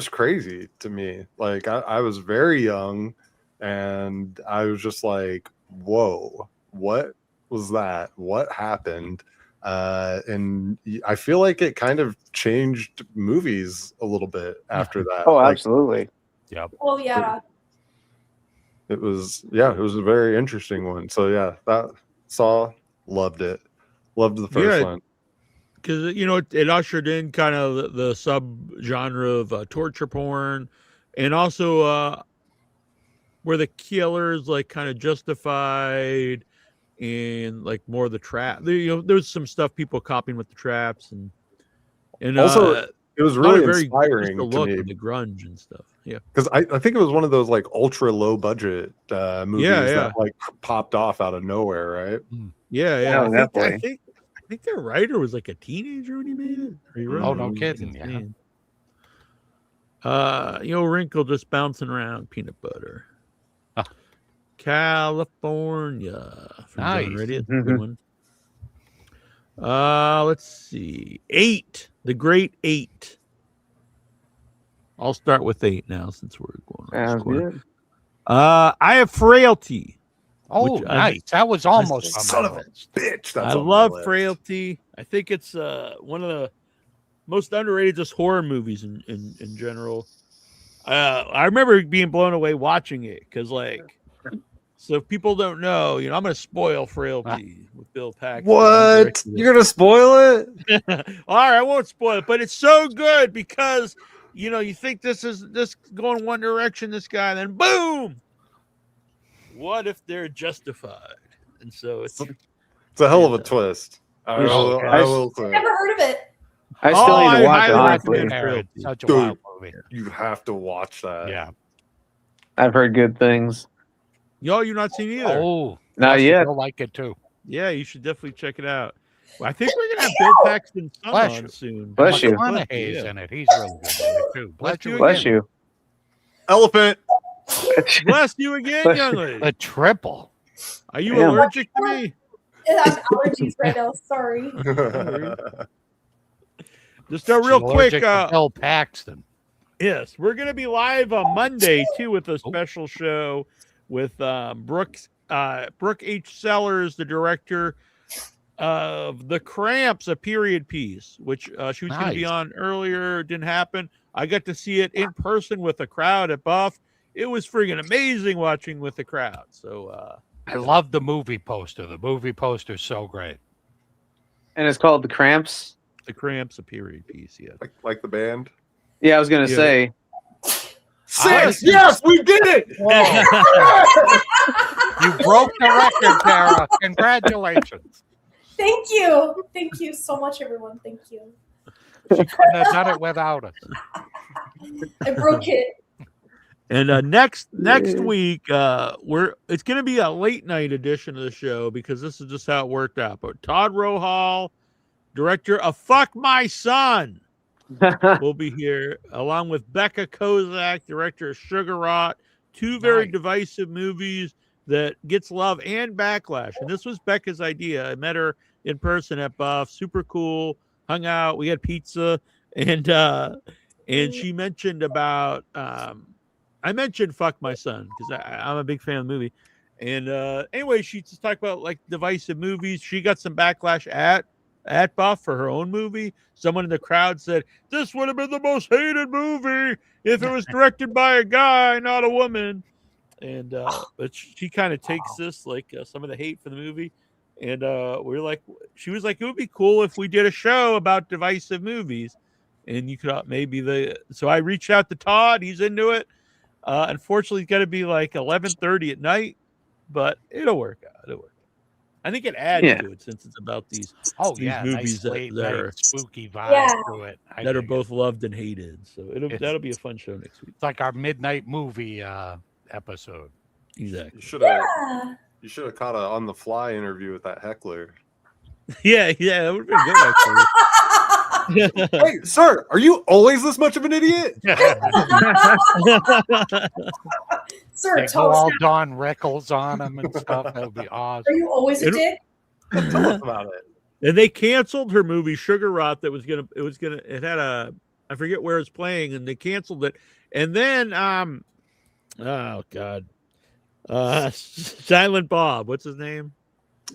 S5: crazy to me. Like I was very young, and I was just like, "Whoa, what was that? What happened?" And I feel like it kind of changed movies a little bit after that.
S7: Oh,
S5: Like,
S7: absolutely.
S3: Yep.
S2: Oh yeah.
S5: it was a very interesting one. So yeah, that Saw, loved it. Loved the first one.
S1: Because it ushered in kind of the sub genre of torture porn, and also where the killers like kind of justified, and like more of the trap. There's some stuff people copying with the traps, and
S5: Also, it was really
S1: very
S5: inspiring
S1: the
S5: to
S1: look
S5: me
S1: of the grunge and stuff. Yeah,
S5: because I think it was one of those like ultra low budget movies
S1: Yeah.
S5: that like popped off out of nowhere, right?
S1: yeah.
S7: Oh, definitely.
S1: I think the writer was like a teenager when he made it. Or he wrote
S3: Oh,
S1: it.
S3: no
S1: It was,
S3: kidding,
S1: like,
S3: yeah.
S1: insane. Wrinkle just bouncing around peanut butter.
S3: Ah.
S1: California. From John
S3: Nice.
S1: Reddy. That's a good one. Let's see. 8. The Great 8. I'll start with 8 now since we're going on
S7: Sounds
S1: this corner.
S7: good.
S1: I have Frailty.
S3: Oh,
S1: Which
S3: nice. That was almost on
S5: Son
S3: my
S5: of a
S3: list.
S5: bitch. That's
S1: I
S5: on my
S1: love
S5: list.
S1: Frailty. I think it's one of the most underrated just horror movies in general. I remember being blown away watching it because, like, so if people don't know, I'm going to spoil Frailty with Bill Paxton.
S7: What? You're gonna spoil it?
S1: All right, I won't spoil it, but it's so good because you think this going one direction, this guy, and then boom. What if they're justified? And so it's
S5: a hell of a twist. I
S3: I
S5: will say.
S2: Never heard of it.
S7: I still need to watch it,
S1: highly
S7: honestly.
S1: recommend
S3: It's
S1: Frailty.
S3: such a
S5: Dude.
S3: wild movie.
S5: You have to watch that.
S3: Yeah.
S7: I've heard good things.
S1: Yo, you've not seen either.
S3: Oh,
S7: Not
S3: Justin,
S7: yet.
S3: you'll like it too.
S1: Yeah, you should definitely check it out. Well, I think we're gonna have Bill Paxton
S3: Bless
S1: on
S3: you.
S1: soon.
S7: Bless you.
S3: McConaughey's
S1: Yeah.
S3: in it. He's really good in it too.
S1: Bless you
S7: Bless
S1: again.
S7: you.
S5: Elephant.
S1: Bless you again,
S7: Bless
S1: young
S7: you.
S1: lady.
S3: A triple.
S1: Are you
S7: Yeah.
S1: allergic to me?
S2: I have allergies right now. Sorry.
S1: Just real
S3: She's
S1: quick.
S3: allergic to Bill Paxton.
S1: Yes, we're gonna be live on Monday too with a special show with Brooke H. Sellers, the director of The Cramps, a period piece, which she was going to be
S3: Nice.
S1: on earlier. Didn't happen. I got to see it in person with a crowd at Buff. It was friggin' amazing watching with the crowd. So
S3: I love the movie poster. The movie poster's so great.
S7: And it's called The Cramps.
S1: The Cramps, a period piece. Yeah.
S5: like the band.
S7: Yeah, I was gonna
S1: Yeah.
S7: say.
S5: 6. Yes, we did it.
S3: You broke the record, Tara. Congratulations.
S2: Thank you. Thank you so much, everyone. Thank you.
S3: She couldn't have done it without us.
S2: I broke it.
S1: And next week, it's going to be a late night edition of the show because this is just how it worked out. But Todd Rohal, director of Fuck My Son, will be here, along with Becca Kozak, director of Sugar Rot, two very divisive movies that gets love and backlash. And this was Becca's idea. I met her in person at Buff, super cool, hung out, we had pizza, and she mentioned about I mentioned Fuck My Son because I'm a big fan of the movie. And anyway, she just talked about like divisive movies. She got some backlash at Buff for her own movie. Someone in the crowd said, this would have been the most hated movie if it was directed by a guy, not a woman. And but she kind of takes this like some of the hate for the movie. And she was like, it would be cool if we did a show about divisive movies. And you could so I reached out to Todd. He's into it. Unfortunately, it's got to be like 11:30 at night, but it'll work out. I think it adds to it since it's about these movies
S3: nice
S1: that are
S3: spooky vibe to it.
S1: That are both loved and hated. So that'll be a fun show next week.
S3: It's like our midnight movie episode.
S1: Exactly.
S5: You should have caught a on the fly interview with that heckler.
S1: Yeah, that would have been good actually.
S5: Wait, sir, are you always this much of an idiot?
S2: Sir,
S3: they go all Don Rickles on them and stuff. That would be awesome.
S2: Are you always a dick?
S5: Tell us about it.
S1: And they canceled her movie Sugar Rot it had I forget where it's playing, and they canceled it. And then oh god. Silent Bob, what's his name?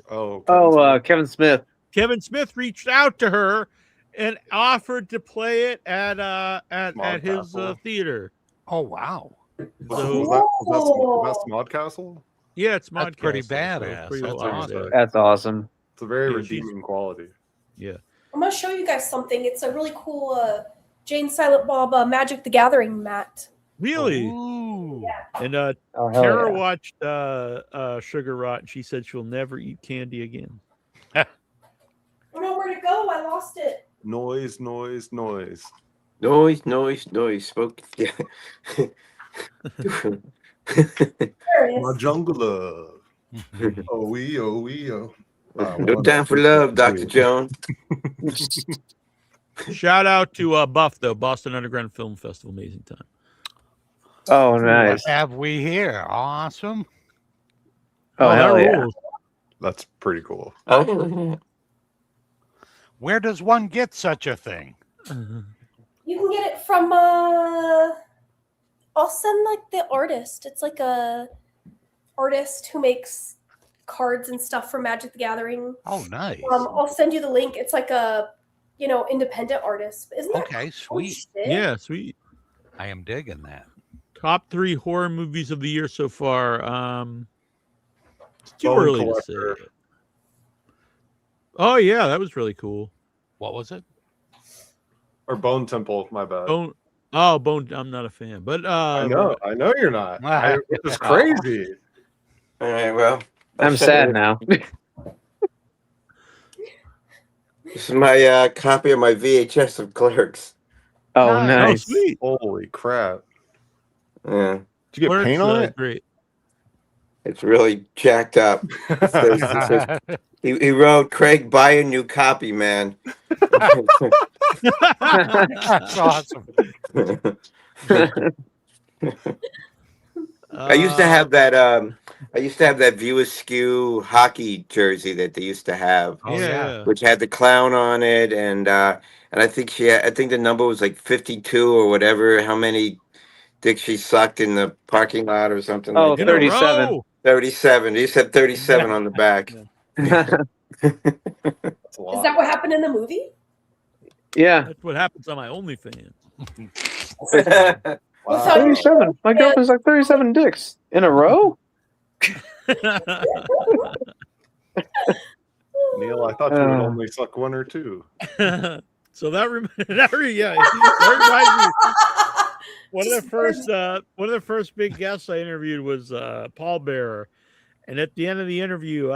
S7: Kevin Smith.
S1: Kevin Smith reached out to her and offered to play it at his theater.
S3: Oh wow!
S5: Was that Smodcastle?
S1: Yeah, it's
S3: That's pretty badass.
S1: That's awesome.
S7: That's awesome.
S5: It's a very redeeming quality.
S1: Yeah,
S2: I'm gonna show you guys something. It's a really cool Jane Silent Bob Magic the Gathering mat.
S1: Really?
S3: Ooh.
S2: Yeah.
S1: And Tara watched Sugar Rot, and she said she'll never eat candy again.
S2: I don't know where to go. I lost it.
S5: Noise.
S6: Noise. Smoke. Yeah.
S2: There it
S5: My
S2: is.
S5: jungle love. Oh.
S6: No time for love, Dr. Jones.
S1: Shout out to Buff though, Boston Underground Film Festival, amazing time.
S7: Oh, nice.
S3: What have we here? Awesome.
S7: Oh, hell
S1: that
S7: yeah.
S1: rules.
S5: That's pretty cool.
S6: Oh.
S3: Where does one get such a thing?
S2: You can get it from I'll send like the artist. It's like a artist who makes cards and stuff for Magic the Gathering.
S3: Oh, nice.
S2: I'll send you the link. It's like a independent artist. Isn't that
S3: Okay,
S2: cool
S3: sweet.
S2: shit?
S1: Yeah, sweet.
S3: I am digging that.
S1: Top 3 horror movies of the year so far. It's too
S5: Bone
S1: early
S5: Collector.
S1: to say. Oh yeah, that was really cool.
S3: What was it?
S5: Or Bone Temple, my bad.
S1: Bone. I'm not a fan, but
S5: I know you're not. It's crazy.
S6: All right, well.
S7: I'm sad now.
S6: This is my copy of my VHS of Clerks.
S7: Oh,
S1: Oh,
S7: nice.
S1: sweet.
S5: Holy crap.
S6: Yeah,
S5: Did you get paint on it?
S1: Great.
S6: it's really jacked up. It says, he wrote, Craig, buy a new copy, man.
S3: That's awesome.
S6: I used to have that View Askew hockey jersey that they used to have,
S3: Oh, yeah.
S6: which had the clown on it, and I think the number was like 52 or whatever. How many dicks she sucked in the parking lot or something?
S7: Oh,
S6: like that.
S7: 37.
S6: 37. He said 37 on the back.
S5: That's a lot.
S2: Is that what happened in the movie?
S7: Yeah.
S1: That's what happens on my OnlyFans.
S2: Wow.
S7: 37. My girlfriend's like 37 dicks in a row?
S5: Neil, I thought you would only suck one or two.
S1: So that reminds me. One of the first big guests I interviewed was Paul Bearer, and at the end of the interview,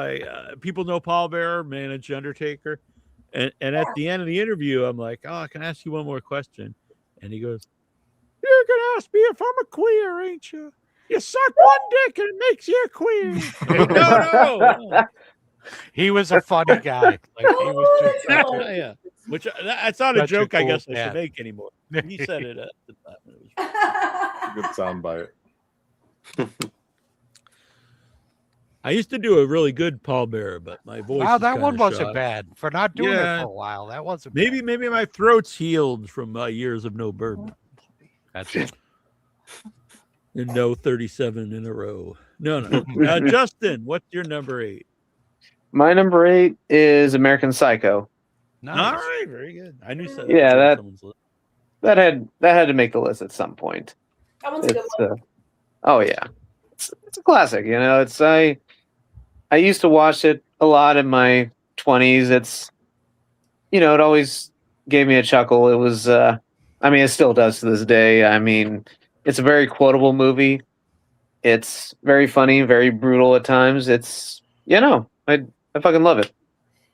S1: people know Paul Bearer, managed Undertaker, and at the end of the interview, I'm like, "Oh, can I ask you one more question?" And he goes, You're gonna ask me if I'm a queer, ain't you? You suck one dick and it makes you a queer. No.
S3: He was a funny guy. Like, he was just
S1: Yeah. Which that's not a
S3: Such a
S1: joke I
S3: cool
S1: guess I
S3: cat.
S1: should make anymore. He said it at the time. It was
S5: Good soundbite.
S1: I used to do a really good pallbearer, but my voice.
S3: wow,
S1: is
S3: that
S1: kinda
S3: one wasn't
S1: shot.
S3: bad for not doing it
S1: Yeah.
S3: for a while. That wasn't
S1: Maybe
S3: bad.
S1: my throat's healed from years of no bourbon
S3: That's it.
S1: and no 37 in a row. No. Justin, what's your number 8?
S4: My number 8 is American Psycho.
S3: Nice.
S1: All right, very good. I knew that.
S4: Yeah,
S1: was on
S4: that-
S1: someone's list.
S4: That had to make the list at some point.
S2: That one's a good
S4: It's
S2: one.
S4: oh yeah, it's a classic. You know, it's I used to watch it a lot in my 20s. It's it always gave me a chuckle. It was I mean, it still does to this day. I mean, it's a very quotable movie. It's very funny, very brutal at times. It's I fucking love it.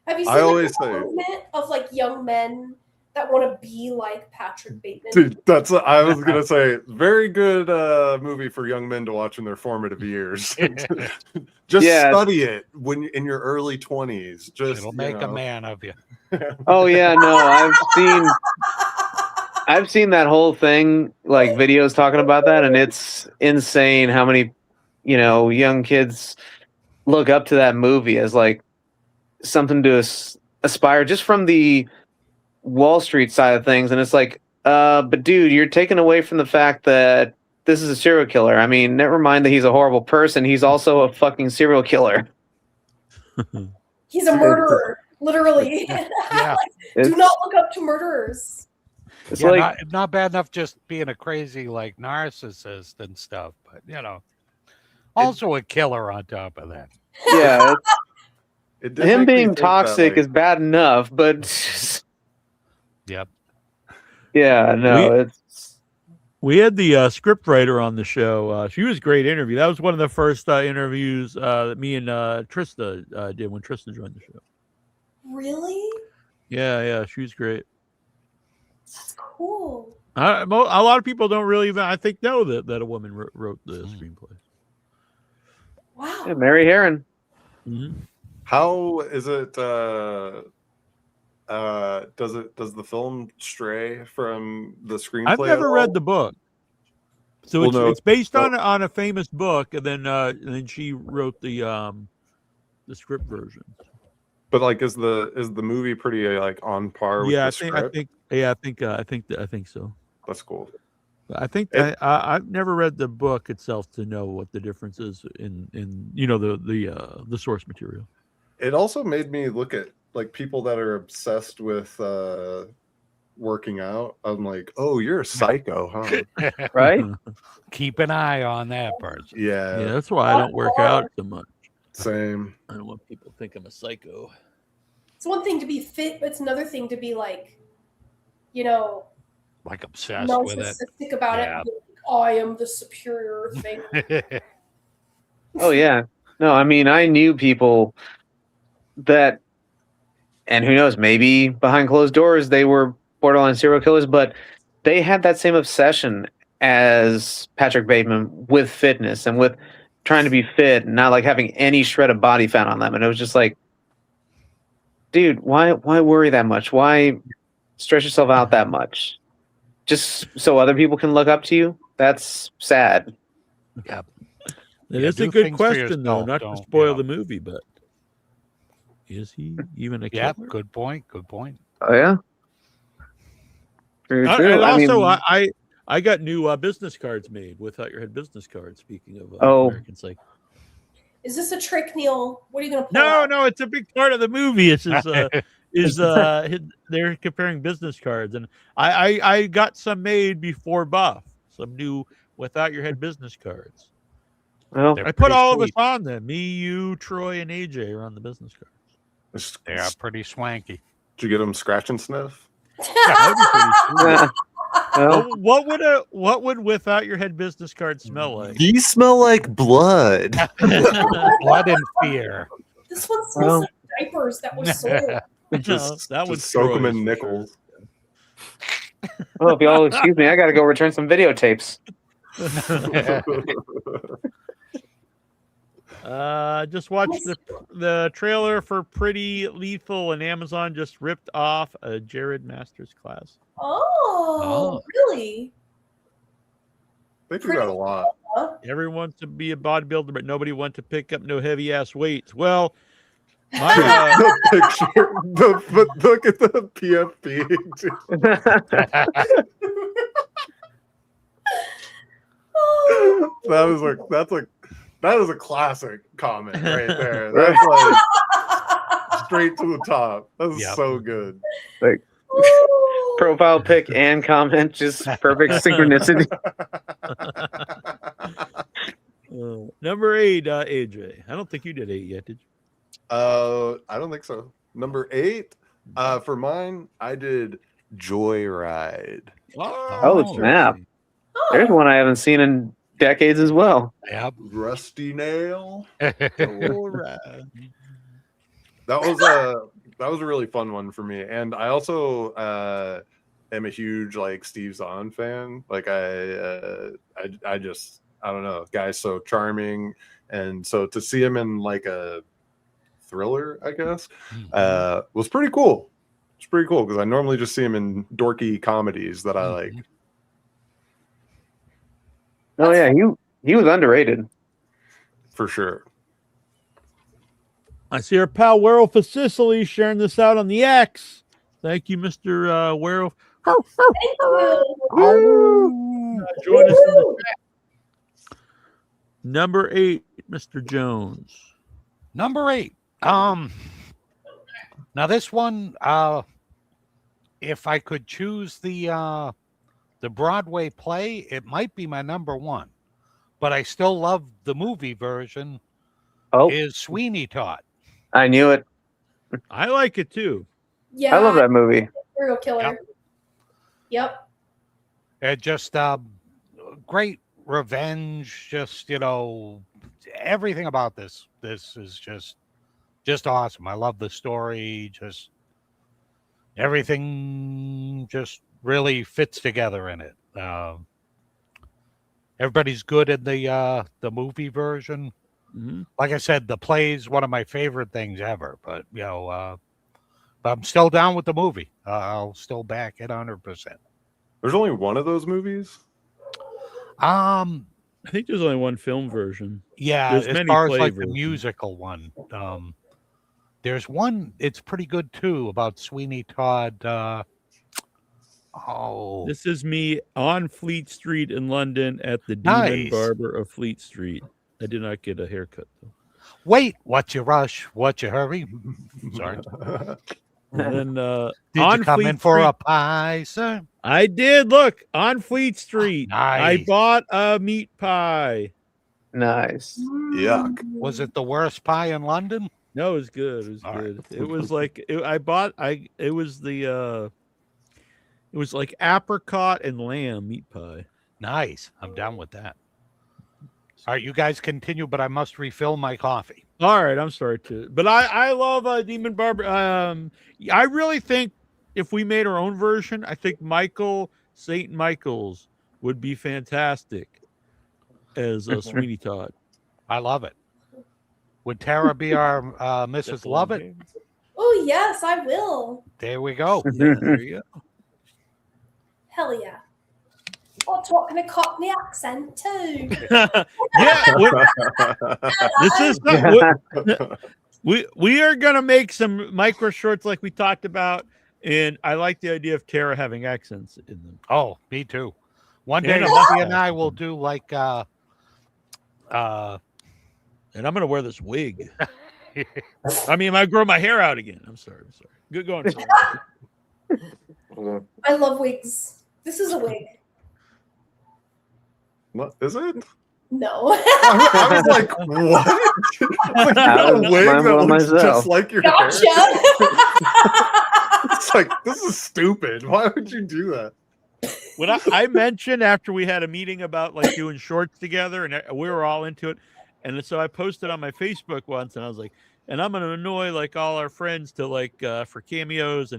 S2: Have you
S5: I
S2: seen
S5: always
S2: the
S5: say-
S2: movement of like young men that want to be like Patrick Bateman?
S5: Dude, I was gonna say, very good movie for young men to watch in their formative years. Just
S4: Yeah.
S5: study it when in your early 20s. Just
S3: It'll make a man of you.
S4: Oh yeah, no, I've seen that whole thing, like videos talking about that, and it's insane how many young kids look up to that movie as like something to aspire just from the Wall Street side of things. And it's like, but dude, you're taking away from the fact that this is a serial killer. I mean, never mind that he's a horrible person, he's also a fucking serial killer.
S2: He's a murderer, literally.
S3: Yeah.
S2: Do not look up to murderers.
S4: It's
S3: Yeah,
S4: like
S3: not bad enough just being a crazy like narcissist and stuff, but also a killer on top of that.
S4: yeah,
S5: It did
S4: him
S5: make me
S4: being
S5: think that,
S4: toxic
S5: like,
S4: is bad enough, but
S3: Yep.
S4: yeah, no, it's
S1: We had the script writer on the show. She was a great interview. That was one of the first interviews that me and Trista did when Trista joined the show.
S2: Really?
S1: Yeah, she was great.
S2: That's cool.
S1: A lot of people don't really even, I think, know that a woman wrote the screenplay.
S2: Wow.
S4: yeah, Mary Herron.
S1: Mm-hmm.
S5: How is it? Does the film stray from the screenplay?
S1: I've never
S5: at all?
S1: read the book, so
S5: Well, no.
S1: it's based on a famous book, and then she wrote the script version.
S5: But like, is the movie pretty like on par with
S1: Yeah,
S5: the
S1: I
S5: script?
S1: think so.
S5: That's cool.
S1: I think
S5: It-
S1: I've never read the book itself to know what the difference is in the source material.
S5: It also made me look at like people that are obsessed with working out. I'm like, oh, you're a psycho, huh?
S4: Right?
S3: Keep an eye on that person.
S1: Yeah,
S5: Yeah,
S1: that's why I don't work out so much.
S5: same.
S1: I don't want people to think I'm a psycho.
S2: It's one thing to be fit, but it's another thing to be like,
S3: Like obsessed with it.
S2: narcissistic about it.
S3: Yeah.
S2: And be like, I am the superior thing.
S4: Oh yeah. No, I mean, I knew people that, and who knows, maybe behind closed doors they were borderline serial killers, but they had that same obsession as Patrick Bateman with fitness and with trying to be fit and not like having any shred of body fat on them. And it was just like, dude, why worry that much? Why stretch yourself out that much? Just so other people can look up to you? That's sad.
S3: Yep.
S1: It
S3: Yeah,
S1: is a
S3: do
S1: good
S3: things for
S1: question, though.
S3: yourself,
S1: Not to
S3: don't,
S1: spoil the movie, but is he even a
S3: Yeah,
S1: killer?
S3: good point. Good point.
S4: Oh yeah. Very true.
S1: And
S4: I mean,
S1: also, I got new business cards made without your head business cards. Speaking of
S4: Oh.
S1: American Psycho.
S2: Is this a trick, Neil? What are you going to pull out?
S1: No, it's a big part of the movie. It's they're comparing business cards, and I got some made before Buff, some new without your head business cards.
S4: well,
S3: They're
S1: I put
S3: pretty
S1: all of us
S3: sweet.
S1: on them. Me, you, Troy, and AJ are on the business cards.
S3: They are pretty swanky.
S5: Did you get them scratch and sniff?
S1: That'd be pretty sweet.
S4: well,
S1: What would without your head business card smell like?
S7: These smell like blood.
S3: Blood and fear.
S2: This one smells
S4: Well.
S2: like diapers that were sold.
S1: That would
S5: Just soak them in nickels.
S4: Well, if y'all excuse me, I got to go return some videotapes.
S1: Just watched the trailer for Pretty Lethal, and Amazon just ripped off a Jared Masters class.
S2: Oh, really?
S5: They do that a lot.
S1: Everyone wants to be a bodybuilder, but nobody wants to pick up no heavy ass weights. Well, my
S5: The picture, but look at the PFP. That is a classic comment right there. That's like straight to the top. That's so good.
S4: Like profile pic and comment, just perfect synchronicity.
S1: Number 8, AJ. I don't think you did 8 yet, did you?
S5: I don't think so. Number 8, for mine, I did Joyride.
S4: Oh, snap. There's one I haven't seen in decades as well.
S3: Yep.
S5: Rusty Nail. Joyride. That was a really fun one for me, and I also am a huge like Steve Zahn fan. Like I don't know, guy's so charming, and so to see him in like a thriller, I guess, was pretty cool. It's pretty cool because I normally just see him in dorky comedies that I like.
S4: Oh yeah, he was underrated
S5: For sure.
S1: I see our pal Werewolf of Sicily sharing this out on the X. Thank you, Mr. Werewolf.
S2: Thank you.
S1: Join us in the chat. Number 8, Mr. Jones.
S3: Number 8. Now this one, if I could choose the Broadway play, it might be my number 1, but I still love the movie version. Is Sweeney Todd.
S4: I knew it.
S1: I like it too.
S2: Yeah,
S4: I love that movie.
S2: Serial killer. Yep.
S3: It just great revenge. Just everything about this. This is just awesome. I love the story. Just everything just really fits together in it. Everybody's good in the movie version.
S1: Mm-hmm.
S3: Like I said, the play is one of my favorite things ever. But but I'm still down with the movie. I'll still back it 100%.
S5: There's only one of those movies.
S1: I think there's only one film version.
S3: Yeah,
S1: There's
S3: as
S1: many
S3: far as
S1: play
S3: like
S1: versions.
S3: the musical one. There's one. It's pretty good too about Sweeney Todd.
S1: This is me on Fleet Street in London at the Demon
S3: Nice.
S1: Barber of Fleet Street. I did not get a haircut though.
S3: Wait, what you rush? What you hurry? Sorry.
S1: And then
S3: Did
S1: on
S3: you come
S1: Fleet
S3: in for
S1: Street,
S3: a pie, sir?
S1: I did. Look, on Fleet Street, I
S3: Nice.
S1: bought a meat pie.
S4: Nice.
S5: Yuck.
S3: Was it the worst pie in London?
S1: No, it was good. It was
S3: All
S1: good. It was like it was like apricot and lamb meat pie.
S3: Nice. I'm down with that. All right, you guys continue, but I must refill my coffee.
S1: All right, I'm sorry too, but I love Demon Barber. I really think if we made our own version, I think St. Michael's would be fantastic as Sweeney Todd.
S3: I love it. Would Tara be our Mrs. Lovett?
S2: Oh yes, I will.
S3: There we go.
S1: Yeah, there you go.
S2: Hell yeah. I'll talk in a Cockney accent too.
S1: This is we are gonna make some micro shorts like we talked about, and I like the idea of Tara having accents in them.
S3: Oh, me too. One day,
S1: And a
S3: Lucy
S1: mustache.
S3: and I will do like
S1: And I'm gonna wear this wig. I mean, I grow my hair out again. I'm sorry. Good going. Sorry.
S2: I love wigs. This is a wig.
S5: What is it?
S2: No.
S5: I was like, what? I was like, you
S4: I
S5: got a
S4: was
S5: wig that
S4: mind-blown
S5: looks
S4: myself.
S5: just like your hair.
S2: Gotcha.
S5: It's like, this is stupid. Why would you do that?
S1: When I mentioned after we had a meeting about like doing shorts together, and we were all into it, and so I posted on my Facebook once, and I was like, and I'm gonna annoy like all our friends to like for cameos,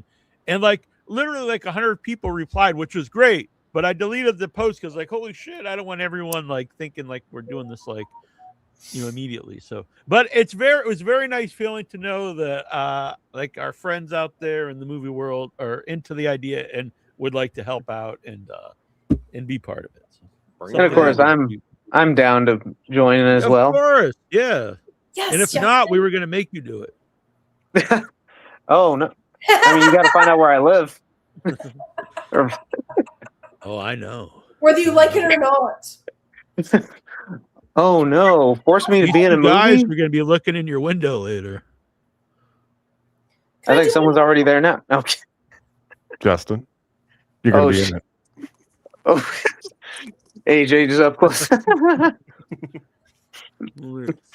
S1: and like literally like 100 people replied, which was great. But I deleted the post because like, holy shit, I don't want everyone like thinking like we're doing this like, immediately. So, but it was very nice feeling to know that like our friends out there in the movie world are into the idea and would like to help out and be part of it. So,
S4: And of course, I'm down to join in as well.
S1: Of course, yeah.
S2: Yes.
S1: And if not, we were going to make you do it.
S4: Oh no! I mean, you got to find out where I live.
S1: Oh, I know.
S2: Whether you like it or not.
S4: Oh no! Force me to be in a
S1: guys,
S4: movie.
S1: we're going to be looking in your window later.
S4: I think someone's already there now. Okay.
S5: Justin, you're gonna be in it.
S4: Oh, AJ is up close.
S1: So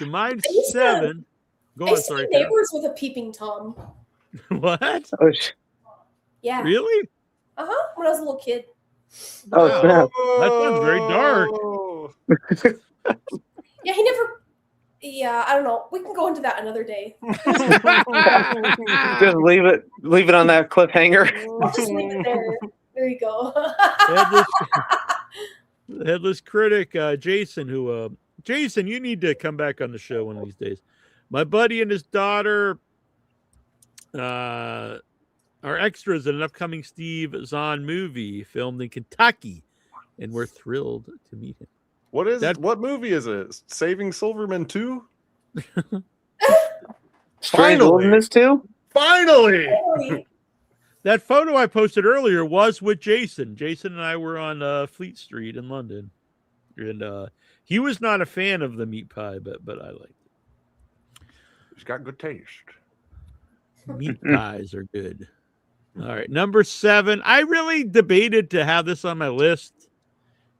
S1: mine's
S2: I used to-
S1: 7. Go
S2: I
S1: on,
S2: used to
S1: sorry.
S2: be neighbors with a peeping Tom.
S1: What?
S4: Oh,
S2: Yeah.
S1: Really?
S2: When I was a little kid.
S4: oh snap!
S1: That sounds very dark.
S2: Yeah, he never. Yeah, I don't know. We can go into that another day.
S4: Just leave it on that cliffhanger.
S2: I'll just leave it there. There you go.
S1: Headless critic Jason, Jason, you need to come back on the show one of these days. My buddy and his daughter are extras in an upcoming Steve Zahn movie filmed in Kentucky, and we're thrilled to meet him.
S5: What movie is it? Saving Silverman 2?
S4: Strange Wilderness too.
S5: Finally!
S1: That photo I posted earlier was with Jason. Jason and I were on Fleet Street in London, and he was not a fan of the meat pie, but I liked it.
S5: He's got good taste.
S1: Meat pies are good. All right, number 7. I really debated to have this on my list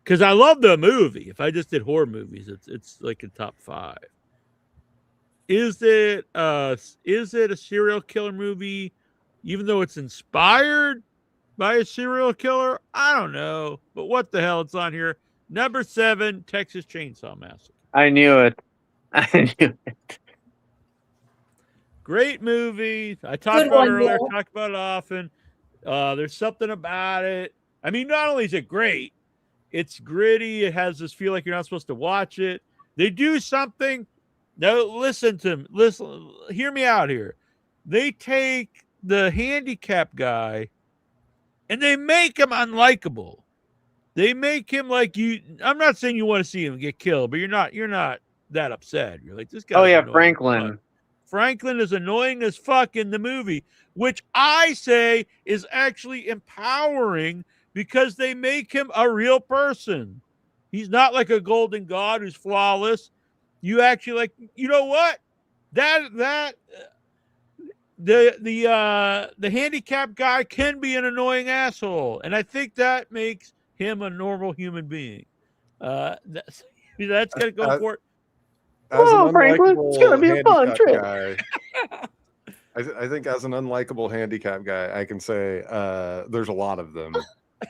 S1: because I love the movie. If I just did horror movies, it's like a top 5. Is it a serial killer movie, even though it's inspired by a serial killer? I don't know, but what the hell? It's on here. Number 7, Texas Chainsaw Massacre.
S4: I knew it.
S1: Great movie. I talked about it earlier. Talked about it often. There's something about it. I mean, not only is it great, it's gritty. It has this feel like you're not supposed to watch it. They do something. No, listen to me. Listen, hear me out here. They take the handicapped guy and they make him unlikable. They make him like you. I'm not saying you want to see him get killed, but you're not that upset. You're like, this guy.
S4: Oh yeah, Franklin.
S1: Franklin is annoying as fuck in the movie, which I say is actually empowering because they make him a real person. He's not like a golden god who's flawless. You actually like, you know what? The handicapped guy can be an annoying asshole, and I think that makes him a normal human being. That's gonna go for it.
S5: Whoa,
S4: Franklin, it's gonna be a fun trip.
S5: I think as an unlikable handicap guy, I can say there's a lot of them.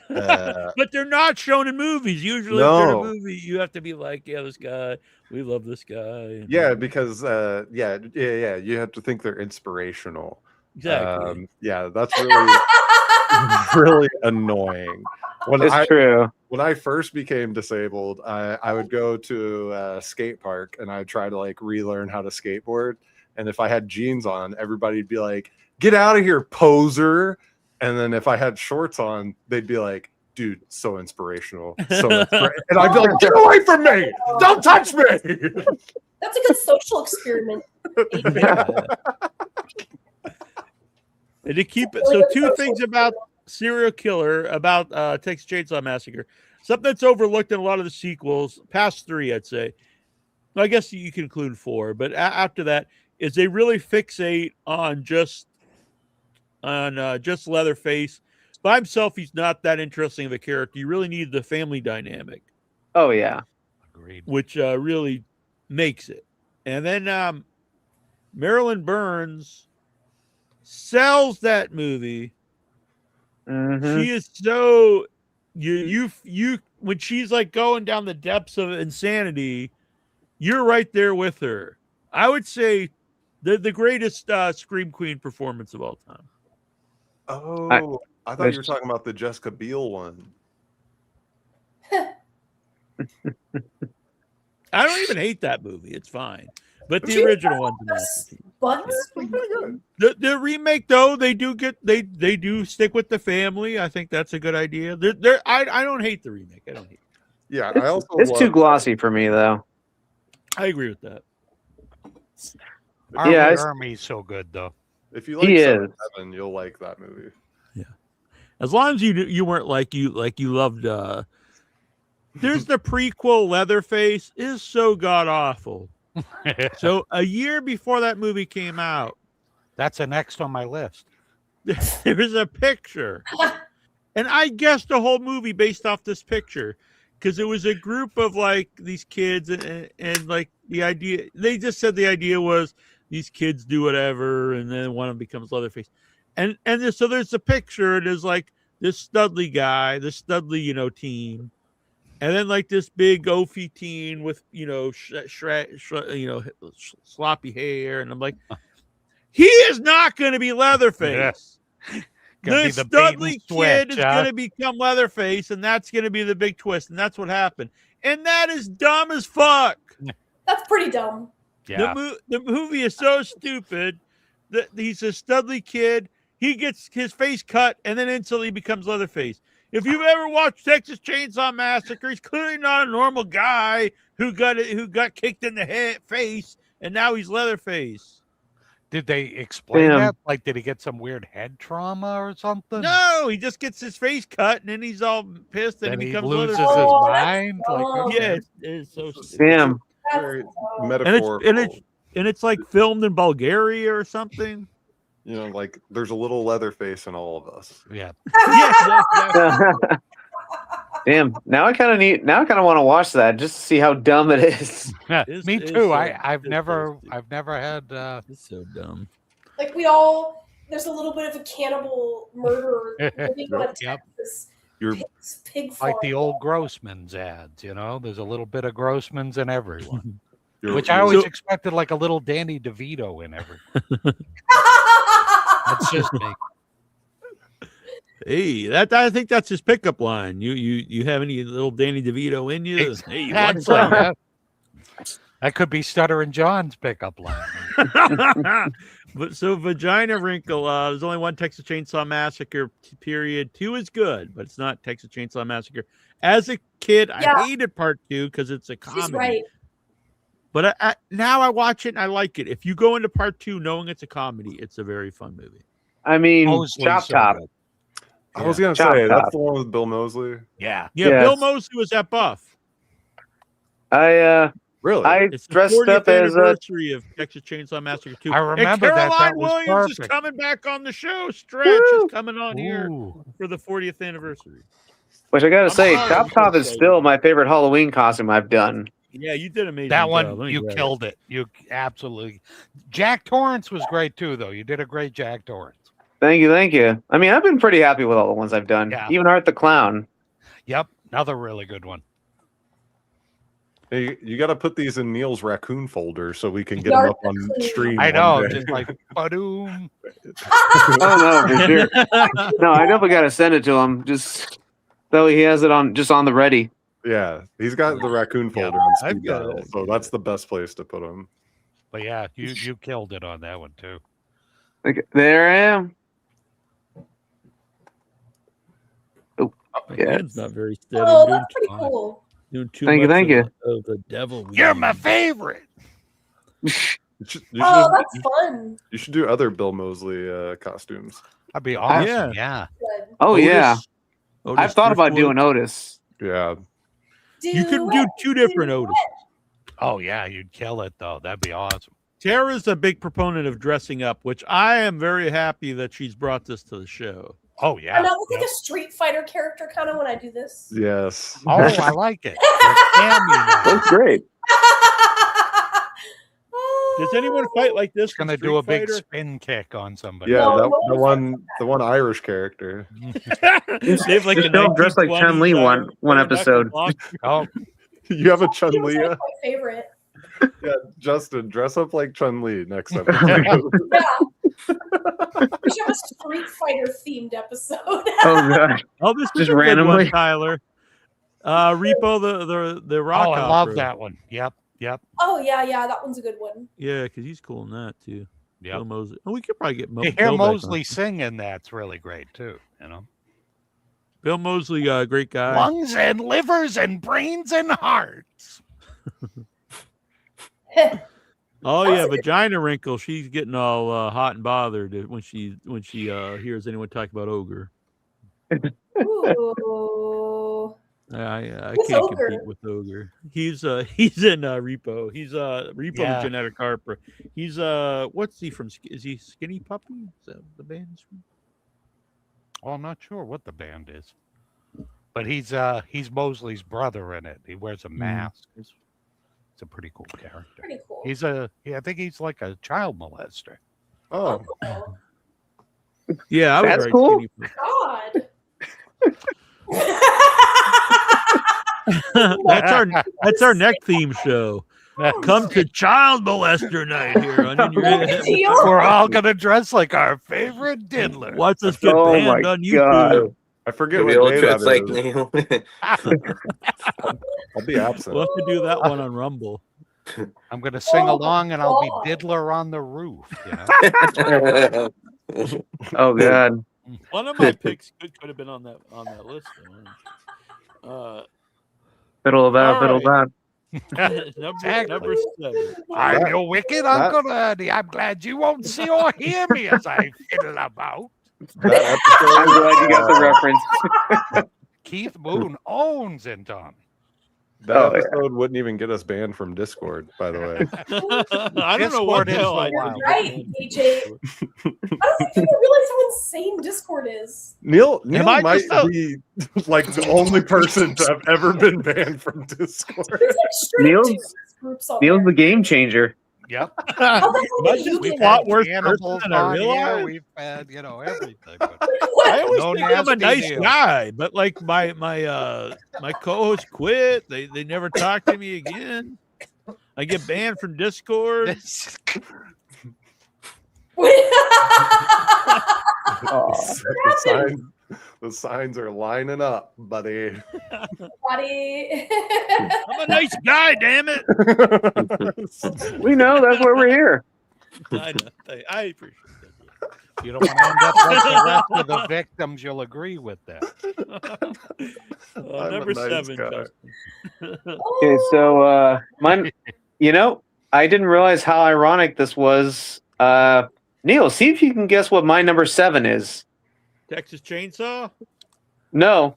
S1: But they're not shown in movies. Usually, if they're in a movie, you have to be like, yeah, this guy, we love this guy.
S5: Yeah, because you have to think they're inspirational.
S1: Exactly.
S5: Yeah, that's really really annoying.
S4: True.
S5: When I first became disabled, I would go to a skate park and I'd try to like relearn how to skateboard. And if I had jeans on, everybody'd be like, "Get out of here, poser!" And then if I had shorts on, they'd be like, "Dude, so inspirational." And I'd be like, "Get away from me! Don't touch me!"
S2: That's a good social experiment.
S1: Yeah. And to keep it, so 2 things about serial killer, about Texas Chainsaw Massacre. Something that's overlooked in a lot of the sequels, past 3, I'd say. I guess you can include 4, but after that is they really fixate on just Leatherface. By himself, he's not that interesting of a character. You really need the family dynamic.
S4: Oh yeah,
S3: agreed.
S1: Which really makes it. And then Marilyn Burns sells that movie.
S4: Mm-hmm.
S1: She is so you when she's like going down the depths of insanity, you're right there with her. I would say the greatest Scream Queen performance of all time.
S5: Oh, I thought you were talking about the Jessica Biel one.
S1: I don't even hate that movie. It's fine. But the
S2: She
S1: original one's a
S2: was
S1: masterpiece.
S2: Butts.
S1: The remake though, they do stick with the family. I think that's a good idea. I don't hate the remake. I don't hate it.
S5: Yeah, I also
S4: It's too glossy for me though.
S1: I agree with that.
S3: Army
S4: Yeah,
S3: Army's so good though.
S5: If you like
S4: He
S5: 7-Eleven, you'll like that movie.
S1: As long as you weren't like you loved there's the prequel Leatherface is so god awful. So a year before that movie came out,
S3: That's the next on my list.
S1: there was a picture. And I guessed the whole movie based off this picture. Because it was a group of like these kids and like the idea they just said the idea was these kids do whatever and then one of them becomes Leatherface. So there's a picture, and there's like this Studley guy, this Studley, team, and then like this big oafy teen with sloppy hair, and I'm like, he is not going to be Leatherface.
S3: Gonna
S1: The
S3: be the bait and
S1: Studley
S3: switch,
S1: kid is
S3: huh?
S1: going to become Leatherface, and that's going to be the big twist, and that's what happened. And that is dumb as fuck.
S2: That's pretty dumb.
S3: Yeah.
S1: The movie is so stupid that he's a Studley kid. He gets his face cut and then instantly becomes Leatherface. If you've ever watched Texas Chainsaw Massacre, he's clearly not a normal guy who got kicked in the face, and now he's Leatherface.
S3: Did they explain
S4: Damn.
S3: that? Like, did he get some weird head trauma or something?
S1: No, he just gets his face cut, and then he's all pissed, and
S3: Then
S1: he
S3: he
S1: becomes
S3: loses
S1: Leatherface.
S3: his
S2: Oh, that's
S3: mind. Like,
S2: dumb.
S1: Yeah, it's so stupid.
S4: Damn.
S2: That's
S5: Very
S2: dumb.
S5: metaphorical.
S1: And it's like filmed in Bulgaria or something.
S5: Like there's a little Leatherface in all of us.
S3: yeah.
S1: Yeah, exactly.
S4: Damn. Now I kind of want to watch that just to see how dumb it is.
S1: It's-
S3: Me
S1: it's
S3: too.
S1: so-
S3: I've
S1: it's
S3: never
S1: so
S3: had.
S1: It's so dumb.
S2: Like there's a little bit of a cannibal murderer living on a
S3: Yep.
S2: Texas
S5: You're
S2: pig farm.
S3: Like the old Grossman's ads, There's a little bit of Grossman's in everyone,
S5: you're
S3: which I always
S1: So-
S3: expected like a little Danny DeVito in everyone. That's just me.
S1: Hey, I think that's his pickup line. You have any little Danny DeVito in you? Hey, what's
S3: Exactly,
S1: up?
S3: yeah. That could be Stuttering John's pickup line.
S1: But so Vagina Wrinkle, there's only one Texas Chainsaw Massacre period. 2 is good, but it's not Texas Chainsaw Massacre. As a kid,
S2: Yeah.
S1: I hated part 2 because it's a comedy.
S2: She's right.
S1: But now I watch it and I like it. If you go into part 2 knowing it's a comedy, it's a very fun movie.
S4: I mean,
S3: Mosley's
S4: Chop
S3: so
S4: Top.
S3: good.
S5: I was gonna
S4: Chop
S5: say
S4: Top.
S5: that's the one with Bill Moseley.
S3: Yeah.
S1: Yeah,
S4: Yes.
S1: Bill Moseley was at Buff.
S4: I
S5: Really?
S1: It's the
S4: dressed
S1: 40th
S4: up as a
S1: anniversary of Texas Chainsaw Massacre 2.
S3: I remember
S1: and
S3: that.
S1: Caroline
S3: That was
S1: Williams
S3: perfect.
S1: is coming back on the show. Stretch
S4: Woo!
S1: is coming on here
S3: Ooh.
S1: for the 40th anniversary.
S4: which I gotta
S1: I'm
S4: say,
S1: sorry,
S4: Chop
S1: I'm
S4: Top
S1: so
S4: is
S1: excited.
S4: still my favorite Halloween costume I've done.
S1: Yeah, you did amazing.
S3: That
S1: job.
S3: one,
S1: Let me
S3: you
S1: grab it.
S3: killed it. You absolutely. Jack Torrance was great too, though. You did a great Jack Torrance.
S4: Thank you. I mean, I've been pretty happy with all the ones I've done.
S3: Yeah.
S4: Even Art the Clown.
S3: Yep, another really good one.
S5: Hey, you got to put these in Neil's raccoon folder so we can get
S2: Yard
S5: them up on
S2: raccoon.
S5: stream.
S3: I
S5: one
S3: know,
S5: day.
S3: just like ba-doom.
S4: Oh no, for sure. No, I definitely gotta send it to him. Just so he has it on the ready.
S5: Yeah, he's got the raccoon
S3: Yeah,
S5: folder on
S1: I've
S5: speed
S1: got
S5: dial,
S1: it.
S5: so that's the best place to put them.
S3: But yeah, you killed it on that one too.
S4: Okay, there I am. Oh,
S1: My
S4: yeah.
S1: hand's not very steady.
S2: Oh,
S1: I'm doing,
S2: that's pretty cool.
S1: doing too
S4: Thank you,
S1: much
S4: thank
S1: of the devil.
S3: You're
S1: weed.
S3: my favorite.
S5: You should,
S2: Oh, that's fun.
S5: you should do other Bill Moseley costumes.
S3: That'd be awesome.
S1: Yeah.
S3: Yeah.
S2: Good.
S4: Oh yeah.
S1: Otis
S4: I've thought about
S1: Driftwood.
S4: doing Otis.
S5: Yeah,
S1: You could do 2 different Otis.
S3: Oh yeah, you'd kill it though. That'd be awesome.
S1: Tara's a big proponent of dressing up, which I am very happy that she's brought this to the show.
S3: Oh
S2: And
S3: yeah.
S2: I look like a Street Fighter character kind of when I do this.
S5: yes.
S3: Oh, I like it. Like Tammy now.
S6: That's great.
S1: Does anyone fight like this?
S3: It's gonna
S1: in
S3: do a
S1: Street
S3: big
S1: Fighter?
S3: spin kick on somebody.
S5: Yeah,
S2: No,
S5: the one Irish character.
S1: They have like a
S4: Don't dress like
S1: 1920s,
S4: Chun-Li one
S1: back
S4: episode.
S1: on
S3: Oh,
S5: You have a Chun
S2: He was
S5: Li.
S2: like my favorite.
S5: Yeah, Justin, dress up like Chun Li next episode.
S2: Yeah. We should have a Street Fighter themed episode.
S7: Oh god.
S1: Oh, this is
S7: Just
S1: a good
S7: randomly?
S1: one, Tyler. Repo the rock.
S3: Oh, I love
S1: opera.
S3: that one. Yep.
S2: Oh yeah, that one's a good one.
S1: Yeah, because he's cool in that too.
S3: Yep.
S1: Bill Mosley. Oh, we could probably get
S3: You hear
S1: Bill back on.
S3: Mosley singing, that's really great too.
S1: Bill Mosley, great guy.
S3: Lungs and livers and brains and hearts.
S1: Oh yeah, Vagina Wrinkle. She's getting all hot and bothered when she hears anyone talk about ogre.
S2: Ooh.
S1: I
S2: Who's
S1: can't
S2: Ogre?
S1: compete with ogre. He's in Repo. He's Repo
S3: Yeah.
S1: the Genetic Harper. He's what's he from? Is he Skinny Puppy? Is that the band's from?
S3: Oh, I'm not sure what the band is, but he's Mosley's brother in it. He wears a mask. It's a pretty cool character.
S2: Pretty cool.
S3: I think he's like a child molester.
S5: Oh,
S2: Oh,
S1: Yeah, I would
S7: That's
S1: write
S7: cool.
S1: Skinny Puppy.
S2: God.
S1: That's our next theme show. Come to Child Molester Night here on In Your Head.
S2: Deal.
S3: We're all gonna dress like our favorite diddler.
S1: Watch us get
S7: Oh
S1: banned
S7: my
S1: on YouTube.
S5: I forget
S6: The
S5: what
S6: old
S5: day
S6: dress
S5: that
S6: like
S5: is.
S6: Neil.
S5: I'll be absent.
S1: We'll have to do that one on Rumble.
S3: I'm gonna sing
S2: Oh,
S3: along, and I'll be
S2: God.
S3: diddler on the roof.
S7: Oh god.
S1: One of my picks could have been on that list.
S7: Fiddle about,
S1: All
S7: fiddle
S1: right.
S7: about.
S1: Number 7.
S3: I'm your wicked Uncle Ernie. I'm glad you won't see or hear me as I fiddle about.
S5: That
S7: I'm
S5: episode,
S7: glad you got the reference.
S3: Keith Moon owns it, Tom.
S5: that
S7: Oh, yeah.
S5: episode wouldn't even get us banned from Discord, by the way.
S1: I don't know what
S3: Discord is
S1: the hell
S3: the
S1: I
S3: wild
S2: You're right, AJ. I don't think people realize how insane Discord is.
S5: Neil
S1: I
S5: might
S1: just
S5: be like the only person to have ever been banned from Discord.
S2: There's like straight
S7: Neil's-
S2: terrorist groups on
S7: Neil's the
S2: there.
S7: game changer.
S3: Yep.
S2: How the hell
S1: I
S2: did you
S1: just
S2: get
S1: thought
S2: that?
S1: worse
S3: Animals
S1: person than I
S3: on here.
S1: realized.
S3: We've had, everything. But
S1: I always
S3: No
S1: think I'm a
S3: Nasty
S1: nice
S3: Neal.
S1: guy, but like my co-host quit. They never talk to me again. I get banned from Discord.
S5: The signs are lining up, buddy.
S2: Buddy.
S1: I'm a nice guy, damn it.
S7: We know that's why we're here.
S1: I know. I appreciate
S3: you don't want to end up like the rest of the victims. You'll agree with that.
S1: that.
S5: I'm
S1: Number
S5: a nice
S1: 7.
S5: guy.
S1: Justin.
S7: Okay, so
S4: Mine, I didn't realize how ironic this was. Neil, see if you can guess what my number 7 is.
S1: Texas Chainsaw.
S4: No,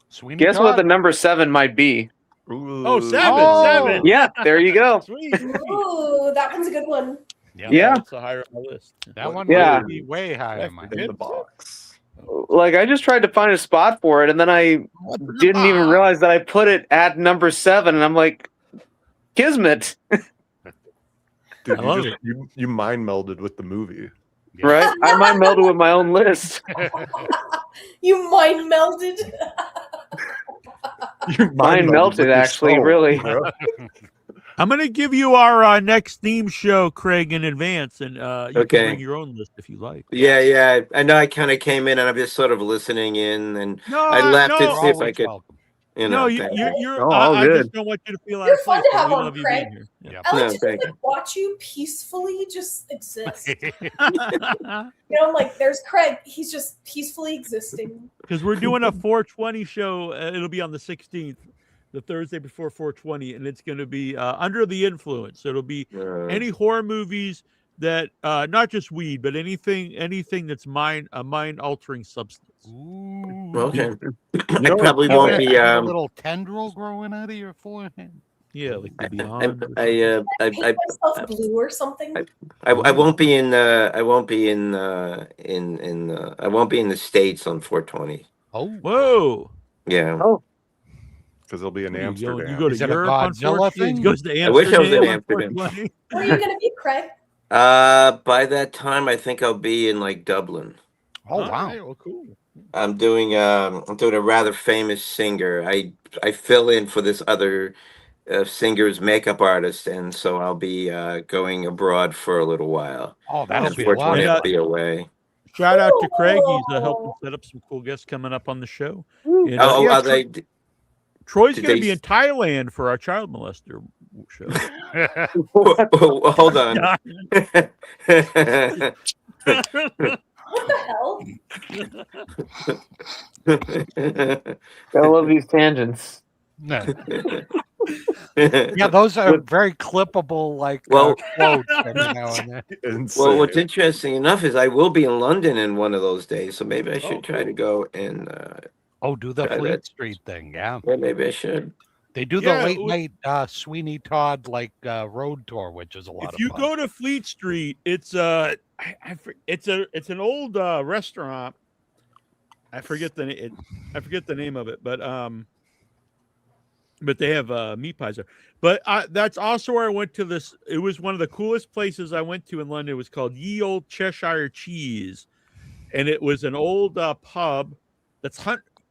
S3: Sweeney
S4: guess what
S3: Todd?
S4: the number 7 might be.
S1: Oh, 7.
S3: Oh.
S1: 7.
S4: Yeah, there you go.
S1: Sweet.
S2: Ooh, that one's a good one.
S4: Yeah.
S1: It's a higher on my list.
S3: That one
S4: Yeah.
S3: might be way higher. My
S5: In the box.
S4: Like I just tried to find a spot for it, and then I didn't even realize that I put it at number 7, and I'm like, Kismet,
S5: Dude,
S1: I love
S5: you mind melded with the movie.
S4: right? I might meld it with my own list.
S2: You mind melded.
S5: You
S4: Mine
S5: mind-melded
S4: melted,
S5: with your
S4: actually,
S5: soul,
S4: really.
S5: bro.
S1: I'm going to give you our next theme show, Craig, in advance, and you
S6: Okay.
S1: can bring your own list if you like.
S6: Yeah. I know I kind of came in and I'm just sort of listening in, and
S1: No,
S6: I left
S1: no,
S6: it see if I
S3: Always
S6: could,
S3: welcome.
S1: No,
S6: thank you.
S1: you're.
S7: Oh, all
S1: I
S7: good.
S1: just don't want you to feel out
S2: You're
S1: of
S2: fun
S1: place.
S2: to
S1: but
S2: have
S1: we
S2: on,
S1: love you
S2: Craig.
S1: being here.
S3: Yep.
S2: I like
S6: No,
S2: to
S6: thank
S2: just watch you peacefully just exist.
S1: Yeah.
S2: I'm like, there's Craig. He's just peacefully existing.
S1: Because we're doing a 420 show. It'll be on the 16th, the Thursday before 420, and it's going to be Under the Influence. So it'll be any horror movies that not just weed, but anything that's a mind altering substance.
S3: Ooh.
S6: Okay.
S5: know
S6: I probably
S3: You
S6: won't
S3: have
S6: be.
S3: a little tendril growing out of your forehead.
S1: Yeah, like the
S6: I
S1: Beyond. or
S6: I
S2: Paint myself blue or something.
S6: I won't be in. I won't be in. I won't be in the States on 420.
S3: Oh,
S1: Whoa!
S6: Yeah.
S5: Because it'll be in
S1: You go,
S5: Amsterdam.
S1: you go to
S3: Is it a
S1: Europe on
S3: Godzilla
S1: 420?
S3: thing?
S1: He goes to Amsterdam.
S6: I wish I was in
S1: on
S6: Amsterdam.
S1: 420?
S2: Where are you going to be, Craig?
S6: By that time, I think I'll be in like Dublin.
S3: oh
S1: All
S3: wow.
S1: right, well, cool.
S6: I'm doing a rather famous singer. I fill in for this other singer's makeup artist, and so I'll be going abroad for a little while.
S3: Oh, that'll be a lot
S6: Unfortunately,
S3: of
S6: I'll
S3: fun.
S6: be away.
S1: Shout out to Craig. He's helping set up some cool guests coming up on the show. And,
S6: Are they?
S1: Troy's
S6: did
S1: going to
S6: they-
S1: be in Thailand for our child molester show.
S6: Hold on.
S2: What the hell?
S7: I love these tangents.
S3: No. Yeah, those are very clippable, like
S6: Well-
S3: quotes every now and then.
S5: Insane.
S6: Well, what's interesting enough is I will be in London in one of those days, so maybe I should try to go and.
S3: Oh, do the
S6: Try
S3: Fleet
S6: that.
S3: Street thing, yeah.
S6: Well, maybe I should.
S3: They do
S1: Yeah,
S3: the late night Sweeney Todd road tour, which is a lot
S1: If
S3: of
S1: you
S3: fun.
S1: go to Fleet Street, it's it's an old restaurant. I forget the name of it, but they have meat pies there. But that's also where I went to this. It was one of the coolest places I went to in London. It was called Ye Old Cheshire Cheese, and it was an old pub that's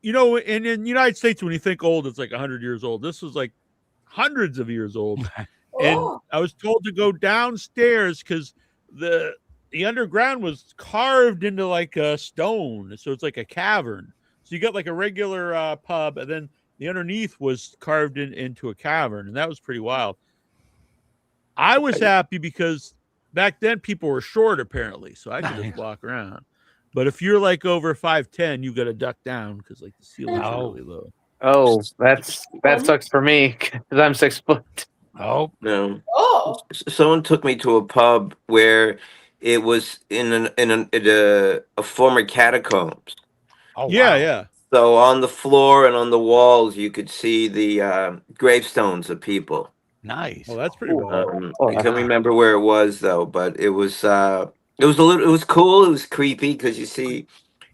S1: in the United States, when you think old, it's like 100 years old. This was like hundreds of years old. And
S2: Oh,
S1: I was told to go downstairs because the underground was carved into like a stone. So it's like a cavern. So you got like a regular pub, and then the underneath was carved into a cavern. And that was pretty wild. I was happy because back then people were short, apparently. So I could just walk around. But if you're like over 5'10", you got to duck down because like the ceilings are really low.
S7: Oh, that sucks for me because I'm 6 foot.
S3: Oh,
S6: No.
S2: oh,
S6: Someone took me to a pub where it was in a former catacombs.
S3: oh,
S1: Yeah,
S3: wow.
S1: yeah.
S6: So on the floor and on the walls, you could see the gravestones of people.
S3: Nice.
S1: Well, that's pretty wild.
S6: I can't remember where it was though, but it was cool. It was creepy because you see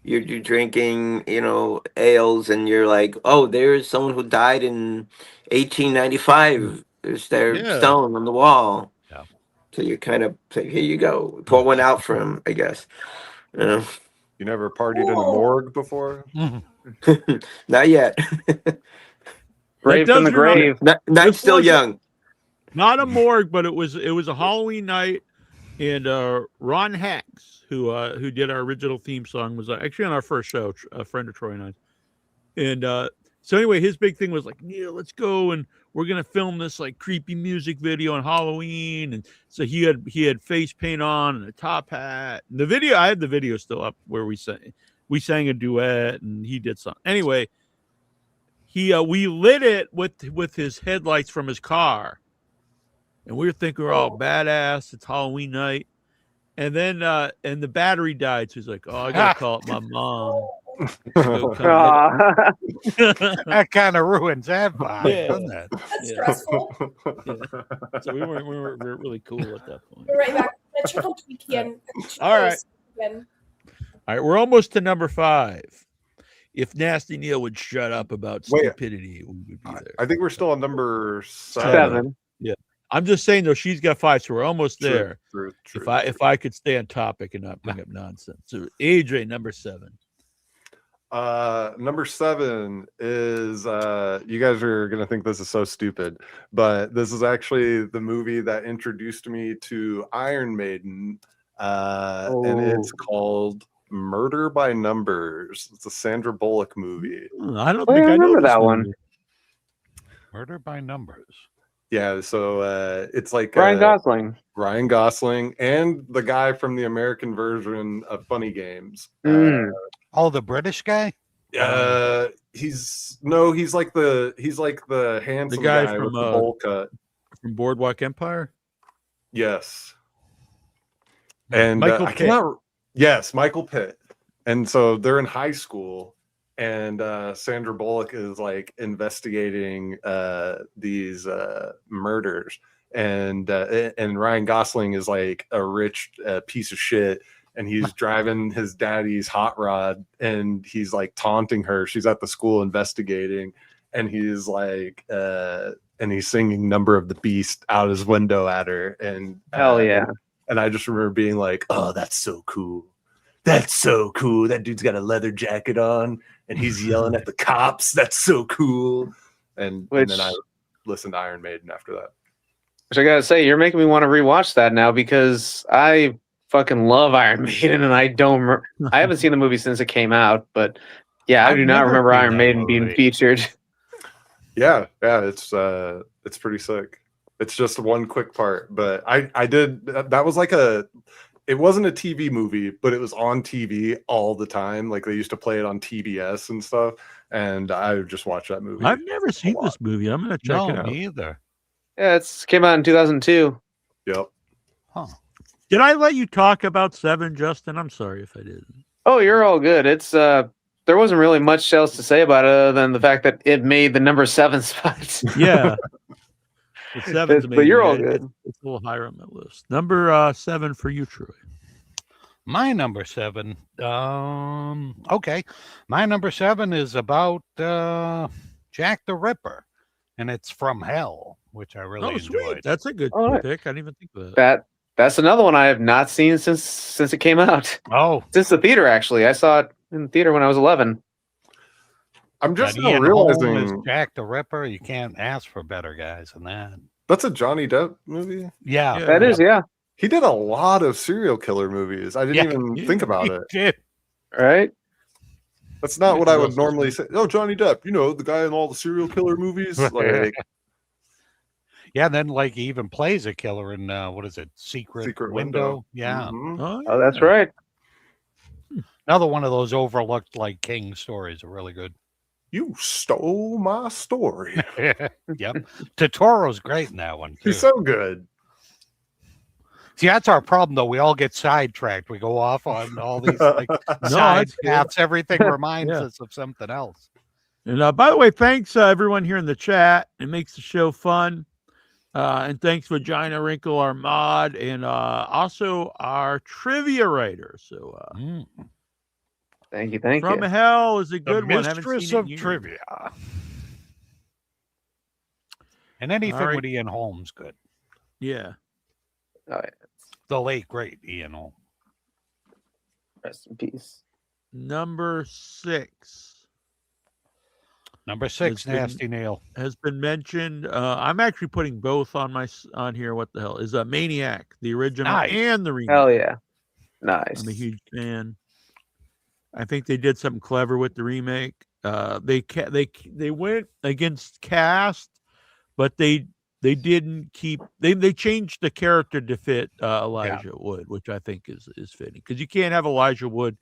S6: you're drinking, ales, and you're like, oh, there's someone who died in 1895. There's their stone on the wall.
S3: Yeah.
S6: So you kind of say, here you go, pour one out for him, I guess.
S5: You never partied in a morgue before?
S6: Not yet.
S7: Grave in the grave.
S6: Not still young.
S1: Not a morgue, but it was a Halloween night, and Ron Hex, who did our original theme song, was actually on our first show, a friend of Troy and I. And so anyway, his big thing was like, Neil, let's go and we're gonna film this like creepy music video on Halloween. And so he had face paint on and a top hat. And the video, I had the video still up where we sang a duet and he did something. Anyway, we lit it with his headlights from his car. And we were thinking we're all badass. It's Halloween night. And then and the battery died. So he's like, oh, I gotta call up my mom.
S3: That kind of ruins that vibe,
S1: Yeah.
S3: doesn't it?
S2: that's
S1: Yeah.
S2: stressful.
S1: So we were really cool at that point.
S2: We're right back. I check on Tweak again.
S1: All right.
S2: Again.
S1: All right, we're almost to number 5. If Nasty Neal would shut up about
S5: Wait.
S1: stupidity, we would be there.
S5: I think we're still on number
S7: 7.
S1: I'm just saying though, she's got 5, so we're almost there.
S5: True.
S1: If I could stay on topic and not bring up nonsense. So AJ, number 7.
S5: Number 7 is you guys are gonna think this is so stupid, but this is actually the movie that introduced me to Iron Maiden, and it's called Murder by Numbers. It's a Sandra Bullock movie.
S1: I don't
S7: I
S1: think I know
S7: remember
S1: this
S7: that
S1: movie.
S7: one.
S3: Murder by Numbers.
S5: Yeah, so it's like
S7: Ryan Gosling.
S5: Ryan Gosling and the guy from the American version of Funny Games.
S3: Oh, the British guy?
S5: He's like the handsome
S1: guy
S5: guy
S1: from,
S5: with the bowl cut.
S1: From Boardwalk Empire.
S5: Yes. And
S1: Michael
S5: I
S1: Pitt.
S5: cannot. Yes, Michael Pitt. And so they're in high school, and Sandra Bullock is like investigating these murders, and Ryan Gosling is like a rich piece of shit, and he's driving his daddy's hot rod, and he's like taunting her. She's at the school investigating, and he's like and he's singing Number of the Beast out his window at her, and
S7: Hell yeah.
S5: and I just remember being like, oh, that's so cool. That's so cool. That dude's got a leather jacket on and he's yelling at the cops. That's so cool. And then listen to Iron Maiden after that.
S4: Which I gotta say, you're making me want to rewatch that now because I fucking love Iron Maiden, and I haven't seen the movie since it came out, but yeah, I
S3: I've
S4: do not
S3: never
S4: remember
S3: seen
S4: Iron
S3: that
S4: Maiden being
S3: movie.
S4: featured.
S5: Yeah, it's pretty sick. It's just one quick part, but I did that was like it wasn't a TV movie, but it was on TV all the time. Like they used to play it on TBS and stuff, and I would just watch that movie.
S1: I've never seen this movie. I'm gonna check it out.
S3: Me either.
S4: Yeah, it came out in 2002.
S5: Yep.
S3: Huh.
S1: Did I let you talk about Seven, Justin? I'm sorry if I didn't.
S4: Oh, you're all good. It's there wasn't really much else to say about it other than the fact that it made the number 7 spot.
S1: Yeah. The seven's
S4: But you're all
S1: amazing.
S4: good.
S1: It's a little higher on my list. Number 7 for you, Troy.
S3: My number 7. Okay. My number 7 is about Jack the Ripper, and it's From Hell, which I really enjoyed.
S1: Sweet. That's a good
S4: All right.
S1: pick. I didn't even think of that.
S4: That's another one I have not seen since it came out.
S3: Oh,
S4: Since the theater, actually. I saw it in the theater when I was 11.
S5: I'm just
S3: but
S5: now
S3: Ian Holm is
S5: realizing
S3: Jack the Ripper. You can't ask for better guys than that.
S5: that's a Johnny Depp movie.
S3: Yeah,
S1: Yeah.
S4: That is, yeah.
S5: He did a lot of serial killer movies. I didn't even think about it.
S3: Did.
S4: Right?
S5: That's not what I would
S1: Russell's
S5: normally say. Oh, Johnny Depp, the guy in all the serial killer movies. Like,
S3: Yeah, and then like he even plays a killer in what is it? Secret Window. Yeah.
S5: mhm.
S4: Oh, that's right.
S3: Another one of those overlooked like King stories are really good.
S5: You stole my story.
S3: Yep. Totoro's great in that one too.
S5: He's so good.
S3: See, that's our problem though. We all get sidetracked. We go off on all these like side
S1: that's good.
S3: paths. Everything reminds
S1: Yeah.
S3: us of something else.
S1: And by the way, thanks everyone here in the chat. It makes the show fun. And thanks Vagina Wrinkle, our mod, and also our trivia writer. So
S4: Thank you.
S1: From Hell is a
S3: The
S1: good one. Haven't
S3: mistress
S1: seen it
S3: of
S1: in years.
S3: trivia. And anything
S1: All right.
S3: with Ian Holm's good.
S1: Yeah.
S4: Oh, yeah.
S3: The late great Ian Holm.
S4: Rest in peace.
S1: Number 6
S3: Number 6,
S1: It's been-
S3: Nasty Neal.
S1: has been mentioned. I'm actually putting both on here. What the hell is a Maniac, the original
S3: Nice.
S1: and the remake?
S4: Hell yeah. Nice.
S1: I'm a huge fan. I think they did something clever with the remake. They went against cast, but they didn't keep. They changed the character to fit Elijah Wood, which I think is fitting because you can't have Elijah Wood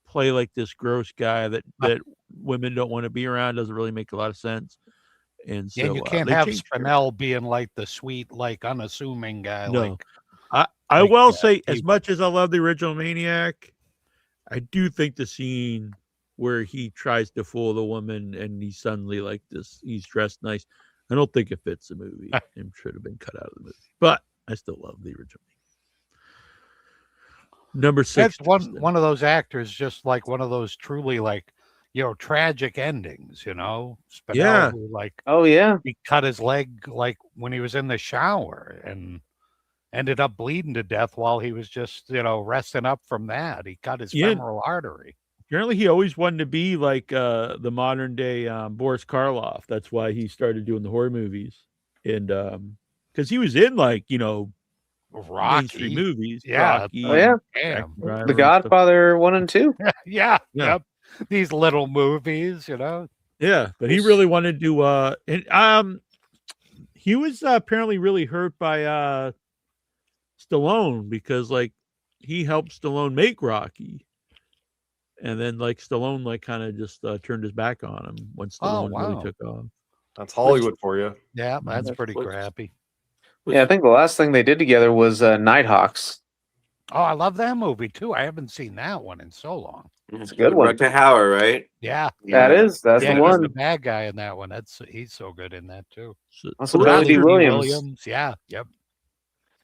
S1: play like this gross guy that women don't want to be around. Doesn't really make a lot of sense. And so
S3: And you can't
S1: they
S3: have
S1: changed
S3: Spinell being like the sweet, like unassuming guy.
S1: No.
S3: Like
S1: I
S3: like,
S1: will say, as
S3: he-
S1: much as I love the original Maniac, I do think the scene where he tries to fool the woman and he's suddenly like this, he's dressed nice. I don't think it fits the movie. It should have been cut out of the movie, but I still love the original. Number 6.
S3: that's one of those actors, just like one of those truly like, tragic endings, Spinell,
S1: Yeah.
S3: who, like
S4: Oh, yeah.
S3: he cut his leg like when he was in the shower and ended up bleeding to death while he was just, resting up from that. He cut his
S1: Yeah.
S3: femoral artery.
S1: Apparently, he always wanted to be like the modern day Boris Karloff. That's why he started doing the horror movies, and because he was in like mainstream
S3: Rocky.
S1: movies,
S3: Yeah.
S1: Rocky,
S4: Oh, yeah.
S3: Damn.
S1: Driver
S4: The
S1: and stuff.
S4: Godfather 1 and 2.
S3: Yeah.
S1: Yeah.
S3: Yep. These little movies,
S1: Yeah, but he really wanted to. And he was apparently really hurt by Stallone because like he helped Stallone make Rocky, and then like Stallone like kind of just turned his back on him when Stallone
S3: wow.
S1: really took off.
S5: That's Hollywood for you.
S3: Yeah, that's pretty
S6: Netflix.
S3: crappy.
S4: Yeah, I think the last thing they did together was Nighthawks.
S3: Oh, I love that movie too. I haven't seen that one in so long.
S4: It's a good one.
S6: Rutger Hauer, right?
S3: Yeah.
S4: That's
S3: yeah,
S4: the
S3: he's
S4: one.
S3: the bad guy in that one. He's so good in that too.
S1: So,
S4: Also,
S1: who
S4: Billy
S1: else
S4: D.
S1: is-
S4: Williams.
S3: Yeah. Yep.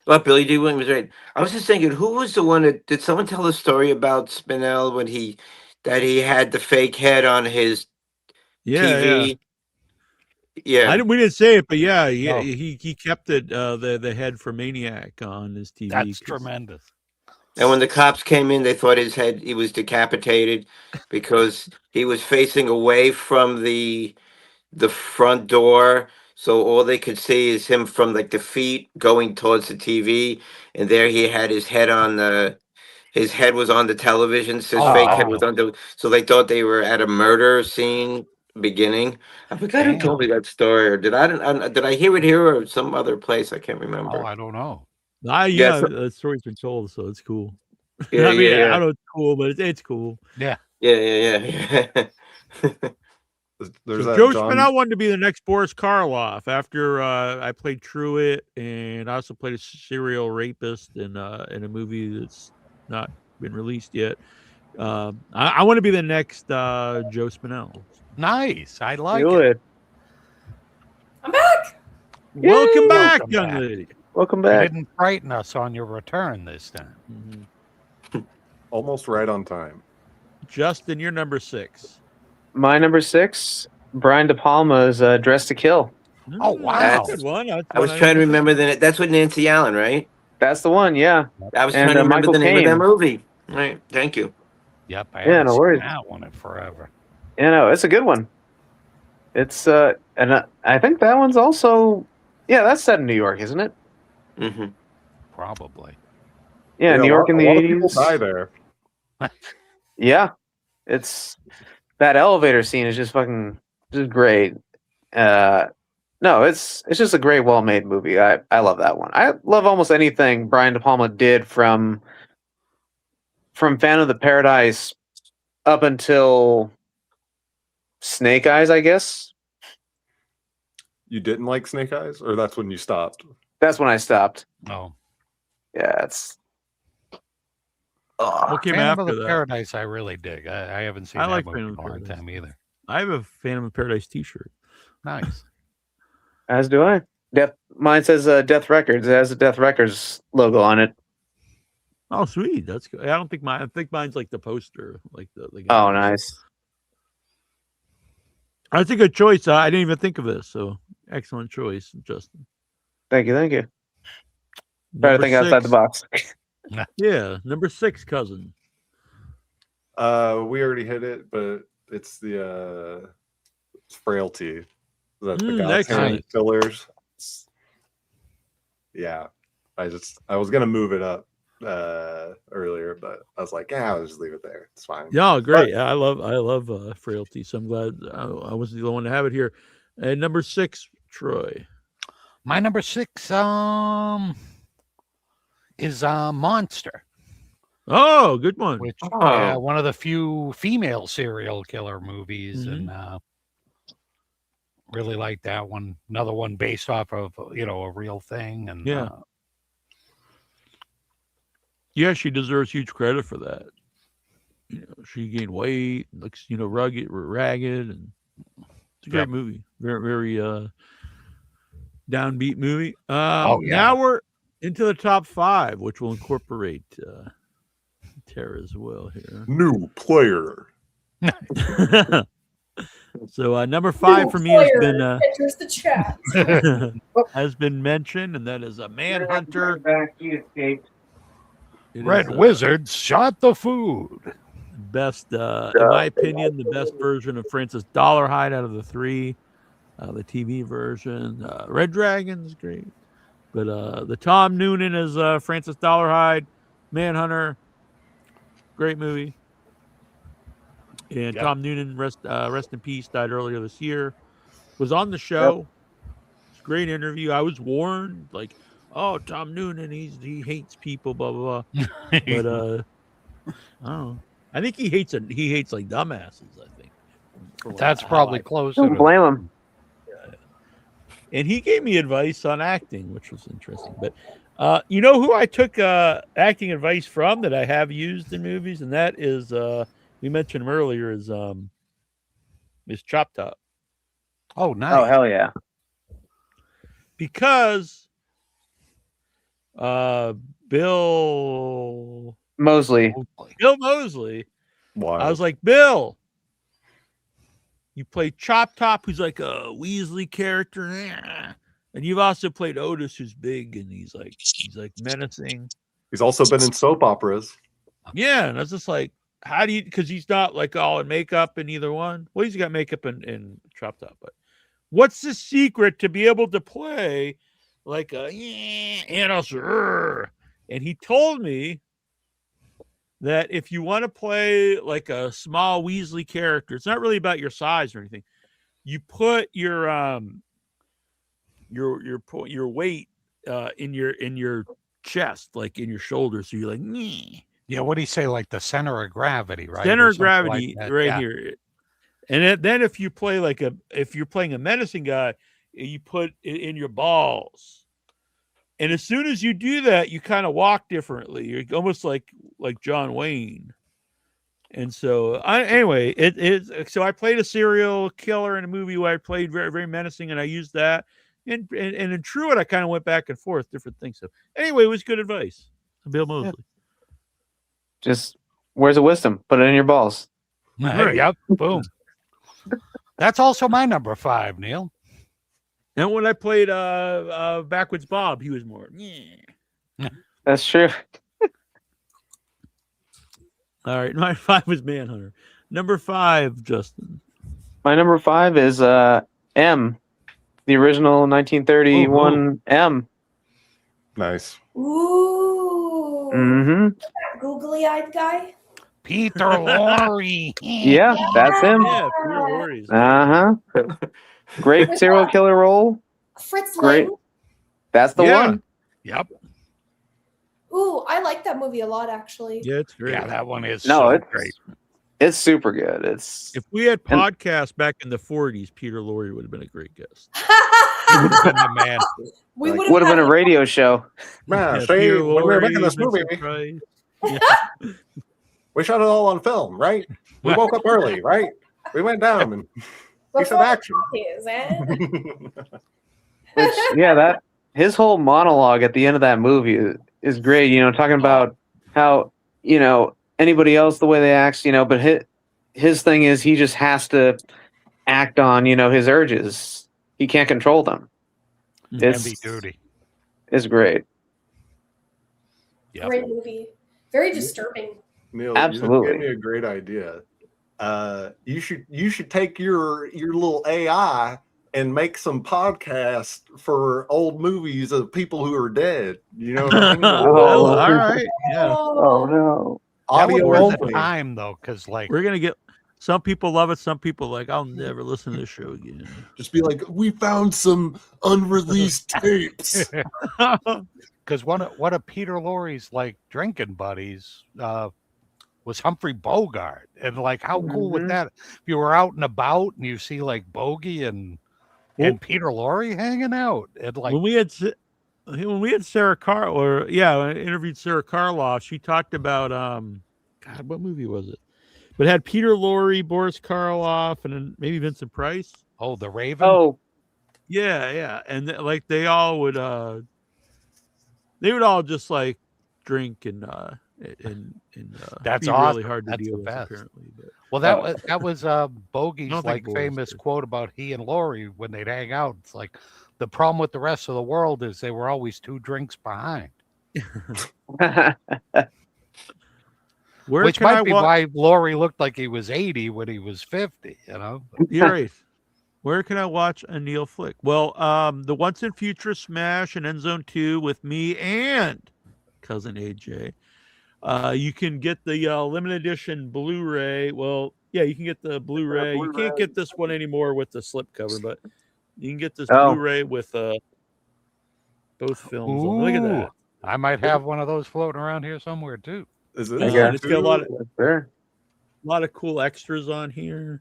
S6: Well, Billy D. Williams, right? I was just thinking, who was the one that did someone tell the story about Spinell when he had the fake head on his
S1: Yeah,
S6: TV? Yeah.
S1: we didn't say it, but yeah,
S3: No.
S1: he kept it the head for Maniac on his TV.
S3: That's
S1: 'cause-
S3: tremendous.
S6: And when the cops came in, they thought he was decapitated because he was facing away from the front door. So all they could see is him from like the feet going towards the TV, and there he had his head on the. His head was on the television. So his fake head was on the. So they thought they were at a murder scene beginning. I forgot who told me that story, or did I hear it here or some other place? I can't remember.
S3: Oh, I don't know.
S1: Yeah, the story's been told, so it's cool.
S6: Yeah,
S1: I mean,
S6: yeah,
S1: I know it's cool, but it's cool.
S3: Yeah.
S6: yeah.
S5: There's
S1: So
S5: that
S1: Joe
S5: John.
S1: Spinell wanted to be the next Boris Karloff after I played Truett, and I also played a serial rapist in a movie that's not been released yet. I want to be the next Joe Spinell.
S3: Nice. I like
S4: Do
S3: it.
S4: it.
S2: I'm back.
S1: Welcome back,
S3: Welcome
S1: young
S3: back.
S1: lady.
S4: Welcome
S3: You
S4: back.
S3: didn't frighten us on your return this time.
S1: Mm-hmm.
S5: Almost right on time.
S1: Justin, you're number 6.
S4: My number 6, Brian De Palma's Dress to Kill.
S3: Oh, wow.
S1: That's a good one. That's
S6: I was
S1: one
S6: trying to
S1: didn't
S6: remember that. That's with Nancy Allen, right?
S4: That's the one, yeah.
S6: I was
S4: And,
S6: trying to remember
S4: Michael
S6: the name of
S4: Caine.
S6: that movie. Right. Thank you.
S3: Yep. I
S4: Yeah,
S3: haven't
S4: no
S3: seen
S4: worries.
S3: that one in forever.
S4: You know, it's a good one. It's and I think that one's also, yeah, that's set in New York, isn't it?
S6: Mm-hmm.
S3: Probably.
S4: Yeah, New York in the
S5: a lot of people
S4: 80s.
S5: die there.
S4: Yeah, it's that elevator scene is just fucking just great. No, it's just a great, well-made movie. I love that one. I love almost anything Brian De Palma did from Phantom of the Paradise up until Snake Eyes, I guess.
S5: You didn't like Snake Eyes, or that's when you stopped?
S4: That's when I stopped.
S3: Oh.
S4: Yeah, it's
S1: What came
S3: Phantom
S1: after
S3: of the
S1: that?
S3: Paradise I really dig. I haven't seen
S1: I
S3: that
S1: like
S3: movie in
S1: Phantom
S3: a
S1: of
S3: long
S1: Paradise.
S3: time either.
S1: I have a Phantom of Paradise T-shirt.
S3: Nice.
S4: as do I. Mine says Death Records. It has the Death Records logo on it.
S1: Oh, sweet. That's good. I don't think mine. I think mine's like the poster, like the
S4: Oh,
S1: guy.
S4: nice.
S1: That's a good choice. I didn't even think of this. So excellent choice, Justin.
S4: Thank you. Try to
S1: Number
S4: think outside the
S1: 6.
S4: box.
S1: Yeah, number 6, cousin.
S5: We already hit it, but it's the Frailty. That's the God's
S1: excellent.
S5: Hand fillers. Yeah, I was gonna move it up earlier, but I was like, yeah, I'll just leave it there. It's fine.
S1: Yeah, great. I love Frailty. So I'm glad I wasn't the only one to have it here. And number 6, Troy.
S3: My number 6 is Monster,
S1: Oh, good one.
S3: which
S6: Oh.
S3: one of the few female serial killer movies, and really like that one. Another one based off of a real thing, and
S1: Yeah. Yeah, she deserves huge credit for that. She gained weight, looks ragged, and it's a great movie. Very, very downbeat movie. Now we're into the top 5, which will incorporate Tara as well here.
S5: New player.
S1: So number 5 for me has been
S2: enters the chat.
S1: has been mentioned, and that is a Manhunter. It
S3: Red
S1: is,
S3: Wizards shot the food.
S1: Best, in my opinion, the best version of Francis Dollarhide out of the 3. The TV version, Red Dragon's great, but the Tom Noonan as Francis Dollarhide, Manhunter, great movie. And Tom Noonan, rest in peace, died earlier this year. Was on the show. It's a great interview. I was warned, like, oh, Tom Noonan, he hates people, blah blah blah. But I don't know. I think he hates like dumbasses. I think
S3: That's probably closer.
S4: Don't blame him.
S1: And he gave me advice on acting, which was interesting. But you know who I took acting advice from that I have used in movies, and that is we mentioned him earlier is Chop Top.
S3: Oh, nice.
S4: Oh, hell yeah.
S1: Because Bill
S4: Mosley.
S1: Mosley,
S5: Wow.
S1: I was like, Bill, you play Chop Top, who's like a Weasley character, and you've also played Otis, who's big and he's like menacing.
S5: He's also been in soap operas.
S1: Yeah, and I was just like, how do you? Because he's not like all in makeup in either one. Well, he's got makeup in Chop Top, but what's the secret to be able to play like a and also, and he told me that if you want to play like a small Weasley character, it's not really about your size or anything. You put your weight in your chest, like in your shoulders, so you're like
S3: Yeah, what do you say? Like the center of gravity, right?
S1: center
S3: Or
S1: of
S3: something like
S1: gravity
S3: that.
S1: right
S3: Yeah.
S1: here. And then if you play if you're playing a menacing guy, you put it in your balls. And as soon as you do that, you kind of walk differently. You're almost like John Wayne. And so anyway, so I played a serial killer in a movie where I played very, very menacing, and I used that. And in Truett, I kind of went back and forth, different things. So anyway, it was good advice. Bill Moseley.
S4: Yeah. Just where's the wisdom? Put it in your balls.
S1: Right.
S3: Yep. Boom. That's also my number 5, Neil.
S1: And when I played Backwards Bob, he was more.
S4: That's true.
S1: All right, my 5 was Manhunter. Number 5, Justin.
S4: My number 5 is M, the original 1931 M.
S5: Nice.
S2: Ooh.
S4: Mm-hmm.
S2: That googly-eyed guy.
S3: Peter Lorre.
S4: Yeah, that's him.
S1: Yeah, Peter Lorre's.
S4: Uh-huh. Great serial killer role.
S2: Fritz
S4: Great.
S2: Lang.
S4: That's the
S1: Yeah.
S4: one.
S3: Yep.
S2: Ooh, I like that movie a lot, actually.
S1: Yeah, it's great.
S3: Yeah, that one is
S4: No,
S3: so
S4: it's
S3: great.
S4: It's super good. It's
S1: If we had podcasts back in the 40s, Peter Lorre would have been a great guest.
S3: He would have been the man.
S2: We
S4: would
S2: would
S4: have been a radio show.
S5: Man,
S1: Yeah,
S5: see,
S1: Peter
S5: when we were making
S1: Lorre,
S5: this movie,
S1: Vincent Price.
S5: we shot it all on film, right? We woke up early, right? We went down and we said action.
S4: Which, yeah, that his whole monologue at the end of that movie is great. You know, talking about how, you know, anybody else the way they act, you know, but his thing is he just has to act on, you know, his urges. He can't control them.
S3: Heavy duty.
S4: It's great.
S3: Yep.
S2: Great movie. Very disturbing.
S5: Neil,
S4: Absolutely.
S5: you just gave me a great idea. You should take your little AI and make some podcasts for old movies of people who are dead. You know what I mean?
S1: Well, all right. Yeah.
S4: Oh no.
S3: That would
S5: Audio
S3: worth the
S5: only.
S3: time though, because like
S1: We're gonna get some people love it, some people like, I'll never listen to this show again.
S5: Just be like, we found some unreleased tapes.
S3: because one of Peter Lorre's like drinking buddies was Humphrey Bogart, and like how cool would that? If you were out and about and you see like Bogey and Peter Lorre hanging out, and like
S1: when we had Sarah I interviewed Sarah Karloff. She talked about God, what movie was it? But it had Peter Lorre, Boris Karloff, and then maybe Vincent Price.
S3: oh, the Raven.
S4: Oh,
S1: Yeah, and like they all would just like drink and
S3: That's
S1: be
S3: awesome.
S1: really hard to
S3: That's
S1: deal
S3: the
S1: with
S3: best.
S1: apparently. But
S3: Well, that was Bogey's
S1: I don't
S3: like
S1: think Boris
S3: famous
S1: did.
S3: quote about he and Lorre when they'd hang out. It's like the problem with the rest of the world is they were always 2 drinks behind,
S1: where
S3: which
S1: can I
S3: might be
S1: wa-
S3: why Lorre looked like he was 80 when he was 50. You know,
S1: You're right. Where can I watch a Neil flick? Well, the Once and Future Smash and End Zone 2 with me and cousin AJ. You can get the limited edition Blu-ray. Well, yeah, you can get the Blu-ray. You can't get this one anymore with the slipcover, but you can get this Blu-ray with both films. On. Look at that.
S3: I might have one of those floating around here somewhere too.
S5: Is it?
S1: It's got a lot
S4: Sure.
S1: of cool extras on here.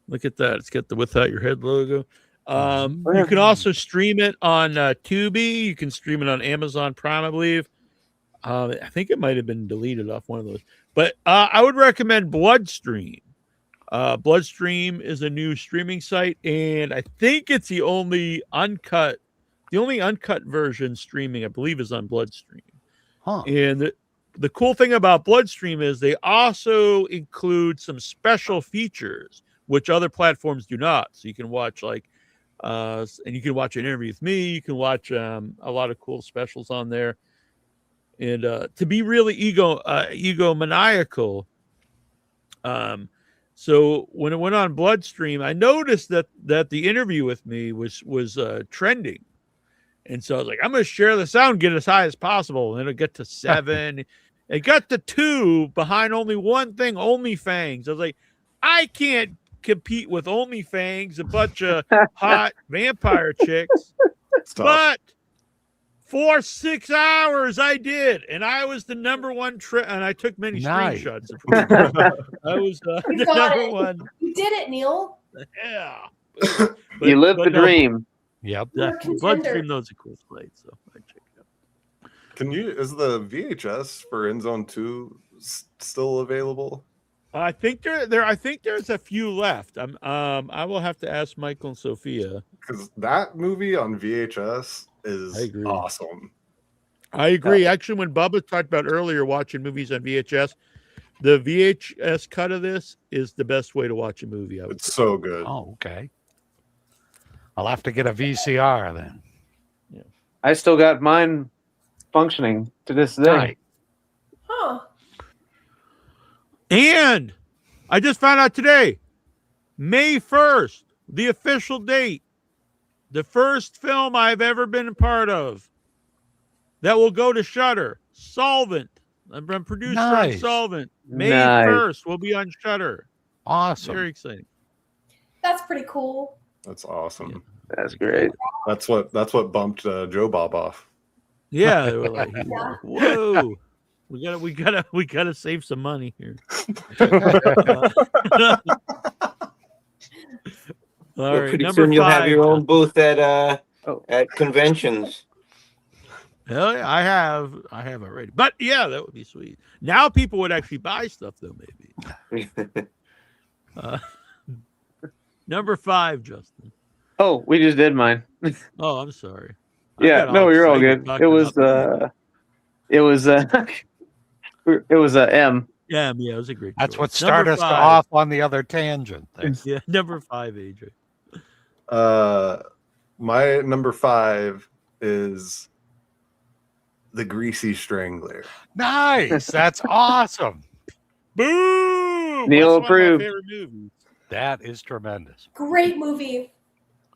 S1: Look at that. It's got the Without Your Head logo. You can also stream it on Tubi. You can stream it on Amazon Prime, I believe. I think it might have been deleted off one of those. But I would recommend Bloodstream. Bloodstream is a new streaming site, and I think it's the only uncut version streaming, I believe, is on Bloodstream.
S3: Huh.
S1: And the cool thing about Bloodstream is they also include some special features which other platforms do not. So you can watch and you can watch an interview with me. You can watch a lot of cool specials on there. And to be really egomaniacal, So when it went on Bloodstream, I noticed that the interview with me was trending. And so I was like, I'm going to share this out and get as high as possible. And it'll get to 7. It got to 2 behind only one thing, OnlyFans. I was like, I can't compete with OnlyFans, a bunch of hot vampire chicks. But for 6 hours, I did. And I was the number one and I took many screenshots. I was the number one.
S2: You did it, Neil.
S1: Yeah.
S4: You lived the dream.
S3: Yep.
S1: Bloodstream knows a cool slate, so I check it out.
S5: Is the VHS for End Zone 2 still available?
S1: I think I think there's a few left. I will have to ask Michael and Sophia.
S5: Because that movie on VHS is awesome.
S1: I agree. Actually, when Bubba talked about earlier watching movies on VHS, the VHS cut of this is the best way to watch a movie.
S5: It's so good.
S3: Oh, okay. I'll have to get a VCR then.
S4: Yeah. I still got mine functioning to this day.
S3: Right.
S2: Huh.
S1: And I just found out today, May 1st, the official date, the first film I've ever been a part of that will go to Shudder, Solvent. I'm producer on Solvent. May 1st will be on Shudder.
S3: Awesome.
S1: Very exciting.
S2: That's pretty cool.
S5: That's awesome.
S4: Yeah. That's great.
S5: That's what bumped Joe Bob off.
S1: Yeah, they were like, whoa. We gotta save some money here. All right,
S6: pretty
S1: number
S6: soon you'll
S1: 5.
S6: have your own booth at conventions.
S1: Hell yeah, I have already. But yeah, that would be sweet. Now people would actually buy stuff though, maybe. Number 5, Justin.
S4: Oh, we just did mine.
S1: Oh, I'm sorry.
S4: Yeah, no, you're all good. It was M.
S1: Yeah, it was a great
S3: That's
S1: choice.
S3: what started us off on the other tangent.
S1: Yeah, number 5, AJ.
S5: My number 5 is The Greasy Strangler.
S3: Nice. That's awesome.
S1: Boom!
S4: Neil
S1: That's one of my
S4: approved.
S1: favorite movies.
S3: That is tremendous.
S2: Great movie.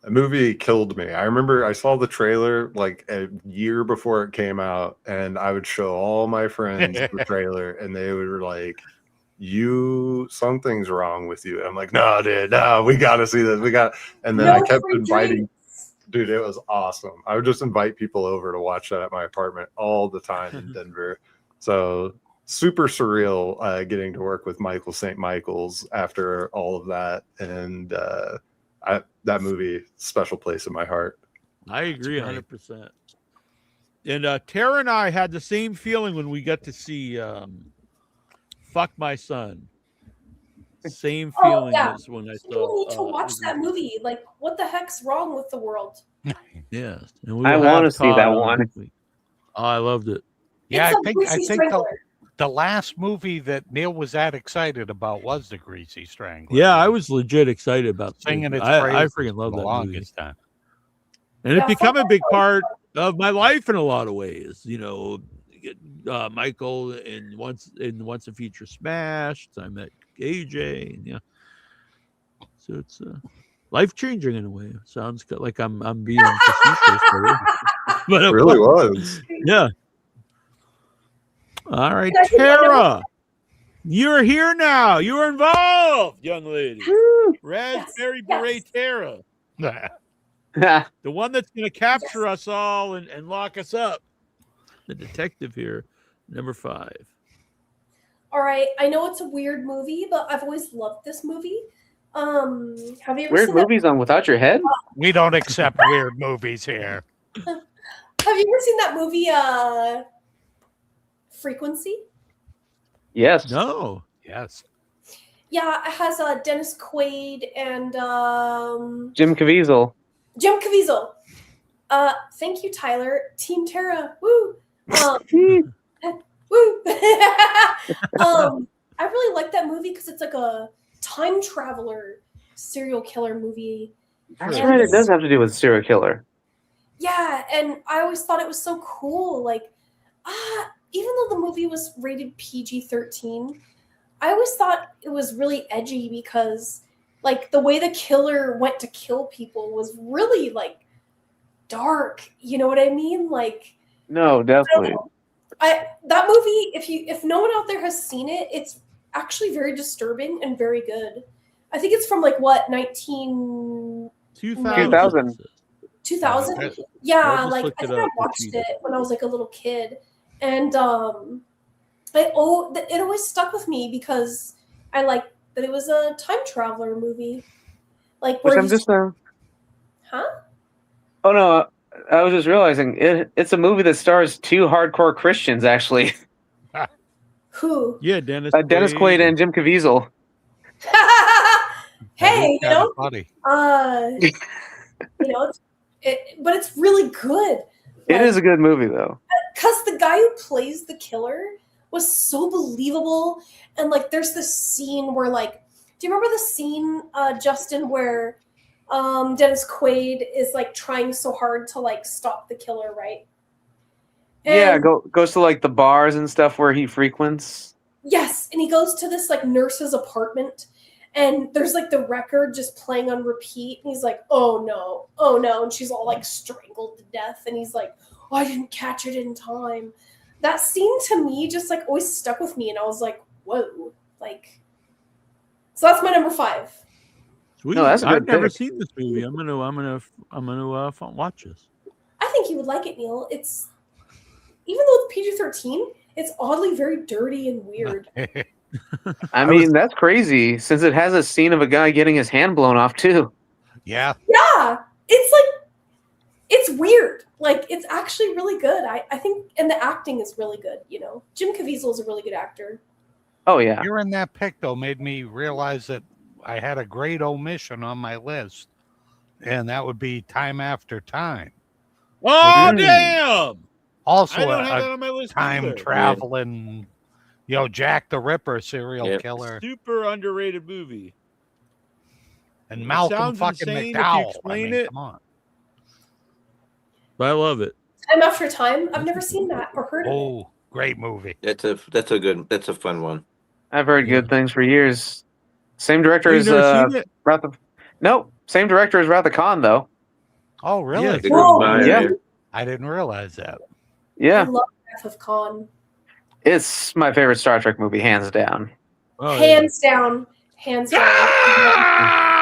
S5: The movie killed me. I remember I saw the trailer like a year before it came out, and I would show all my friends the trailer, and they were like, something's wrong with you. And I'm like, no, dude, no, we got to see this. And then I kept inviting. Dude, it was awesome. I would just invite people over to watch that at my apartment all the time in Denver. So super surreal getting to work with Michael St. Michael's after all of that. And that movie, special place in my heart.
S1: I agree 100%. And Tara and I had the same feeling when we got to see Fuck My Son. Same feeling as when I saw.
S2: People need to watch that movie. Like, what the heck's wrong with the world?
S1: Yes.
S4: I want to see that one.
S1: Oh, I loved it.
S3: Yeah, I think the last movie that Neil was that excited about was The Greasy Strangler.
S1: Yeah, I was legit excited about
S3: singing it.
S1: I freaking love that movie.
S3: Time.
S1: And it become a big part of my life in a lot of ways. You know, Michael in once a Feature Smashed. I met AJ, and yeah. So it's life changing in a way. It sounds like I'm being facetious, but
S5: it really was.
S1: Yeah. All right, Tara, you're here now. You're involved, young lady. Raspberry Beret Tara. The one that's going to capture us all and lock us up. The detective here, number 5.
S2: All right, I know it's a weird movie, but I've always loved this movie. Have you ever
S4: Weird
S2: seen
S4: movies on Without Your Head?
S3: We don't accept weird movies here.
S2: Have you ever seen that movie, Frequency?
S4: Yes.
S1: No.
S3: Yes.
S2: Yeah, it has Dennis Quaid and
S4: Jim Caviezel.
S2: Jim Caviezel. Thank you, Tyler. Team Tara. Woo. Woo. I really like that movie because it's like a time traveler serial killer movie.
S4: That's right. It does have to do with serial killer.
S2: Yeah, and I always thought it was so cool. Like, even though the movie was rated PG-13, I always thought it was really edgy because like the way the killer went to kill people was really like dark. You know what I mean? Like
S7: No,
S2: I don't
S7: definitely.
S2: know. That movie, if no one out there has seen it, it's actually very disturbing and very good. I think it's from like what
S7: 2000.
S2: 2000?
S3: Okay.
S2: Yeah,
S1: I'll just
S2: like
S1: look
S2: I
S1: it
S2: think I
S1: up for
S2: watched
S1: cheating.
S2: it when I was like a little kid, and it always stuck with me because I like that it was a time traveler movie, like
S7: Which
S2: where
S7: I'm
S2: he's
S7: just.
S2: huh?
S7: Oh no, I was just realizing it's a movie that stars two hardcore Christians actually,
S2: Who?
S1: Yeah, Dennis.
S7: Dennis Quaid and Jim Caviezel.
S3: That
S2: Hey,
S3: is kind of funny.
S2: but it's really good.
S7: It is a good movie though.
S2: Because the guy who plays the killer was so believable, and like there's this scene where like, do you remember the scene, Justin, where Dennis Quaid is like trying so hard to like stop the killer, right?
S7: Yeah,
S2: And
S7: goes to like the bars and stuff where he frequents.
S2: yes, and he goes to this like nurse's apartment, and there's like the record just playing on repeat, and he's like, oh no, and she's all like strangled to death, and he's like, oh, I didn't catch it in time. That scene to me just like always stuck with me, and I was like, whoa, like. So that's my number 5.
S1: Sweet.
S7: No, that's a
S1: I've
S7: good
S1: never
S7: pick.
S1: seen this movie. I'm gonna watch this.
S2: I think you would like it, Neil. It's even though it's PG-13, it's oddly very dirty and weird.
S7: I mean, that's crazy since it has a scene of a guy getting his hand blown off too.
S3: Yeah.
S2: Yeah, it's like it's weird. Like it's actually really good. I think, and the acting is really good. You know, Jim Caviezel is a really good actor.
S7: Oh yeah.
S3: Hearing that pick, though, made me realize that I had a great omission on my list, and that would be Time After Time.
S1: Oh
S7: Mm.
S1: damn!
S3: Also,
S1: I don't have
S3: a
S1: that on my list
S3: time
S1: either.
S3: traveling, Jack the Ripper serial
S6: Yep.
S3: killer,
S1: Super underrated movie.
S3: and
S1: It
S3: Malcolm
S1: sounds
S3: fucking
S1: insane if you
S3: McDowell.
S1: explain it.
S3: Come on.
S1: But I love it.
S2: Time After Time. I've never seen that or heard of it.
S3: Oh, great movie.
S6: That's a fun one.
S7: I've heard good things for years. Same director
S1: Oh, you
S7: as
S1: never seen it?
S7: Nope, same director as Wrath of Khan though.
S3: Oh, really?
S1: Yeah,
S6: The
S2: Whoa,
S6: Good Fire,
S7: yeah.
S6: man.
S3: I didn't realize that.
S2: I
S7: Yeah,
S2: love Wrath of Khan.
S7: it's my favorite Star Trek movie, hands down.
S1: Oh,
S2: Hands down. Hands down.
S3: Ah!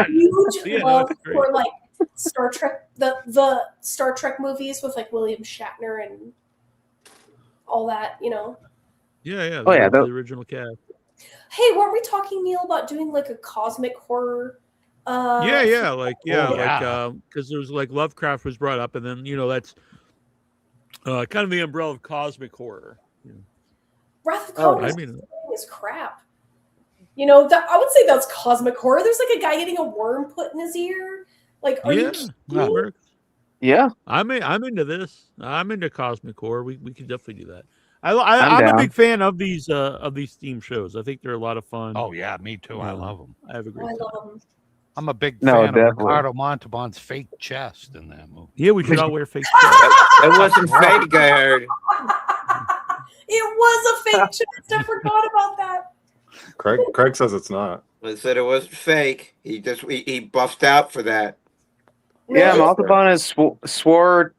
S2: Huge
S1: Yeah, no,
S2: love
S1: it's great.
S2: for like Star Trek, the Star Trek movies with like William Shatner and all that,
S1: Yeah.
S7: Oh, yeah,
S1: The
S7: the-
S1: original cast.
S2: Hey, weren't we talking, Neil, about doing like a cosmic horror?
S1: Yeah,
S3: yeah.
S1: because there was like Lovecraft was brought up, and then that's kind of the umbrella of cosmic horror.
S2: Wrath of
S7: Oh,
S2: Khan
S1: I
S2: is,
S1: mean,
S2: is crap. I would say that's cosmic horror. There's like a guy getting a worm put in his ear. Like, are you kidding
S1: that
S2: me?
S1: works.
S7: Yeah,
S1: I'm into this. I'm into cosmic horror. We can definitely do that.
S7: I'm
S1: I'm a
S7: down.
S1: big fan of these theme shows. I think they're a lot of fun.
S3: Oh, yeah, me too. I
S1: Yeah.
S3: love them.
S1: I have a
S2: Oh,
S1: great
S2: I
S1: time.
S2: love him.
S3: I'm a big
S7: No,
S3: fan
S7: definitely.
S3: of Ricardo Montalban's fake chest in that movie.
S1: Yeah, we should all wear fake.
S6: That wasn't fake, I heard.
S2: It was a fake chest. I forgot about that.
S5: Craig says it's not.
S6: I said it wasn't fake. He buffed out for that.
S7: yeah.
S2: Really?
S7: Montalban has swore.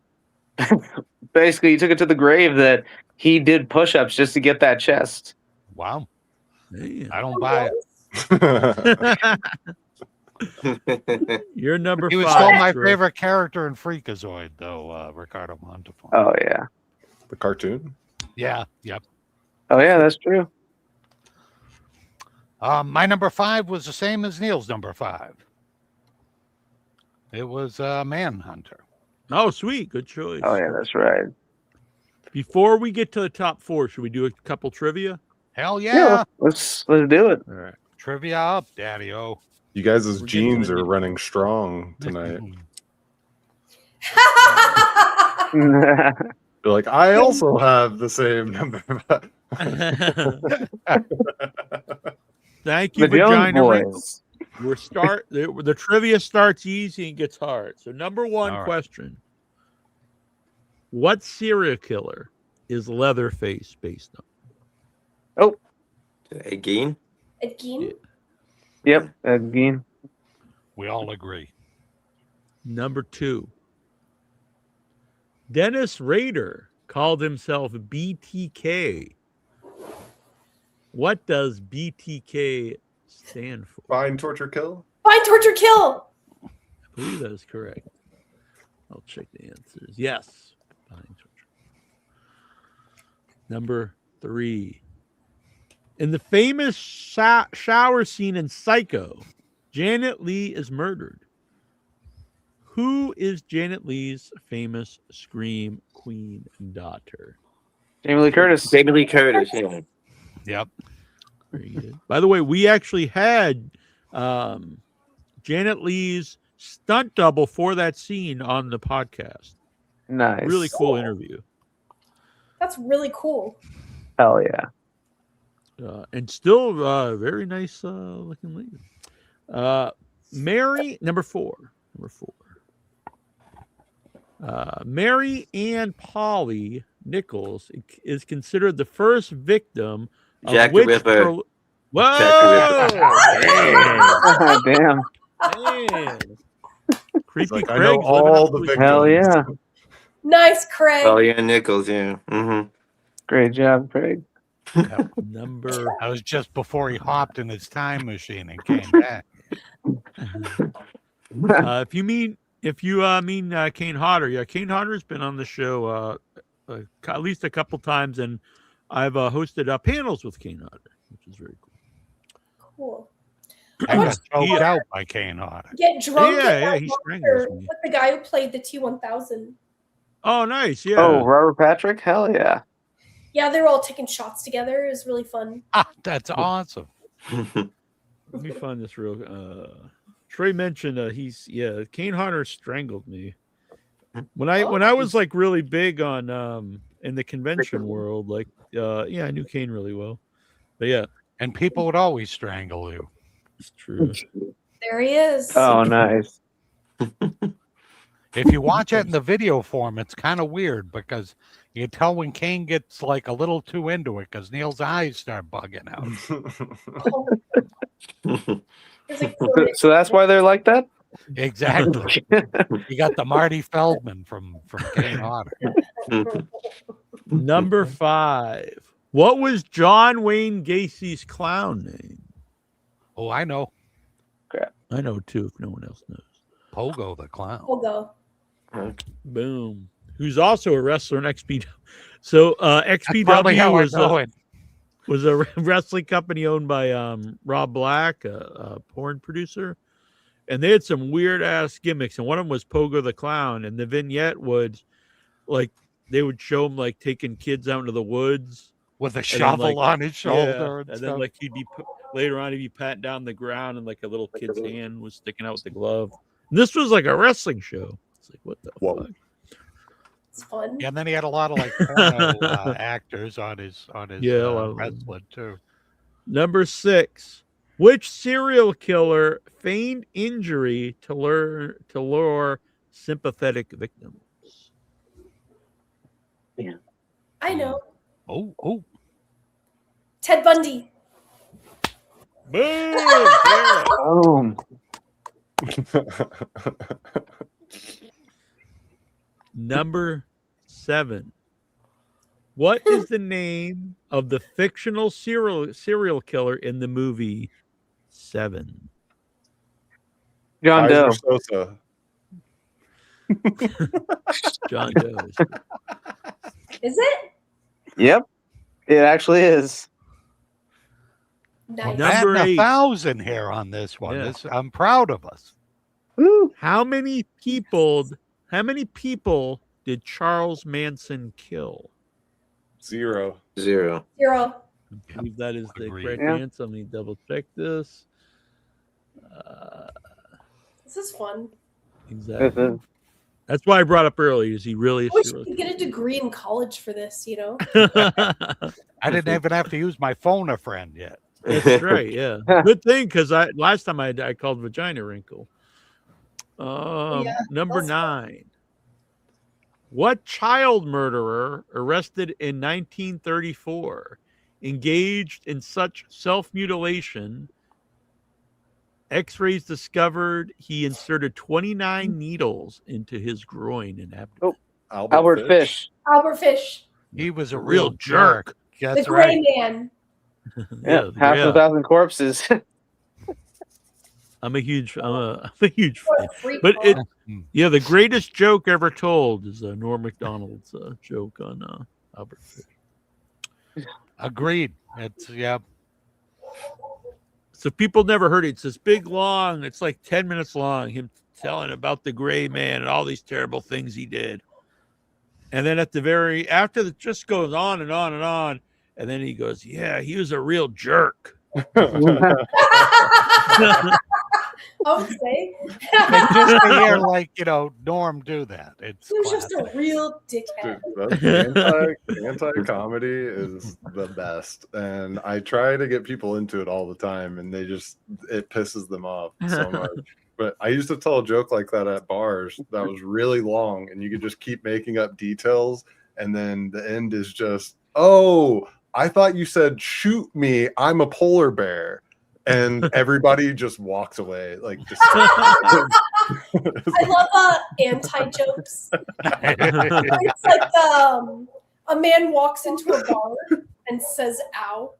S7: Basically, he took it to the grave that he did push-ups just to get that chest.
S3: Wow.
S1: Damn.
S3: I don't buy it.
S1: You're number
S3: He was
S1: 5.
S3: still my
S1: Troy.
S3: favorite character in Freakazoid, though, Ricardo Montalban.
S7: Oh yeah.
S5: The cartoon.
S3: Yeah, yep.
S7: Oh yeah, that's true.
S3: My number 5 was the same as Neil's number 5. It was Manhunter.
S1: Oh, sweet. Good choice.
S7: Oh yeah, that's right.
S1: Before we get to the top 4, should we do a couple trivia?
S3: Hell
S7: Yeah,
S3: yeah.
S7: let's do it.
S1: All right.
S3: Trivia up, Daddy-O.
S5: You guys'
S1: We're getting
S5: genes
S1: to the
S5: are
S1: deep-
S5: running strong tonight. You're like, I also have the same number.
S1: Thank you,
S7: The Jones
S1: Vagina Wrinkle.
S7: boys.
S1: The trivia starts easy and gets hard. So number 1
S3: All right.
S1: question. What serial killer is Leatherface based on?
S6: Again?
S2: Ed Gein?
S7: Yep, again.
S3: We all agree.
S1: Number 2. Dennis Rader called himself BTK. What does BTK stand for?
S5: Find, torture, kill.
S2: Find, torture, kill.
S1: I believe that is correct. I'll check the answers. Yes. Find, torture. Number 3. In the famous shower scene in Psycho, Janet Leigh is murdered. Who is Janet Leigh's famous scream queen daughter?
S7: Jamie Lee Curtis.
S6: Jamie Lee Curtis, yeah.
S3: Yep.
S1: Very good. By the way, we actually had Janet Leigh's stunt double for that scene on the podcast.
S7: Nice.
S1: Really cool interview.
S2: That's really cool.
S7: Hell yeah.
S1: And still very nice looking lady. Mary, number 4. Mary Ann Polly Nichols is considered the first victim of
S6: Jack the
S1: which
S6: Ripper.
S1: Whoa!
S6: Jack the
S7: Damn.
S1: Man. Creepy
S5: Like, I
S1: Craig's
S5: know
S1: living
S5: all
S1: up
S5: the
S1: to his-
S5: victims.
S7: Hell yeah.
S2: Nice, Craig.
S6: Oh, yeah, Nichols, yeah. Mm-hmm.
S7: Great job, Craig.
S1: Number
S3: That was just before he hopped in his time machine and came back.
S1: if you mean Kane Hodder, yeah, Kane Hodder's been on the show at least a couple times, and I've hosted panels with Kane Hodder, which is very cool.
S2: Cool.
S3: I
S2: I
S3: got
S2: watched
S3: choked
S2: Peter
S3: out by Kane Hodder.
S2: get drunk
S1: Yeah,
S2: at
S1: yeah,
S2: that
S1: he
S2: concert
S1: strangles me.
S2: with the guy who played the T-1000.
S1: Oh, nice, yeah.
S7: Oh, Robert Patrick? Hell yeah.
S2: Yeah, they were all taking shots together. It was really fun.
S3: Ah, that's awesome.
S1: Let me find this real. Trey mentioned Kane Hodder strangled me when I was like really big on in the convention world. Like, I knew Kane really well, but yeah,
S3: And people would always strangle you.
S1: it's true.
S2: There he is.
S7: Oh, nice.
S3: If you watch it in the video form, it's kind of weird because you can tell when Kane gets like a little too into it because Neil's eyes start bugging out.
S2: It's like,
S7: So that's why they're like that?
S3: Exactly. You got the Marty Feldman from Kane Hodder.
S1: Number 5. What was John Wayne Gacy's clown name?
S3: Oh, I know.
S1: I know too, if no one else knows.
S3: Pogo the Clown.
S2: we'll go.
S1: Boom. Who's also a wrestler in XPW. So
S3: That's probably how
S1: XPW
S3: I know it.
S1: was a wrestling company owned by Rob Black, a porn producer. And they had some weird ass gimmicks. And one of them was Pogo the Clown. And the vignette would, like, they would show him, like, taking kids out into the woods.
S3: With a
S1: then,
S3: shovel
S1: like,
S3: on his shoulder.
S1: And then,
S3: stuff.
S1: like, later on, he'd be patting down the ground and, like, a little kid's hand was sticking out with the glove. And this was, like, a wrestling show. It's like, what the fuck?
S2: It's fun.
S3: Yeah, and then he had a lot of like porno actors on his
S1: a lot of them.
S3: wrestling too.
S1: Number 6. Which serial killer feigned injury to lure sympathetic victims?
S2: I know.
S3: Oh,
S2: Ted Bundy.
S1: Boom! Sarah.
S7: Boom.
S1: Number 7. What is the name of the fictional serial killer in the movie 7?
S7: John Doe.
S5: Kaiser Sosa.
S1: John Doe.
S2: Is it?
S7: Yep. It actually is.
S2: Nice.
S1: Number
S3: batting
S1: 8.
S3: 1,000 here on this one.
S1: Yeah.
S3: I'm proud of us.
S7: Woo.
S1: How many people did Charles Manson kill?
S5: 0.
S6: 0.
S2: 0.
S1: I believe that is the
S3: Agreed.
S1: correct
S7: Yeah.
S1: answer. Let me double check this.
S2: This is fun.
S1: Exactly. That's why I brought up earlier. Is he really a
S2: I wish
S1: serial
S2: you could get a degree in college for this, you know?
S1: killer?
S3: I didn't even have to use my phone a friend yet.
S1: That's right. Yeah. Good thing, because last time I called vagina wrinkle. Number
S2: that's
S1: 9. What child murderer arrested in 1934 engaged in such self-mutilation, X-rays discovered he inserted 29 needles into his groin and abdomen.
S7: Albert Fish.
S2: Albert Fish,
S3: He was a
S1: Real
S3: real jerk.
S2: the
S3: That's
S2: Gray
S3: right.
S2: Man.
S7: Yeah, half a thousand corpses.
S1: I'm a huge fan.
S2: What a freak.
S1: But
S2: But
S1: yeah, the greatest joke ever told is Norm Macdonald's joke on Albert Fish.
S3: Agreed. It's
S1: So people never heard it. It's this big, long. It's like 10 minutes long. Him telling about the Gray Man and all these terrible things he did. And then after the just goes on and on and on, and then he goes, "Yeah, he was a real jerk."
S2: I would say
S3: and just to hear Norm do that. It's
S2: he was just
S3: classic.
S2: a real dickhead.
S5: That's anti-comedy is the best, and I try to get people into it all the time, and it pisses them off so much. But I used to tell a joke like that at bars that was really long, and you could just keep making up details, and then the end is just, "Oh, I thought you said shoot me. I'm a polar bear." And everybody just walks away.
S2: I love anti-jokes. It's like a man walks into a bar and says "ow."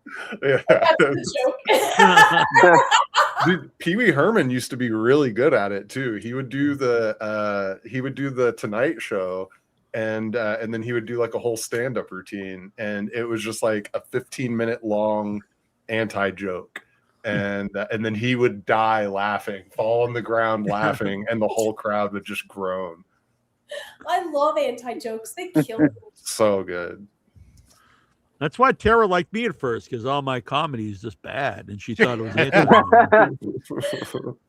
S5: Yeah.
S2: That's the joke.
S5: Dude, Pee Wee Herman used to be really good at it too. He would do the Tonight Show, and then he would do like a whole stand-up routine, and it was just like a 15-minute long anti-joke. And then he would die laughing, fall on the ground laughing, and the whole crowd would just groan.
S2: I love anti-jokes. They kill me.
S5: So good.
S1: That's why Tara liked me at first, because all my comedy is just bad, and she thought it was anti.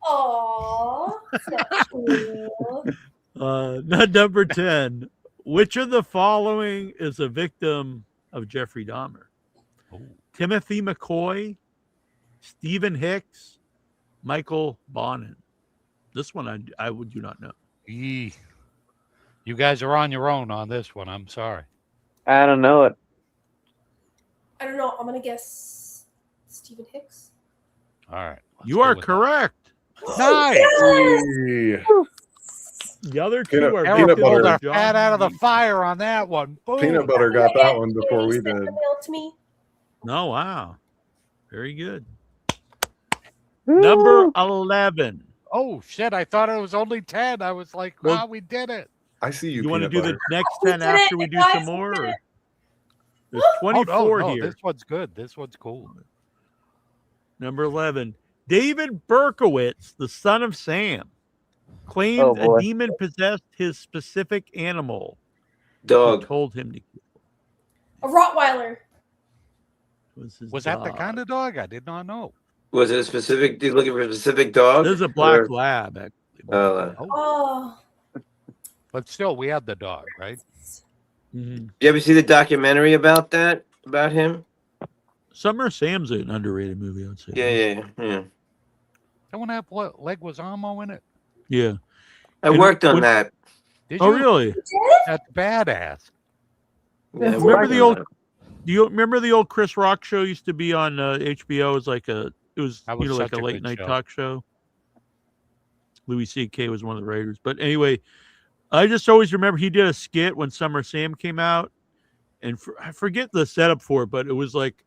S2: Aww, that's cool.
S1: Number 10. Which of the following is a victim of Jeffrey Dahmer? Timothy McCoy, Stephen Hicks, Michael Bonin. This one I do not know.
S3: You guys are on your own on this one. I'm sorry.
S7: I don't know it.
S2: I don't know. I'm gonna guess Stephen Hicks.
S3: All right.
S1: You are correct.
S3: Nice.
S5: Hey.
S1: The other two
S5: Peanut-
S1: are
S3: Eric
S5: peanut
S3: pulled
S5: butter.
S3: our fat out of the fire on that one. Boom.
S5: Peanut butter got that one before we
S2: Send the
S5: did.
S2: mail to me.
S1: Oh, wow. Very good. Number 11.
S3: Oh, shit. I thought it was only 10. I was like, wow, we did it.
S5: I see you.
S1: You want to
S5: Peanut
S1: do the
S5: butter.
S1: next
S2: We
S1: 10
S2: did
S1: after
S2: it,
S1: we do
S2: guys,
S1: some
S2: we
S1: more?
S2: did
S1: Or?
S2: it.
S1: There's
S3: Oh,
S1: 24
S3: no,
S1: here.
S3: this one's good. This one's cool.
S1: Number 11. David Berkowitz, the son of Sam, claimed
S7: Oh,
S1: a
S7: boy.
S1: demon possessed his specific animal. Who
S6: Dog.
S1: told him to kill.
S2: A Rottweiler.
S3: Was that the kind of dog? I did not know.
S6: Was it a specific? Did you looking for a specific dog?
S1: This is a black
S6: Or-
S1: lab, actually.
S6: Oh,
S2: Oh,
S3: But still, we had the dog, right?
S1: Mhm.
S6: Did you ever see the documentary about that? About him?
S1: Summer Sam's an underrated movie, I would say.
S6: Yeah.
S3: That one had what? Leguizamo in it?
S1: Yeah.
S6: I
S1: And
S6: worked on
S1: when-
S6: that.
S3: Did
S1: Oh,
S3: you?
S1: really?
S3: That's badass.
S6: Yeah, I
S2: Remember
S6: worked
S1: the
S6: on
S1: old-
S6: that.
S1: Do you remember the old Chris Rock show used to be on HBO? It was like it was
S3: That was
S1: like
S3: such
S1: a
S3: a
S1: late
S3: good
S1: night
S3: show.
S1: talk show. Louis C.K. was one of the writers. But anyway, I just always remember he did a skit when Summer Sam came out, and I forget the setup for it, but it was like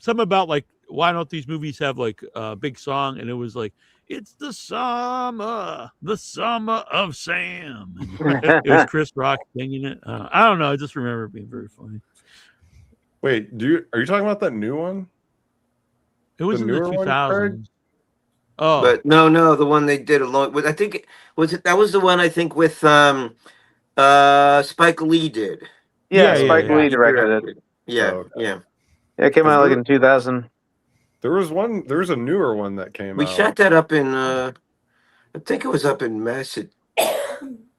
S1: something about like, why don't these movies have like a big song? And it was like, it's the summer of Sam. And it was Chris Rock singing it. I don't know. I just remember it being very funny.
S5: Wait, are you talking about that new one?
S1: It was
S5: The
S1: in the
S5: newer one, Craig?
S1: 2000s. Oh,
S6: But no, the one they did along with, I think that was the one I think with Spike Lee did.
S7: Yeah,
S1: Yeah,
S7: Spike
S1: yeah.
S7: Lee directed it.
S6: Yeah,
S5: Oh, okay.
S6: yeah.
S7: Yeah, it came out like in 2000.
S5: There was a newer one that came
S6: We
S5: out.
S6: shot that up in I think it was up in Massachusetts.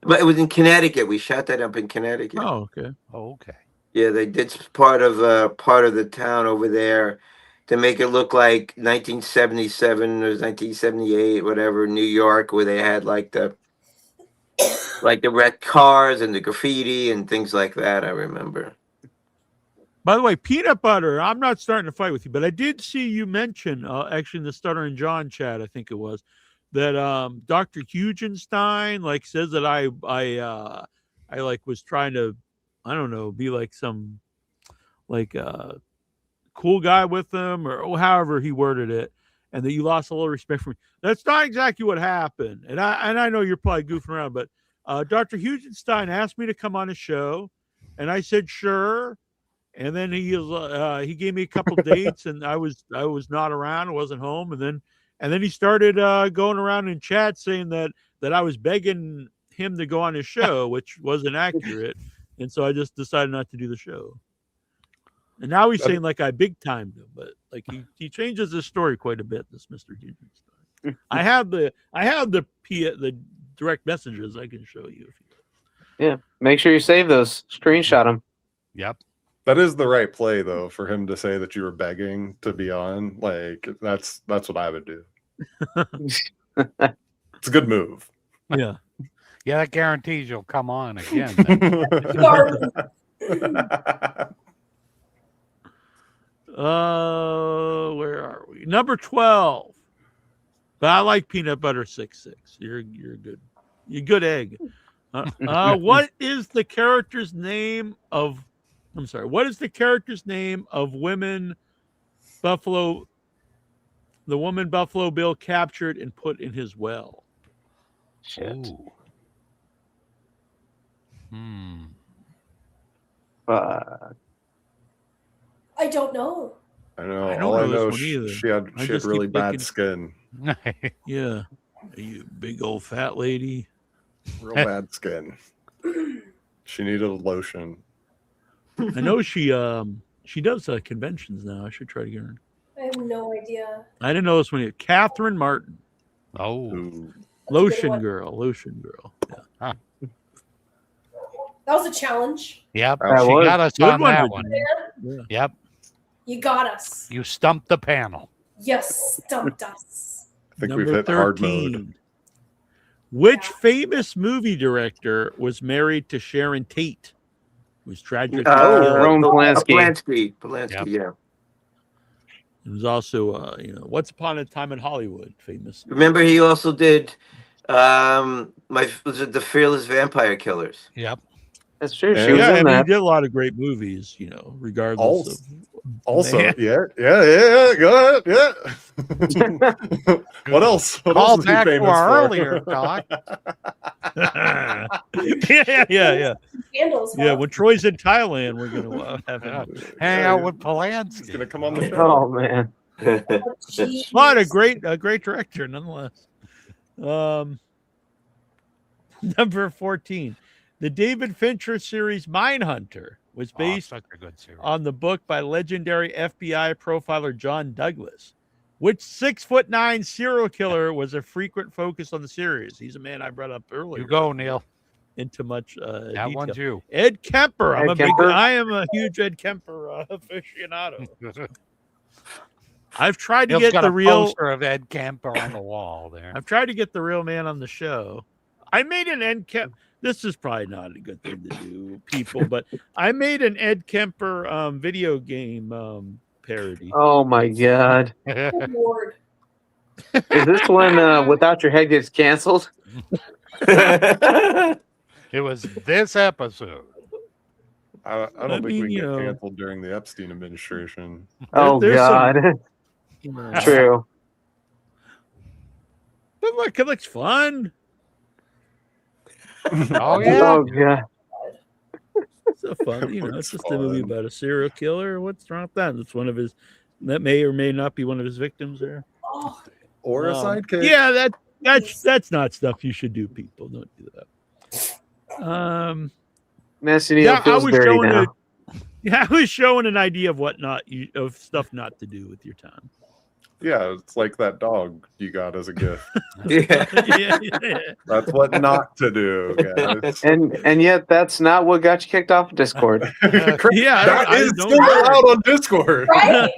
S6: But it was in Connecticut. We shot that up in Connecticut.
S1: oh, okay.
S3: Oh, okay.
S6: Yeah, they did part of the town over there to make it look like 1977 or 1978, whatever, New York, where they had like the wrecked cars and the graffiti and things like that. I remember.
S1: By the way, peanut butter. I'm not starting to fight with you, but I did see you mention actually in the Stutter and John chat, I think it was, that Dr. Hugenstein like says that I like was trying to, I don't know, be like some like cool guy with him or however he worded it, and that you lost a little respect for me. That's not exactly what happened, and I know you're probably goofing around, but Dr. Hugenstein asked me to come on his show, and I said sure. And then he gave me a couple dates, and I was not around, I wasn't home, and then he started going around in chat saying that I was begging him to go on his show, which wasn't accurate, and so I just decided not to do the show. And now he's saying like I big timed him, but like he changes his story quite a bit. This Mr. Hugenstein. I have the direct messages I can show you.
S7: Yeah, make sure you save those. Screenshot them.
S3: Yep.
S5: That is the right play, though, for him to say that you were begging to be on. Like that's what I would do. It's a good move.
S1: Yeah.
S3: Yeah, that guarantees you'll come on again.
S1: Where are we? Number 12. But I like peanut butter 6-6. You're good. You're good egg. What is the character's name of? I'm sorry. What is the character's name of the woman Buffalo Bill captured and put in his well?
S7: Shit.
S2: I don't know.
S5: I know.
S1: I don't
S5: All I
S1: know
S5: know,
S1: this one either.
S5: she had
S1: just
S5: really
S1: keep
S5: bad
S1: thinking-
S5: skin.
S1: Yeah. You big old fat lady.
S5: Real bad skin. She needed a lotion.
S1: I know she does conventions now. I should try to get her.
S2: I have no idea.
S1: I didn't know this one yet. Catherine Martin.
S3: Oh.
S5: Ooh.
S1: Lotion girl. Yeah.
S2: That was a challenge.
S3: Yep.
S5: That
S3: She
S7: was
S3: got us
S1: good
S3: on
S1: one,
S3: that
S1: Virginia.
S3: one.
S2: Man,
S3: Yep.
S2: you got us.
S3: You stumped the panel.
S2: You stumped us.
S5: I think
S1: Number
S5: we've hit
S1: 13.
S5: hard mode.
S1: Which
S2: Yeah.
S1: famous movie director was married to Sharon Tate? Who was tragically
S7: Roman
S1: killed?
S7: Polanski.
S6: Polanski,
S3: Yep.
S6: yeah.
S1: It was also, Once Upon a Time in Hollywood, famous.
S6: Remember, he also did was it the Fearless Vampire Killers?
S3: Yep.
S7: That's true. She
S5: Yeah,
S7: was
S1: Yeah,
S7: in
S1: I mean, he
S7: that.
S1: did a lot of great movies, regardless of.
S5: Also,
S1: Man.
S5: yeah, go ahead, yeah. What else? What
S3: Call
S5: else is he
S3: back to
S5: famous
S3: our
S5: for?
S3: earlier talk.
S1: yeah.
S2: Candles.
S1: Yeah,
S2: huh?
S1: when Troy's in Thailand, we're gonna have him.
S3: Hang out with
S5: He's
S3: Polanski.
S5: gonna come on the show.
S7: Oh man.
S2: Jeez.
S1: But a great director nonetheless. Number 14, the David Fincher series Mindhunter was based
S3: such a good series.
S1: on the book by legendary FBI profiler John Douglas. Which 6'9" serial killer was a frequent focus on the series? He's a man I brought up earlier.
S3: You go, Neil.
S1: Into much
S3: That
S1: detail.
S3: one's you.
S1: Ed Kemper.
S7: Ed Kemper?
S1: I am a huge Ed Kemper aficionado. I've tried to
S3: Neil's
S1: get
S3: got
S1: the
S3: a
S1: real.
S3: poster of Ed Kemper on the wall there.
S1: I've tried to get the real man on the show. I made an Ed Kemper. This is probably not a good thing to do, people, but I made an Ed Kemper video game parody.
S7: Oh my god.
S2: Good Lord.
S7: Is this when Without Your Head gets canceled?
S3: It was this episode.
S5: I don't
S1: I
S5: think
S1: mean,
S5: we
S1: you
S5: can
S1: know.
S5: get canceled during the Epstein administration.
S7: Oh
S1: there's some-
S7: god. True.
S1: But look, it looks fun.
S3: Oh yeah.
S7: Oh god.
S1: It's so fun. It's just a movie about a serial killer. What's wrong with that? It's one of his. That may or may not be one of his victims there.
S2: Oh,
S5: Or a sidekick.
S1: Yeah, that's not stuff you should do, people. Don't do that.
S7: Nasty Neal
S1: Yeah, I
S7: feels
S1: was
S7: dirty
S1: showing
S7: now.
S1: I was showing an idea of of stuff not to do with your time.
S5: Yeah, it's like that dog you got as a gift.
S6: Yeah.
S1: yeah.
S5: That's what not to do, guys.
S7: And yet that's not what got you kicked off of Discord.
S1: Yeah,
S5: That is
S1: don't
S5: still
S1: know.
S5: allowed on Discord.
S2: right?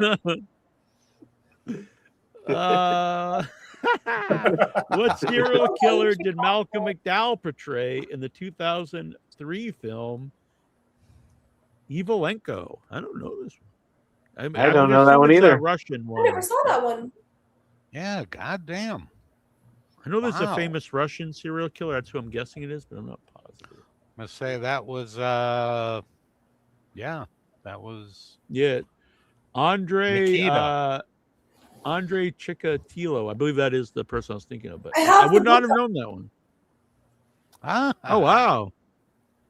S1: What serial killer did Malcolm McDowell portray in the 2003 film Evelenko. I don't know this one.
S7: I don't
S1: would
S7: know that
S1: assume
S7: one
S1: it's a
S7: either.
S1: Russian
S2: I
S1: one.
S2: never saw that one.
S3: Yeah, goddamn.
S1: I know there's a
S3: Wow.
S1: famous Russian serial killer. That's who I'm guessing it is, but I'm not positive.
S3: I'm gonna say that was yeah, that was
S1: Yeah, Andre
S3: Nikita.
S1: Andre Chikatilo. I believe that is the person I was thinking of, but
S2: I
S1: I
S2: have
S1: would
S2: the
S1: not
S2: book
S1: have known that one.
S3: Ah,
S1: Oh wow.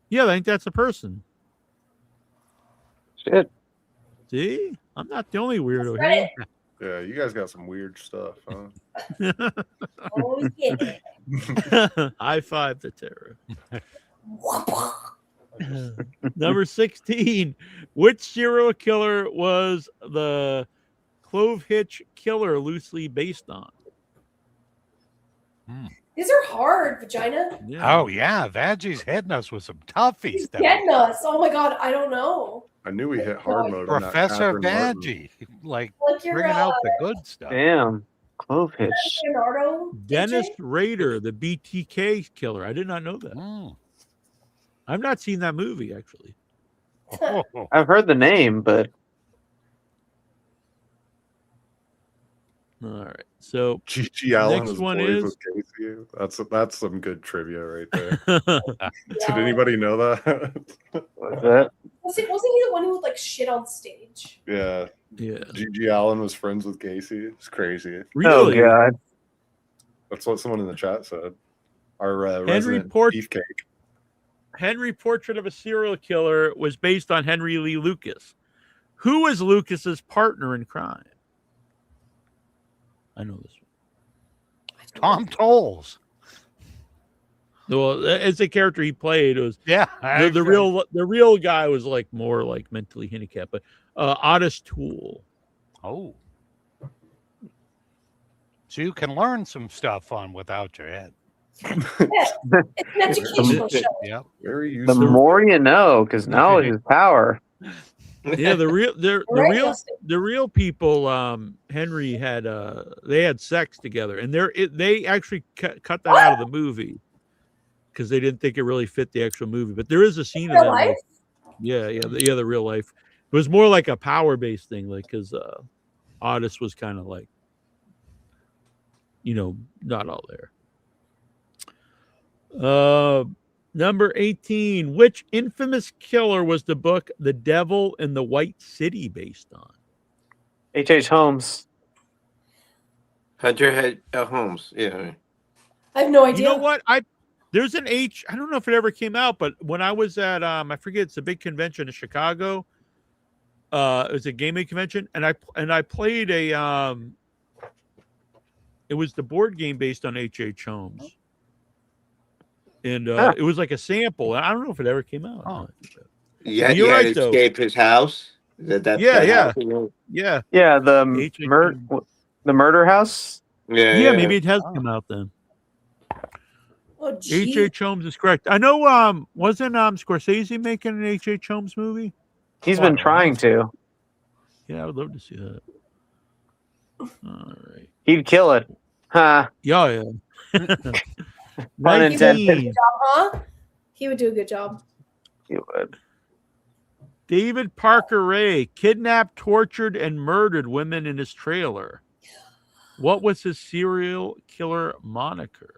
S1: Yeah, I think that's a person.
S7: Shit.
S1: See? I'm not the only weirdo
S2: Read
S1: here.
S2: it.
S5: Yeah, you guys got some weird stuff, huh?
S2: Oh yeah.
S1: High five to Tara. Number 16. Which serial killer was the Clove Hitch killer loosely based on?
S2: These are hard, vagina.
S1: Yeah.
S3: oh yeah, Vagie's hitting us with some toughies.
S2: He's
S3: tonight.
S2: getting us. Oh my god, I don't know.
S5: I knew we hit hard mode on that
S3: Professor
S5: Catherine Martin.
S3: Vaggie, like
S2: Like your
S3: bringing out the good stuff.
S7: Damn. Clove hitch.
S2: Leonardo.
S1: Dennis
S2: AJ?
S1: Rader, the BTK killer. I did not know that.
S3: Mm.
S1: I've not seen that movie, actually.
S3: Oh,
S7: I've heard the name, but
S1: All right. So
S5: Gigi Allen
S1: Next
S5: was
S1: one
S5: boys
S1: is-
S5: with Casey. That's some good trivia right there.
S2: Yeah.
S5: Did anybody know that?
S7: what's that?
S2: Wasn't he the one who would like shit on stage?
S5: Yeah,
S1: yeah.
S5: Gigi Allen was friends with Casey. It's crazy.
S1: Really?
S7: Oh god.
S5: That's what someone in the chat said. Our
S1: Henry
S5: resident
S1: Port-
S5: beefcake.
S1: Henry Portrait of a Serial Killer was based on Henry Lee Lucas. Who was Lucas's partner in crime? I know this
S3: Tom Tolles.
S1: one. Well, as a character he played, it was
S3: Yeah,
S1: the real guy was like more like mentally handicapped, but Otis Toole.
S3: Oh, so you can learn some stuff on Without Your Head.
S2: It's an educational show.
S3: Yep.
S5: Very
S7: The
S5: useful.
S7: more you know, because knowledge is power.
S1: Yeah, the
S2: Right, Justin?
S1: real people. Henry had they had sex together, and they actually cut that out of the movie because they didn't think it really fit the actual movie. But there is a scene of
S2: Real
S1: them.
S2: life?
S1: Like, the real life. It was more like a power based thing, like because Otis was kind of like, not all there. Number 18. Which infamous killer was the book The Devil in the White City based on?
S7: H.H. Holmes.
S6: Hunter Holmes. Yeah.
S2: I have no idea.
S1: You know what? There's an I don't know if it ever came out, but when I was at I forget, it's a big convention in Chicago. It was a gaming convention, and I played a it was the board game based on H.H. Holmes. And it was like a sample. I don't know if it ever came out.
S3: Oh.
S6: Yeah,
S1: You're
S6: he had
S1: right, though.
S6: escaped his house. That
S1: Yeah,
S6: the
S1: yeah.
S6: house he was-
S1: Yeah.
S7: Yeah, the
S1: H.H.
S7: the murder house.
S1: Yeah, maybe it has come out then.
S2: Oh, gee.
S1: H.H. Holmes is correct. I know wasn't Scorsese making an H.H. Holmes movie?
S7: He's been trying to.
S1: Yeah, I would love to see that. All right.
S7: He'd kill it. Huh.
S1: Yeah.
S7: Pun intended.
S1: 19.
S2: Huh? He would do a good job.
S7: He would.
S1: David Parker Ray kidnapped, tortured, and murdered women in his trailer. What was his serial killer moniker?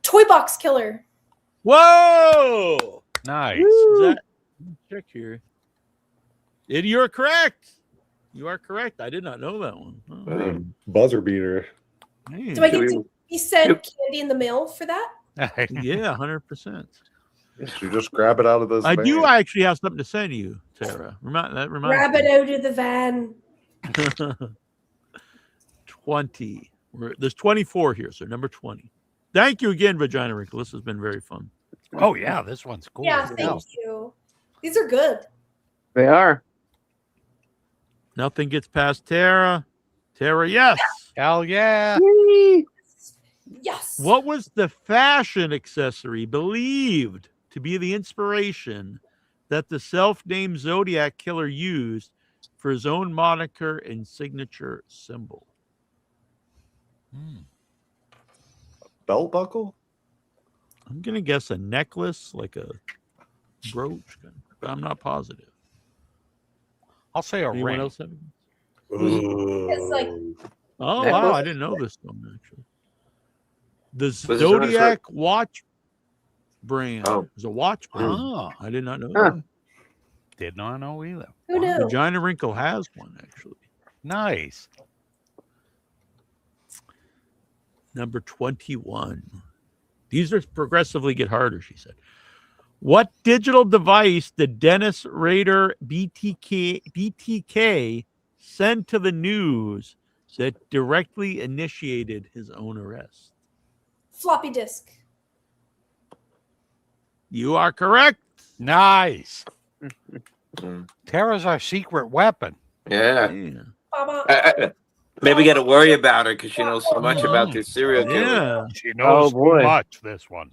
S2: Toy box killer.
S1: Whoa!
S3: Nice.
S1: Is that, check here. You're correct. You are correct. I did not know that one. Oh,
S5: Buzzer beater.
S1: man.
S2: Do I get to be sent candy in the mail for that?
S1: Yeah, 100%.
S5: You just grab it out of those.
S1: I do
S5: vans.
S1: actually have something to send you, Tara. Remind
S2: Grab it out of the van.
S1: 20. There's 24 here, so number 20. Thank you again, Vagina Wrinkle. This has been very fun.
S3: Oh yeah, this one's cool.
S2: Yeah, thank you. These are good.
S7: They are.
S1: Nothing gets past Tara. Tara, yes.
S3: Hell yeah.
S2: Yes.
S1: What was the fashion accessory believed to be the inspiration that the self-named Zodiac killer used for his own moniker and signature symbol?
S5: Belt buckle.
S1: I'm going to guess a necklace, like a brooch, but I'm not positive.
S3: I'll say a
S1: Anyone
S3: ring.
S1: else have?
S2: It's like
S1: Oh
S7: Necklace?
S1: wow, I didn't know this one actually. The
S6: Was this
S1: Zodiac watch brand.
S6: Oh.
S1: It was a watch brand.
S3: Oh,
S1: I did not know
S7: Huh.
S1: that.
S3: did not know either.
S2: who knew?
S1: Vagina Wrinkle has one actually.
S3: Nice.
S1: Number 21. These are progressively get harder, she said. What digital device did Dennis Rader BTK send to the news that directly initiated his own arrest?
S2: Floppy disk.
S1: You are correct.
S3: Nice.
S6: Mm.
S3: Tara's our secret weapon.
S6: Yeah.
S1: Yeah.
S2: Baba.
S6: Maybe we got to worry about her because she knows so much about
S3: Mhm.
S6: this serial killer.
S1: Yeah.
S3: She knows too
S7: boy.
S3: much, this one.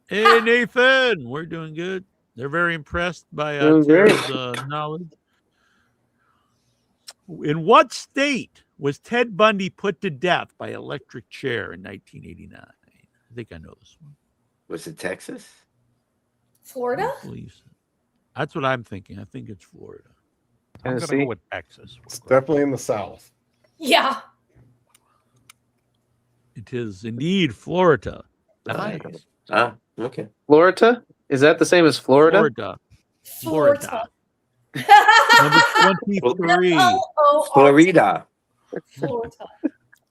S1: Hey, Nathan. We're doing good. They're very impressed by
S7: Doing great.
S1: Tara's knowledge. In what state was Ted Bundy put to death by electric chair in 1989? I think I know this one.
S6: Was it Texas?
S2: Florida?
S1: Please. That's what I'm thinking. I think it's Florida.
S3: I'm going to
S7: Tennessee?
S3: go with Texas.
S5: It's definitely in the South.
S2: Yeah.
S1: It is indeed Florida.
S3: Nice.
S6: Ah, okay.
S7: Florida? Is that the same as Florida?
S1: Florida.
S2: Florida.
S1: Number 23.
S6: Florida.
S2: Florida.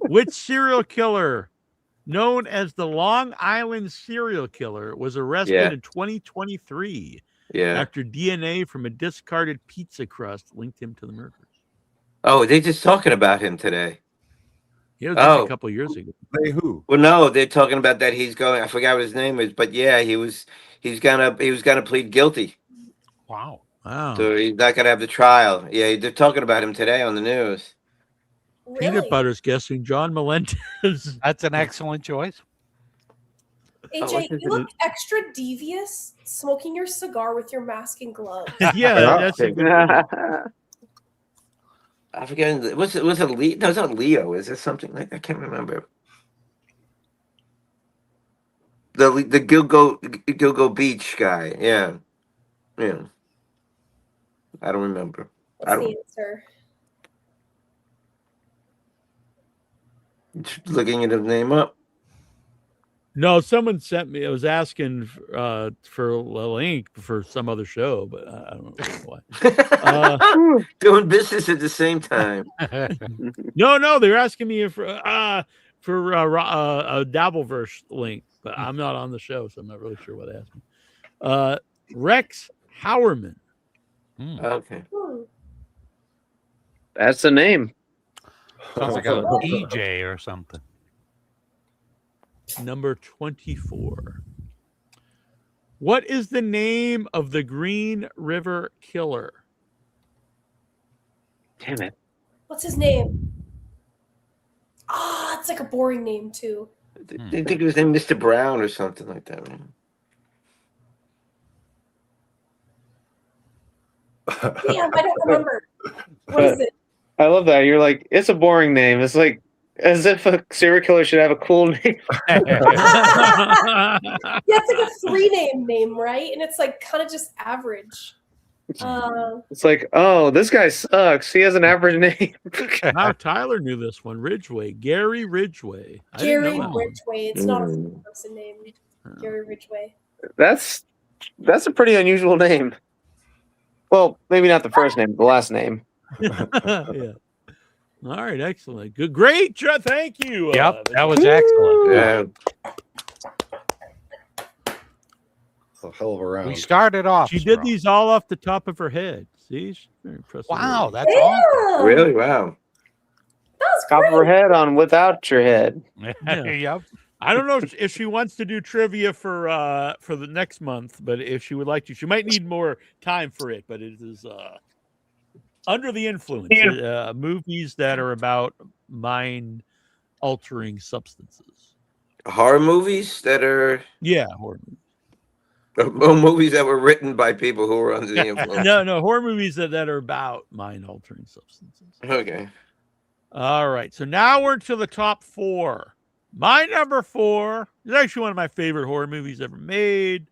S1: Which serial killer, known as the Long Island serial killer, was arrested
S6: Yeah.
S1: in 2023
S6: Yeah.
S1: after DNA from a discarded pizza crust linked him to the murders?
S6: Oh, they just talking about him today.
S1: Yeah, it was just
S6: Oh.
S1: a couple of years ago.
S5: They who?
S6: Well, no, they're talking about that he's going. I forgot what his name is, but yeah, he was gonna plead guilty,
S3: Wow.
S1: Wow.
S6: so he's not gonna have the trial. Yeah, they're talking about him today on the news.
S1: Peanut
S2: Really?
S1: Butter's guessing John Melendez.
S3: That's an excellent choice.
S2: AJ,
S6: what's his
S2: you look extra devious smoking your cigar with your mask and gloves.
S1: Yeah, that's a good one.
S6: I forget. Was it Leo? No, it's not Leo. Is it something like I can't remember. The Gilgo Beach guy. Yeah. Yeah. I don't remember. I
S2: What's
S6: don't.
S2: the answer?
S6: Looking at his name up.
S1: No, someone sent me. I was asking for a link for some other show, but I don't know why.
S6: Doing business at the same time.
S1: No, they're asking me if, for a Dabbleverse link, but I'm not on the show, so I'm not really sure what they asked me. Rex Howerman.
S6: Okay.
S7: That's the name.
S3: Sounds like a DJ or something.
S1: Number 24. What is the name of the Green River Killer?
S7: Damn it.
S2: What's his name? It's like a boring name too.
S6: I think it was named Mr. Brown or something like that. Right?
S2: Damn, I don't remember. What is it?
S7: I love that. You're like, it's a boring name. It's like as if a serial killer should have a cool name.
S2: Yeah, it's like a three-name name, right? And it's like kind of just average.
S7: It's like, oh, this guy sucks. He has an average name.
S1: Now Tyler knew this one. Ridgway. Gary Ridgway. I didn't
S2: Gary
S1: know that one.
S2: Ridgway. It's not a person name. Gary Ridgway.
S7: That's a pretty unusual name. Well, maybe not the first name, the last name.
S1: Yeah. All right, excellent. Good, great job. Thank you.
S3: Yep, that was excellent.
S6: Yeah.
S5: A hell of a round.
S3: We started off.
S1: She did
S3: strong.
S1: these all off the top of her head. See, she's very impressive.
S3: Wow, that's awesome.
S2: Damn!
S6: Really? Wow.
S2: That was
S7: Top of her
S2: great.
S7: head on without your head.
S3: Yep.
S1: I don't know if she wants to do trivia for the next month, but if she would like to, she might need more time for it. But it is Under the Influence, movies that are about mind-altering substances.
S6: Horror movies that are
S1: Yeah, horror movies.
S6: movies that were written by people who were under the influence.
S1: No, horror movies that are about mind-altering substances.
S6: Okay.
S1: All right, so now we're to the top 4. My number 4 is actually one of my favorite horror movies ever made.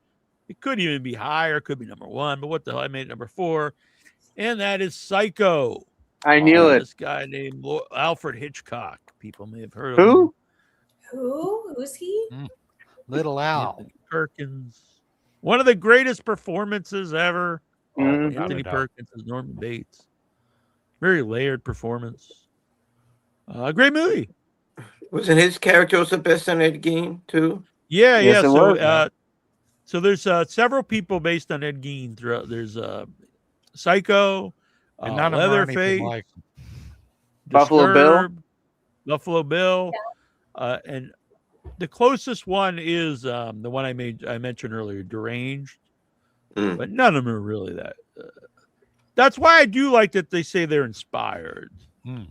S1: It could even be higher. Could be number 1. But what the hell? I made it number 4. And that is Psycho.
S7: I knew it.
S1: This guy named Alfred Hitchcock. People may have heard of him.
S7: Who?
S2: Who's he?
S3: Little Al.
S1: Anthony Perkins. One of the greatest performances ever.
S7: Mhm.
S1: Anthony Perkins as Norman Bates. Very layered performance. Great movie.
S6: Wasn't his character also based on Ed Gein too?
S1: Yeah,
S7: Yes,
S1: yeah.
S7: it
S1: So,
S7: was.
S1: so there's several people based on Ed Gein throughout. There's Psycho,
S3: And none of them are anything
S1: Leatherface,
S3: like
S7: Buffalo Bill?
S1: Disturbed, Buffalo Bill, and the closest one is the one I mentioned earlier, Deranged.
S6: Mm.
S1: But none of them are really that. That's why I do like that they say they're inspired.
S3: Mm.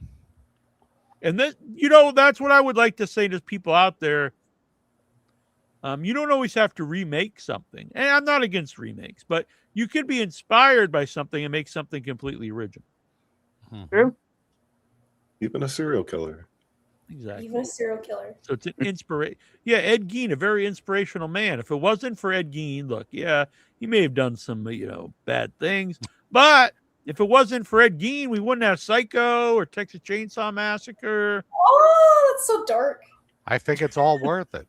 S1: And that, that's what I would like to say to people out there. You don't always have to remake something. And I'm not against remakes, but you could be inspired by something and make something completely original.
S7: True.
S5: Even a serial killer.
S1: Exactly.
S2: Even a serial killer.
S1: So it's an inspiration. Yeah, Ed Gein, a very inspirational man. If it wasn't for Ed Gein, look, yeah, he may have done some, bad things. But if it wasn't for Ed Gein, we wouldn't have Psycho or Texas Chainsaw Massacre.
S2: Oh, that's so dark.
S3: I think it's all worth it.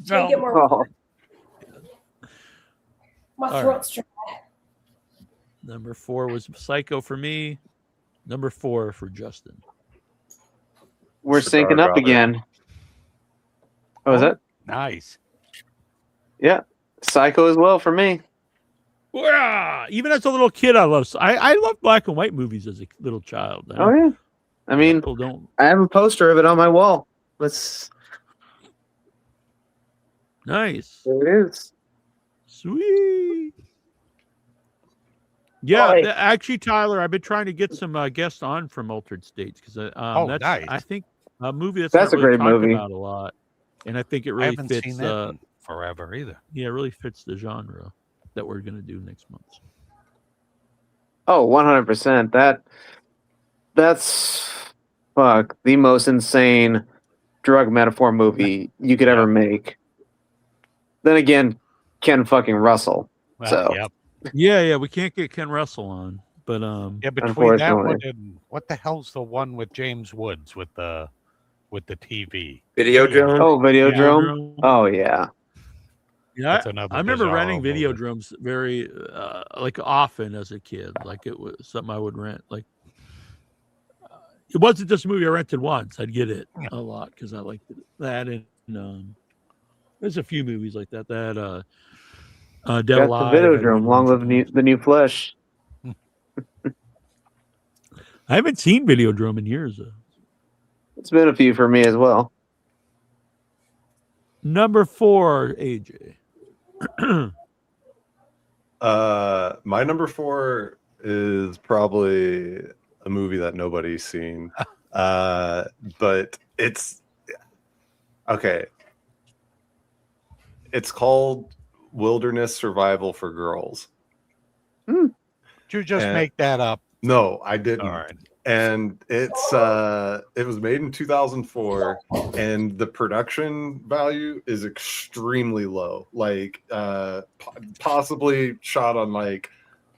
S2: Make it more.
S7: Oh,
S2: My
S1: All
S2: throat's dry.
S1: Number 4 was Psycho for me. Number 4 for Justin.
S7: we're
S5: Cigar
S7: syncing up
S5: dropper.
S7: again. What was that?
S3: Nice.
S7: Yeah. Psycho as well for me.
S1: Yeah, even as a little kid, I love black and white movies as a little child.
S7: Oh, yeah. I mean,
S1: People don't.
S7: I have a poster of it on my wall.
S1: Nice,
S7: There it is.
S1: sweet. Yeah,
S7: Boy.
S1: actually, Tyler, I've been trying to get some guests on from Altered States because that's
S3: nice.
S1: I think a movie that's
S7: That's
S1: not
S7: a
S1: really
S7: great
S1: talked
S7: movie.
S1: about a lot, and I think it
S3: I
S1: really
S3: haven't
S1: fits.
S3: seen that in forever either.
S1: Yeah, it really fits the genre that we're gonna do next month.
S7: Oh, 100%. That's the most insane drug metaphor movie you could ever make. Then again, Ken fucking Russell.
S3: Well,
S7: So-
S3: yep.
S1: Yeah, we can't get Ken Russell on, but
S3: Yeah, between that one
S7: Unfortunately.
S3: and what the hell's the one with James Woods with the TV?
S6: Videodrome.
S7: Oh, Videodrome.
S1: Videodrome.
S7: Oh yeah.
S1: Yeah,
S3: That's another
S1: I remember
S3: bizarro
S1: renting
S3: movie.
S1: Videodromes very often as a kid. Like it was something I would rent. Like it wasn't just a movie I rented once. I'd get it a lot because I liked it. That and there's a few movies like that. That Dead
S7: That's the
S1: Alive.
S7: Videodrome. Long live the new flesh.
S1: I haven't seen Videodrome in years though.
S7: It's been a few for me as well.
S1: Number 4, AJ.
S5: My number 4 is probably a movie that nobody's seen. But it's okay. It's called Wilderness Survival for Girls.
S3: Did you just
S5: And-
S3: make that up?
S5: No, I didn't.
S3: All right.
S5: And it was made in 2004, and the production value is extremely low, like possibly shot on like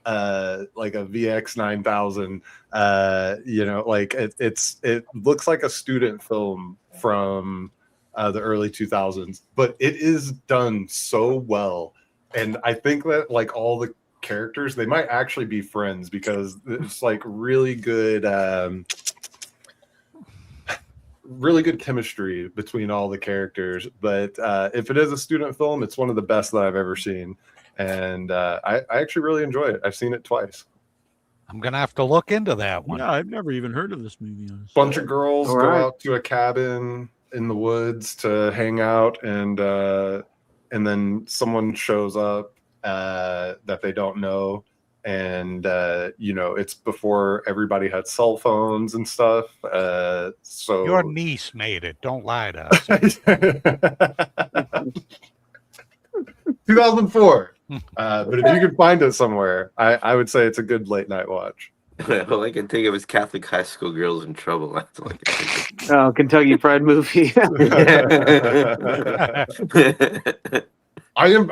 S5: a VX 9000. Like it looks like a student film from the early 2000s, but it is done so well. And I think that like all the characters, they might actually be friends because it's like really good chemistry between all the characters. But if it is a student film, it's one of the best that I've ever seen, and I actually really enjoy it. I've seen it twice.
S3: I'm gonna have to look into that one.
S1: Yeah, I've never even heard of this movie. Honestly.
S5: Bunch of girls
S7: All
S5: go
S7: right.
S5: out to a cabin in the woods to hang out, and then someone shows up that they don't know, and it's before everybody had cell phones and stuff. So
S3: Your niece made it. Don't lie to us.
S5: 2004. But if you can find it somewhere, I would say it's a good late night watch.
S6: All I can think of is Catholic high school girls in trouble. That's all I can think
S7: Oh, Kentucky Fried Movie.
S6: of.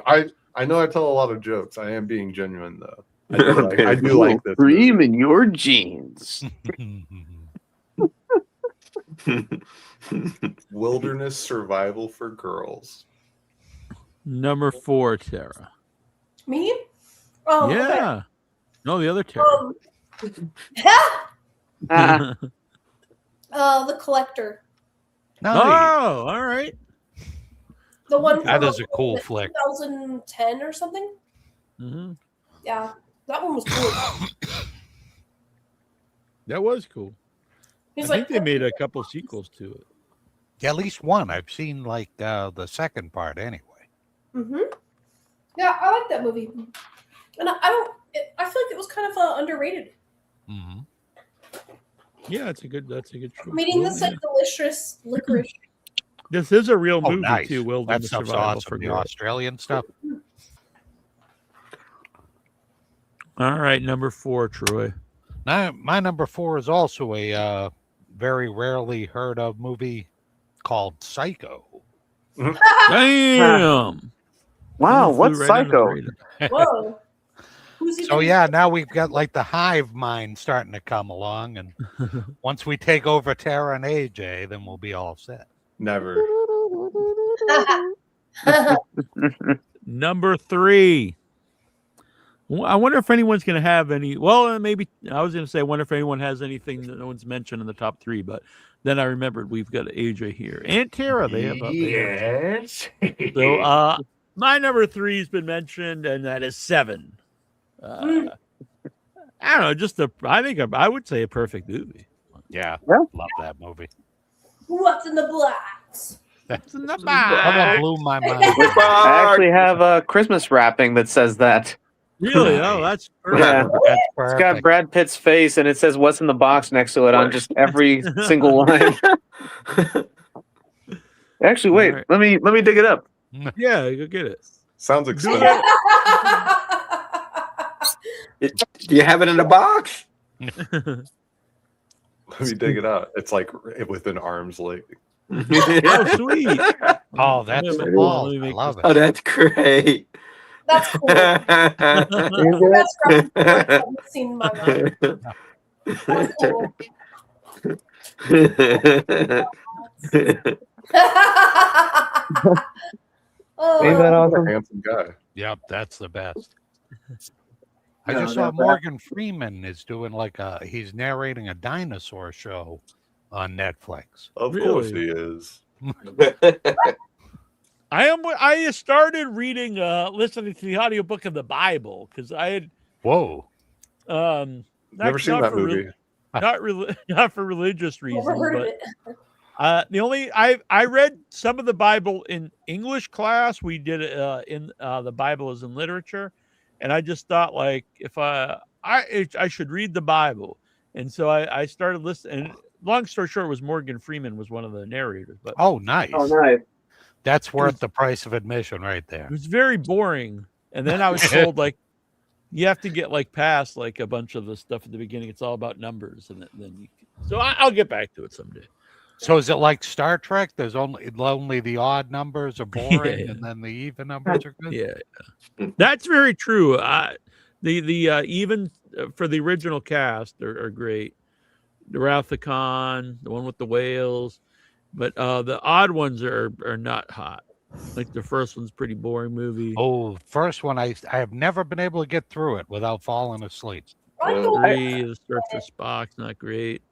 S5: I I know I tell a lot of jokes. I am being genuine though. I do like this.
S7: Cream in your jeans.
S5: Wilderness survival for girls.
S1: Number 4, Tara.
S2: Me? Oh,
S1: Yeah.
S2: okay.
S1: No, the other Tara.
S2: The Collector.
S3: Nice.
S1: Oh, all right.
S2: The one
S3: That
S2: from
S3: is a cool flick.
S2: 2010 or something.
S1: Mm-hmm.
S2: Yeah, that one was cool.
S1: That was cool.
S2: He's
S1: I think they made a couple sequels to it.
S3: Yeah, at least one. I've seen like the second part anyway.
S2: Yeah, I like that movie, and I feel like it was kind of underrated.
S3: Mm-hmm.
S1: Yeah, that's a good choice.
S2: I'm eating this like delicious licorice.
S1: This is a real
S3: Oh,
S1: movie
S3: nice.
S1: too.
S3: That
S1: Wilderness
S3: stuff's
S1: Survival
S3: awesome.
S1: for
S3: The
S1: girls.
S3: Australian stuff.
S1: All right, number 4, Troy.
S3: Now, my number 4 is also a very rarely heard of movie called Psycho.
S1: Damn.
S7: Wow,
S1: Flew
S7: what's
S1: right under the
S7: Psycho?
S1: radar.
S2: Whoa. Who's
S3: So
S2: even-
S3: yeah, now we've got like the hive mind starting to come along, and once we take over Tara and AJ, then we'll be all set.
S5: Never.
S1: Number 3. Well, I wonder if anyone's going to have any. Well, maybe I was going to say, I wonder if anyone has anything that no one's mentioned in the top 3. But then I remembered we've got AJ here and Tara. They have
S6: Yes.
S1: So my number 3 has been mentioned, and that is 7. I don't know, just I would say a perfect movie.
S3: Yeah,
S7: Yeah.
S3: love that movie.
S2: What's in the blacks?
S1: That's in the
S3: That one blew my mind.
S7: I actually have a Christmas wrapping that says that.
S1: Really? Oh, that's perfect.
S7: Yeah.
S3: That's
S7: It's got
S3: perfect.
S7: Brad Pitt's face and it says "What's in the box" next to it on just every single line. Actually, wait.
S1: All right.
S7: Let me dig it up.
S1: Yeah, go get it.
S5: Sounds expensive.
S6: Do you have it in a box?
S5: Let me dig it out. It's like within arm's length.
S1: Oh, sweet.
S3: Oh, that's
S1: Let me-
S3: the ball.
S1: let me
S3: I
S1: make
S3: love
S6: Oh,
S3: it.
S6: that's great.
S2: That's cool. Best graphic I've ever seen in my life. That's cool.
S7: Ain't that
S2: Oh,
S5: What
S7: awesome?
S5: a handsome guy.
S3: Yep, that's the best. I
S7: No,
S3: just saw
S7: not bad.
S3: Morgan Freeman is doing he's narrating a dinosaur show on Netflix.
S5: Of
S1: Really?
S5: course he is.
S1: I started reading listening to the audiobook of the Bible because I had
S3: Whoa.
S5: Never seen that movie.
S1: not for religious reasons,
S2: never heard of
S1: but
S2: it.
S1: the only I read some of the Bible in English class. We did it in the Bible is in literature, and I just thought like if I should read the Bible, and so I started listening. And long story short, was Morgan Freeman was one of the narrators, but
S3: Oh, nice.
S7: Oh, nice.
S3: That's worth the price of admission right there.
S1: it was very boring. And then I was told like you have to get like past like a bunch of the stuff at the beginning. It's all about numbers, and then you. So I'll get back to it someday.
S3: So is it like Star Trek? There's only the odd numbers are boring,
S1: Yeah.
S3: and then the even numbers are good.
S1: Yeah, that's very true. The even for the original cast are great. The Wrath of Khan, the one with the whales, but the odd ones are not hot. Like the first one's pretty boring movie.
S3: Oh, first one I have never been able to get through it without falling asleep.
S2: I don't-
S1: 3, The Search for Spock's not great.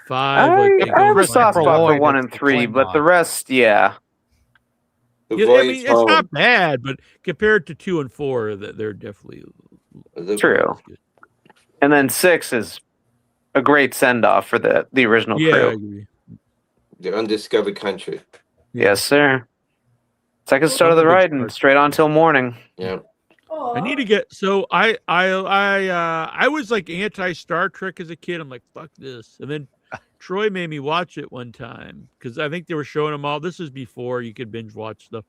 S1: 5, like they
S7: I have
S1: go
S7: a soft
S3: for
S7: spot for
S3: Lloyd,
S7: 1
S3: it's
S7: and
S3: the
S7: 3, but the
S3: Klingon.
S7: rest, yeah.
S6: The
S1: Yeah, I
S6: voice
S1: mean, it's
S6: home.
S1: not bad, but compared to 2 and 4, that they're definitely
S6: The-
S7: True.
S1: good.
S7: And then 6 is a great send off for the original
S1: Yeah, I
S7: crew.
S1: agree.
S6: The undiscovered country.
S7: Yes, sir. Second start of the
S1: Big
S7: ride and
S1: start.
S7: straight on till morning.
S6: Yeah.
S2: Aw.
S1: I need to get so I was like anti Star Trek as a kid. I'm like fuck this, and then Troy made me watch it one time because I think they were showing them all. This is before you could binge watch stuff,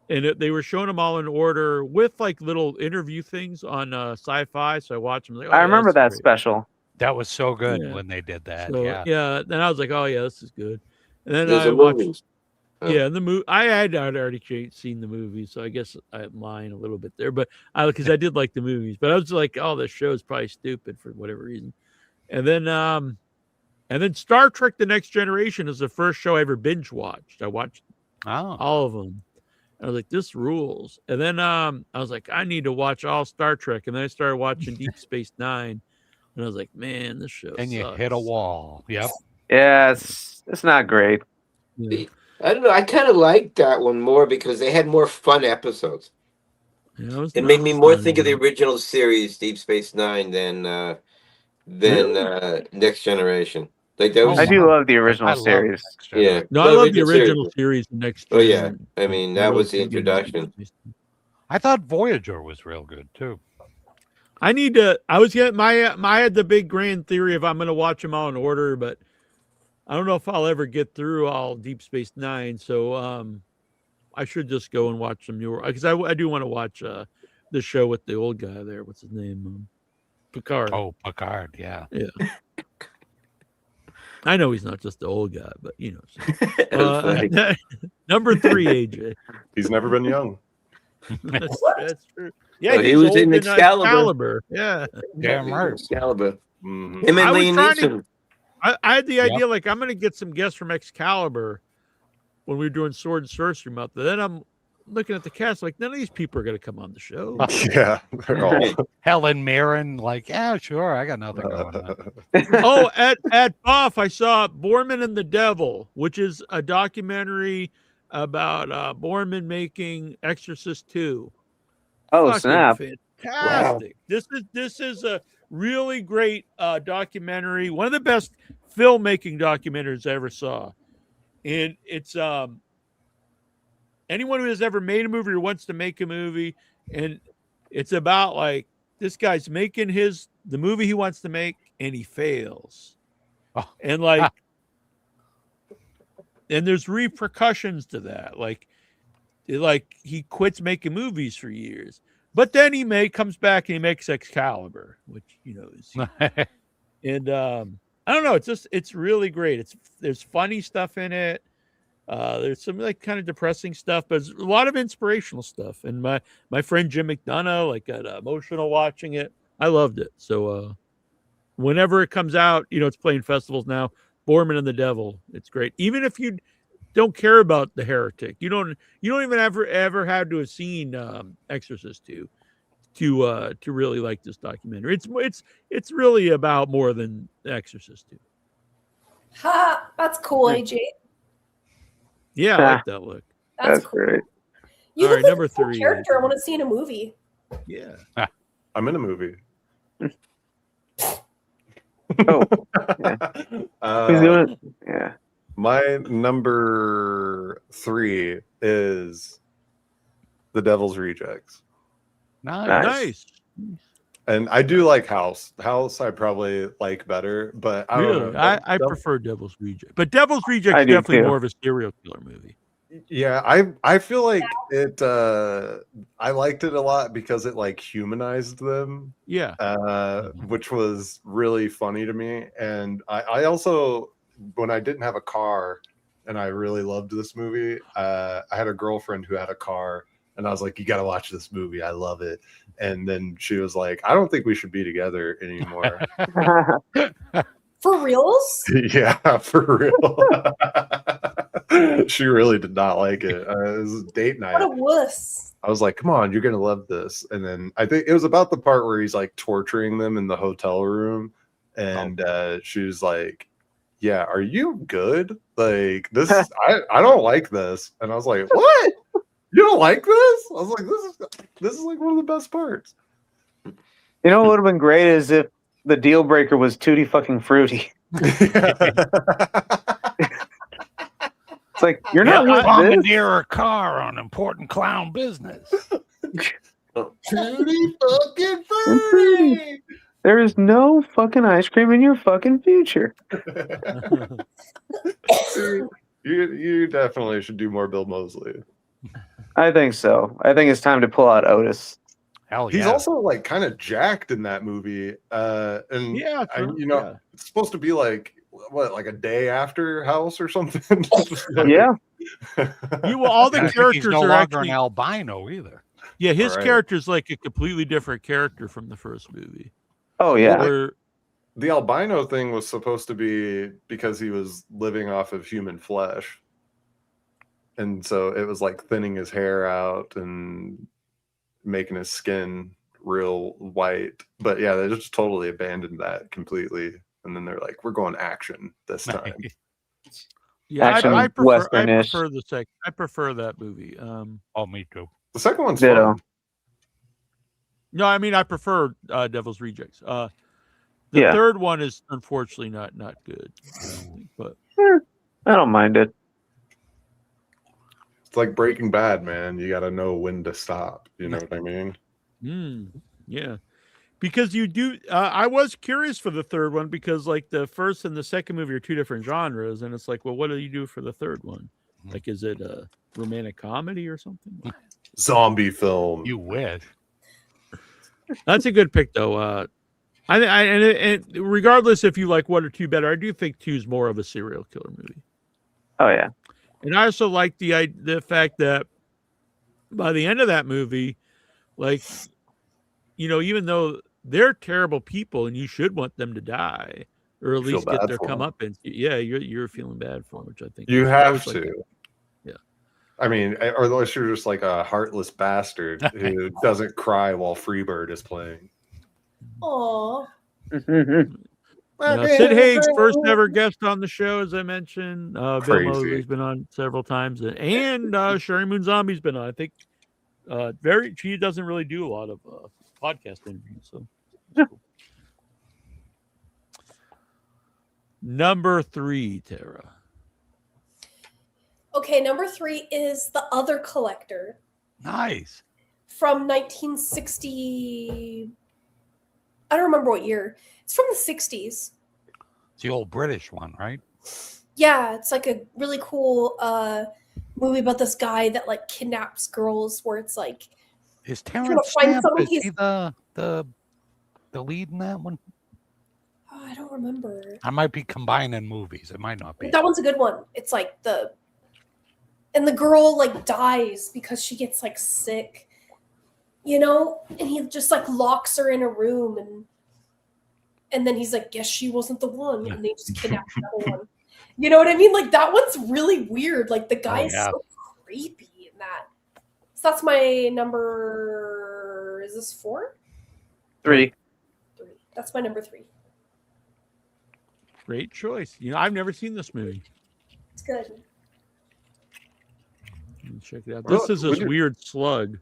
S1: and they were showing them all in order with like little interview things on Sci-Fi. So I watched them. Like,
S7: I remember that
S1: great.
S7: special.
S3: That was so good
S1: Yeah.
S3: when they did that.
S1: So,
S3: yeah.
S1: Then I was like, oh yeah, this is good. And then
S6: There's
S1: I
S6: a
S1: watched.
S6: movie.
S1: Yeah, the movie. I had already seen the movie, so I guess I'm lying a little bit there. But because I did like the movies, but I was like, oh, this show is probably stupid for whatever reason. And then Star Trek: The Next Generation is the first show I ever binge watched. I watched all of them. I was like, this rules. And then I was like, I need to watch all Star Trek. And then I started watching Deep Space Nine, and I was like, man, this show.
S3: And you
S1: sucks.
S3: hit a wall. Yep.
S7: Yeah, it's not great.
S1: Yeah.
S6: I don't know. I kind of liked that one more because they had more fun episodes.
S1: Yeah,
S6: It made me more think of the original series, Deep Space Nine, than Next Generation. Like that was.
S7: I do love the original
S3: I love
S7: series.
S3: Next
S6: Yeah.
S3: Generation.
S1: No, I love the original series. Next.
S6: Oh yeah.
S1: Gen.
S6: I mean, that was the introduction.
S3: I thought Voyager was real good too.
S1: I need to. I was getting I had the big grand theory of I'm going to watch them all in order, but I don't know if I'll ever get through all Deep Space Nine. So I should just go and watch some newer because I do want to watch the show with the old guy there. What's his name? Picard.
S3: Oh, Picard. Yeah.
S1: Yeah. I know he's not just the old guy, but you know.
S6: That was funny.
S1: Number 3, AJ.
S5: He's never been young.
S1: That's true. Yeah,
S6: Oh, he
S1: he's
S6: was
S1: old
S6: in Excalibur.
S1: Yeah.
S3: Damn right.
S6: Excalibur.
S5: Mhm.
S6: Him and
S1: I was
S6: Liam
S1: trying to-
S6: Neeson.
S1: I had the idea like I'm going to get some guests from Excalibur when we were doing Sword and Sorcery Month. But then I'm looking at the cast like none of these people are going to come on the show.
S5: Yeah, they're all.
S3: Helen Mirren, like, yeah, sure, I got nothing going on.
S1: Oh, at Buff, I saw Borman and the Devil, which is a documentary about Borman making Exorcist 2.
S7: Oh,
S1: Fucking
S7: snap.
S1: fantastic. This is a really great documentary, one of the best filmmaking documentaries I ever saw. And it's anyone who has ever made a movie or wants to make a movie, and it's about like this guy's making the movie he wants to make and he fails.
S3: Oh.
S1: And like and there's repercussions to that. Like he quits making movies for years. But then he comes back and he makes Excalibur, which is and I don't know, it's really great. There's funny stuff in it. There's some like kind of depressing stuff, but there's a lot of inspirational stuff. And my friend Jim McDonough got emotional watching it. I loved it. So whenever it comes out, it's playing festivals now. Borman and the Devil, it's great. Even if you don't care about The Heretic, you don't even ever have to have seen Exorcist 2 to really like this documentary. It's really about more than Exorcist 2.
S2: Ha! That's cool, AJ.
S1: Yeah, I like that look.
S2: That's cool.
S7: great.
S2: You
S1: All
S2: look
S1: right,
S2: like
S1: number
S2: a cool
S1: 3.
S2: character I want to see in a movie.
S1: Yeah.
S5: I'm in a movie.
S7: Oh, who's doing it? Yeah.
S5: My number 3 is The Devil's Rejects.
S1: Nice.
S5: And I do like House. House I probably like better, but I don't
S1: Really?
S5: know.
S1: I prefer Devil's Reject. But Devil's Reject
S7: I
S1: is
S7: do
S1: definitely
S7: too.
S1: more of a serial killer movie.
S5: Yeah, I feel like it I liked it a lot because it like humanized them,
S1: Yeah.
S5: which was really funny to me. And I also, when I didn't have a car and I really loved this movie, I had a girlfriend who had a car and I was like, you got to watch this movie. I love it. And then she was like, I don't think we should be together anymore.
S2: For reals?
S5: Yeah, for real. She really did not like it. It was a date night.
S2: What a wuss.
S5: I was like, come on, you're going to love this. And then I think it was about the part where he's like torturing them in the hotel room. And she was like, yeah, are you good? Like this, I don't like this. And I was like, what? You don't like this? I was like, this is like one of the best parts.
S7: You know what would have been great is if the deal breaker was Tutti fucking Fruity. It's like, you're not with this.
S3: Commandeer a car on important clown business.
S5: Tutti fucking Fruity.
S7: There is no fucking ice cream in your fucking future.
S5: You definitely should do more Bill Moseley.
S7: I think so. I think it's time to pull out Otis.
S3: Hell
S5: He's
S3: yeah.
S5: also like kind of jacked in that movie. And
S1: Yeah, true.
S5: it's supposed to be like what, like a day after House or something? Just like-
S7: Yeah.
S1: All the
S3: I think
S1: characters
S3: he's no
S1: are
S3: longer
S1: actually
S3: an albino either.
S1: his
S5: Right.
S1: character's like a completely different character from the first movie.
S7: Oh yeah.
S1: Where
S5: The albino thing was supposed to be because he was living off of human flesh. And so it was like thinning his hair out and making his skin real white. But yeah, they just totally abandoned that completely. And then they're like, we're going action this time.
S1: yeah,
S7: Action
S1: I prefer
S7: Western-ish.
S1: I prefer that movie.
S3: Oh, me too.
S5: The second one's
S7: Ditto.
S5: fun.
S1: No, I mean I prefer Devil's Rejects. The
S7: Yeah.
S1: third one is unfortunately not good. But
S7: I don't mind it.
S5: It's like Breaking Bad, man. You got to know when to stop. You know what I mean?
S1: Yeah, because you do. I was curious for the third one because like the first and the second movie are two different genres, and it's like, well, what do you do for the third one? Like, is it a romantic comedy or something?
S5: Zombie film.
S3: You wish.
S1: That's a good pick, though. And regardless if you like one or two better, I do think two's more of a serial killer movie.
S7: Oh yeah.
S1: And I also like the fact that by the end of that movie, like, even though they're terrible people and you should want them to die or at
S5: Feel
S1: least get
S5: bad
S1: their
S5: for 'em.
S1: comeuppance, yeah, you're feeling bad for them, which I think
S5: You
S1: I
S5: have
S1: always like
S5: to.
S1: that. Yeah.
S5: I mean, or unless you're just like a heartless bastard who doesn't cry while Freebird is playing.
S2: Aw.
S1: Sid Haig's first ever guest on the show, as I mentioned. Bill
S5: Crazy.
S1: Mosley's been on several times, and Sherry Moon Zombie's been on. I think she doesn't really do a lot of podcast interviews, so that's cool. Number 3, Tara.
S2: Okay, number 3 is The Other Collector
S3: Nice.
S2: from 1960. I don't remember what year. It's from the 60s.
S3: It's the old British one, right?
S2: Yeah, it's like a really cool movie about this guy that like kidnaps girls where it's like
S3: Is
S2: gonna
S3: Terrence
S2: find
S3: Stamp,
S2: someone
S3: is
S2: he's-
S3: he the lead in that one?
S2: oh, I don't remember.
S3: I might be combining movies. It might not be.
S2: That one's a good one. It's like the girl like dies because she gets like sick, and he just like locks her in a room and then he's like, guess she wasn't the one, and they just kidnap another one. You know what I mean? Like that one's really weird. Like the guy is so creepy in that. So that's my number. Is this 4?
S7: 3.
S2: 3. That's my number 3.
S1: Great choice. I've never seen this movie.
S2: It's good.
S1: Let me check it out.
S5: Well,
S1: This is this weird slug.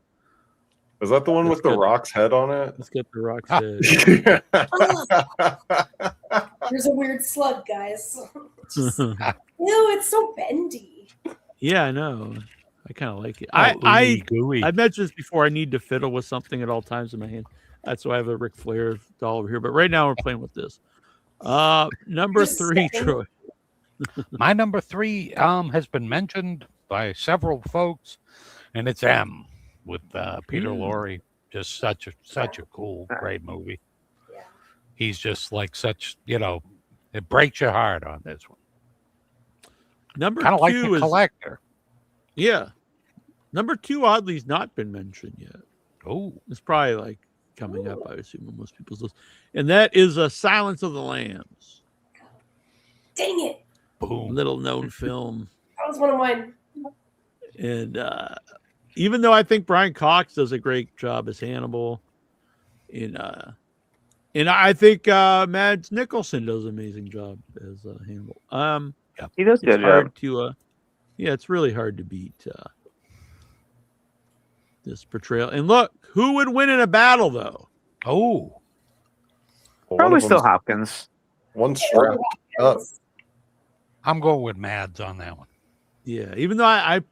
S5: Is that the one with the
S1: Let's get-
S5: Rock's head on it?
S1: Let's get the rock head.
S2: There's a weird slug, guys. Ew, it's so bendy.
S1: Yeah, I know. I kind of like it.
S3: Gooey.
S1: I've mentioned this before. I need to fiddle with something at all times in my hand. That's why I have a Ric Flair doll over here. But right now we're playing with this. Number
S2: Just
S1: 3,
S2: stepping.
S1: Troy.
S3: My number 3 has been mentioned by several folks, and it's M with Peter Lorre. Just such a cool, great movie.
S2: Yeah.
S3: He's just like such, it breaks your heart on this one.
S1: Number
S3: Kind of like
S1: 2
S3: The
S1: is
S3: Collector.
S1: yeah. Number 2 oddly has not been mentioned yet.
S3: Oh,
S1: It's probably like coming up, I assume, on most people's list. And that is Silence of the Lambs.
S2: Dang it.
S3: boom.
S1: Little known film.
S2: That was one of mine.
S1: And even though I think Brian Cox does a great job as Hannibal, and I think Mads Nicholson does an amazing job as Hannibal.
S7: He does a
S1: It's
S7: good job.
S1: hard to it's really hard to beat this portrayal. And look, who would win in a battle though?
S3: Oh,
S7: Probably still Hopkins.
S5: One strapped up.
S3: I'm going with Mads on that one.
S1: Yeah, even though I'm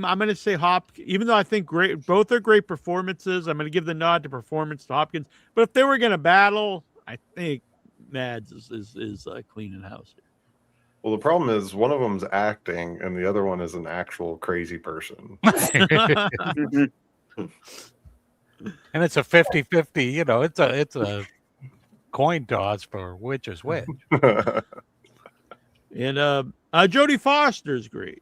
S1: going to say even though I think both are great performances, I'm going to give the nod to performance to Hopkins. But if they were going to battle, I think Mads is cleaning house here.
S5: Well, the problem is one of them's acting and the other one is an actual crazy person.
S3: And it's a 50-50, it's a coin toss for which is which.
S1: And Jodie Foster's great.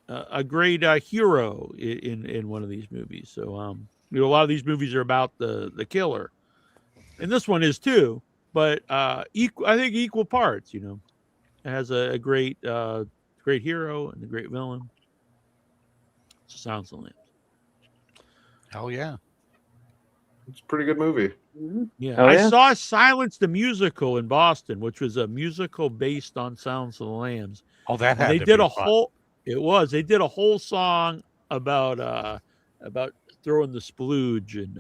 S1: A great hero in one of these movies. So a lot of these movies are about the killer, and this one is too. But I think equal parts. It has a great hero and a great villain. Silence of the Lambs.
S3: Hell yeah.
S5: It's a pretty good movie.
S1: Yeah,
S7: Oh,
S1: I
S7: yeah?
S1: saw Silence the Musical in Boston, which was a musical based on Silence of the Lambs.
S3: Oh, that
S1: And
S3: had
S1: they
S3: to
S1: did
S3: be
S1: a
S3: fun.
S1: whole. It was. They did a whole song about throwing the splooge, and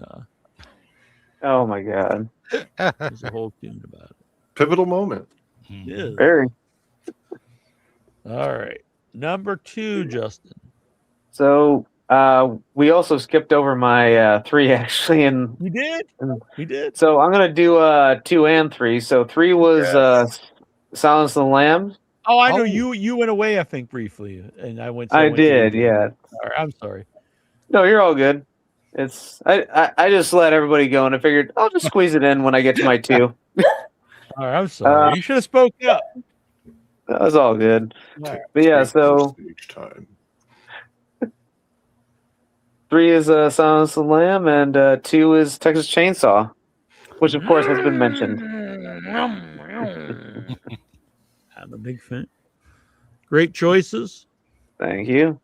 S7: Oh my god.
S1: there's a whole tune about it.
S5: Pivotal moment.
S1: Yeah.
S7: Very.
S1: All right, number 2, Justin.
S7: So we also skipped over my 3 actually, and
S1: We did. We did.
S7: so I'm gonna do 2 and 3. So 3 was Silence of the Lambs.
S1: Oh, I know
S3: Oh.
S1: you went away. I think briefly, and I went.
S7: I
S1: went to
S7: did,
S1: the-
S7: yeah.
S1: Sorry, I'm sorry.
S7: No, you're all good. It's I just let everybody go, and I figured I'll just squeeze it in when I get to my 2.
S1: All right, I'm sorry. You should have spoken up.
S7: That was all good.
S1: All right.
S7: But yeah,
S5: Take
S7: so
S5: each time.
S7: 3 is Silence of the Lamb, and 2 is Texas Chainsaw, which of course has been mentioned.
S1: I'm a big fan. Great choices.
S7: Thank you.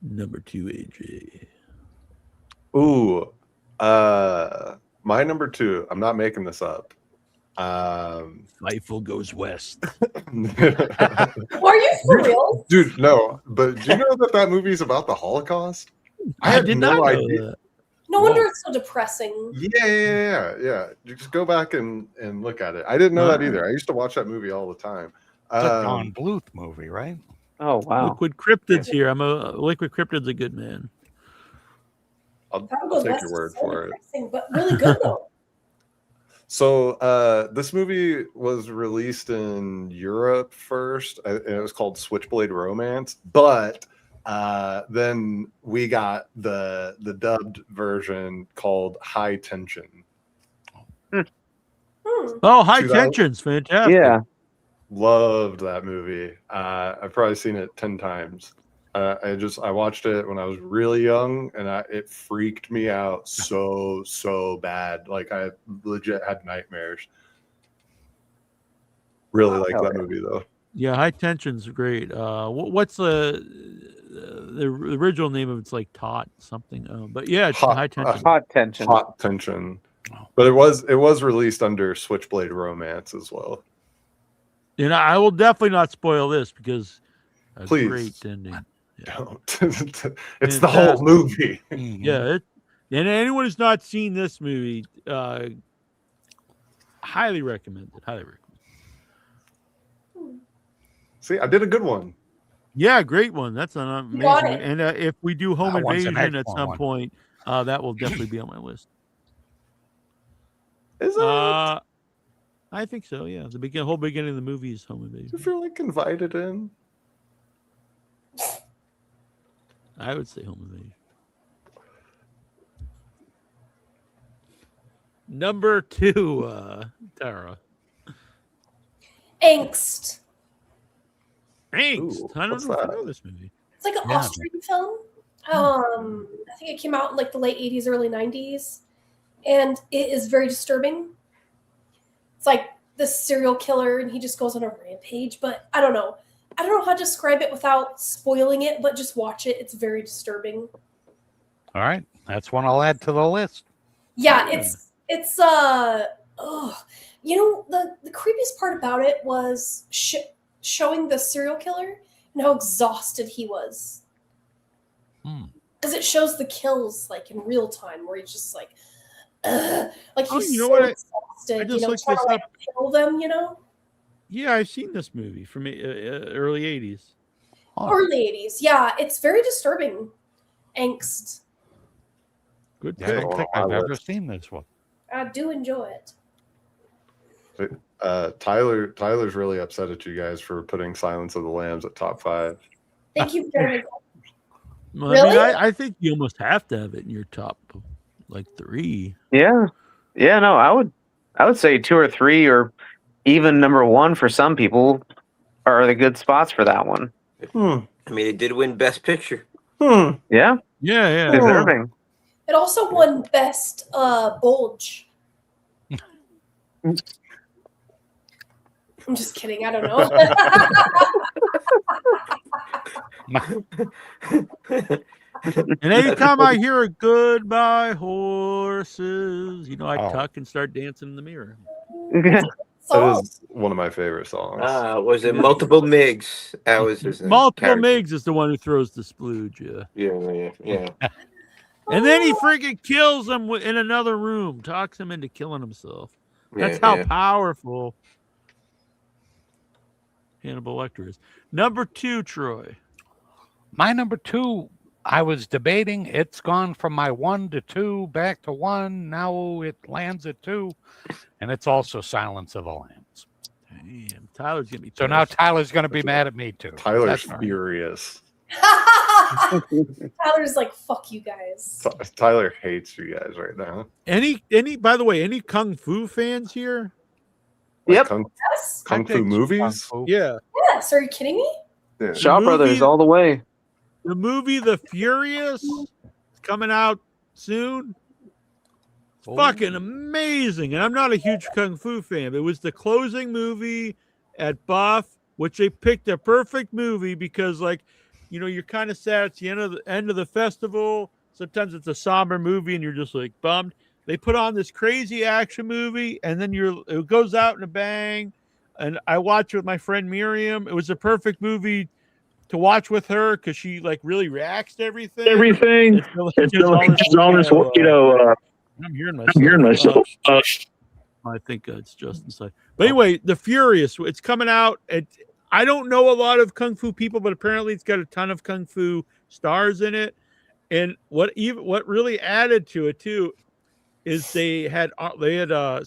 S1: Number 2, AJ.
S5: Ooh, my number 2. I'm not making this up.
S1: Rifle goes west.
S2: Are you for real?
S5: Dude, no. But do you know that movie's about the Holocaust?
S1: I
S5: had
S1: did
S5: no
S1: not know
S5: idea.
S1: that.
S2: No wonder it's so depressing.
S5: Yeah. You just go back and look at it. I didn't know that either. I used to watch that movie all the time.
S3: It's a Don Bluth movie, right?
S7: Oh wow.
S1: Liquid Cryptid's here. Liquid Cryptid's a good man.
S5: I'll
S2: That goes
S5: take
S2: west
S5: your word
S2: is so
S5: for it.
S2: depressing, but really good though.
S5: So this movie was released in Europe first, and it was called Switchblade Romance. But then we got the dubbed version called High Tension.
S1: Oh, High
S5: 2000
S1: Tension's fantastic.
S7: Yeah.
S5: Loved that movie. I've probably seen it 10 times. I watched it when I was really young, and it freaked me out so bad. Like I legit had nightmares. Really like that movie though.
S1: Yeah, High Tension's great. What's the original name of it's like Tot something? But yeah, it's High Tension.
S7: Hot tension.
S5: Hot Tension. But it was released under Switchblade Romance as well.
S1: And I will definitely not spoil this because a
S5: Please.
S1: great ending. Yeah.
S5: Don't. It's the whole movie.
S1: Yeah, and anyone who's not seen this movie, highly recommend it. Highly recommend.
S5: See, I did a good one.
S1: Yeah, great one. That's an amazing.
S2: got it.
S1: And if we do Home
S3: That one's an
S1: Invasion at
S3: excellent
S1: some
S3: one.
S1: point, that will definitely be on my list.
S5: Is it?
S1: I think so. Yeah, the whole beginning of the movie is Home
S5: Do you
S1: Invasion.
S5: feel like invited in?
S1: I would say Home Invasion. Number 2, Tara.
S2: Angst.
S1: Angst.
S5: Ooh,
S1: I don't
S5: what's
S1: know if I
S5: that?
S1: know this movie.
S2: It's like an
S3: Yeah.
S2: Austrian film. I think it came out in like the late 80s, early 90s. And it is very disturbing. It's like this serial killer and he just goes on a rampage, but I don't know. I don't know how to describe it without spoiling it, but just watch it. It's very disturbing.
S3: All right. That's one I'll add to the list.
S2: Yeah, it's the creepiest part about it was showing the serial killer and how exhausted he was. Because it shows the kills like in real time, where he's just like he's exhausted.
S1: I just looked
S2: trying
S1: this
S2: to
S1: up.
S2: kill them.
S1: Yeah, I've seen this movie from early 80s.
S2: Early 80s. Yeah, it's very disturbing. Angst.
S1: Good
S3: Yeah, I
S1: pick.
S3: don't think I've ever seen this one.
S2: I do enjoy it.
S5: Tyler's really upset at you guys for putting Silence of the Lambs at top 5.
S2: Thank you very much.
S1: Well,
S2: Really?
S1: I mean, I think you almost have to have it in your top, like 3.
S7: Yeah. Yeah, no, I would say 2 or 3, or even number one for some people are the good spots for that one.
S6: I mean, it did win Best Picture.
S7: Yeah,
S1: Yeah.
S7: deserving.
S2: It also won Best Bulge. I'm just kidding. I don't know.
S1: And anytime I hear a goodbye horses, I
S5: Oh.
S1: tuck and start dancing in the mirror.
S5: That
S2: So,
S5: is one of my favorite songs.
S6: Was it Multiple Migs? That was his name.
S1: Multiple
S6: Character.
S1: Migs is the one who throws the splooge, yeah.
S6: Yeah.
S1: And then he freaking kills him in another room, talks him into killing himself. That's
S6: Yeah,
S1: how
S6: yeah.
S1: powerful Hannibal Lecter is. Number 2, Troy.
S3: My number 2, I was debating. It's gone from my 1 to 2 back to 1. Now it lands at 2. And it's also Silence of the Lambs.
S1: Damn, Tyler's going to be
S3: So now
S1: pissed.
S3: Tyler's going to be mad at me too.
S5: Tyler's
S3: That's fine.
S5: furious.
S2: Tyler's like, fuck you guys.
S5: Tyler hates you guys right now.
S1: By the way, any Kung Fu fans here?
S5: Like
S7: Yep.
S5: Kung
S2: Yes.
S3: I
S5: Fu
S3: dig
S5: movies?
S3: Kung Fu.
S1: Yeah.
S2: Yes. Are you kidding me?
S5: Yeah.
S7: Shaw
S1: movie-
S7: Brothers all the way.
S1: The movie The Furious is coming out soon. It's
S3: Oh.
S1: fucking amazing. And I'm not a huge Kung Fu fan. It was the closing movie at Buff, which they picked a perfect movie because, like, you're kind of sad at the end of the festival. Sometimes it's a somber movie and you're just like bummed. They put on this crazy action movie and then it goes out in a bang. And I watched it with my friend Miriam. It was a perfect movie to watch with her because she like really reacts to everything. It's all this, I'm hearing myself. I think it's Justin's side. But anyway, The Furious, it's coming out. I don't know a lot of Kung Fu people, but apparently it's got a ton of Kung Fu stars in it. And what really added to it too is they had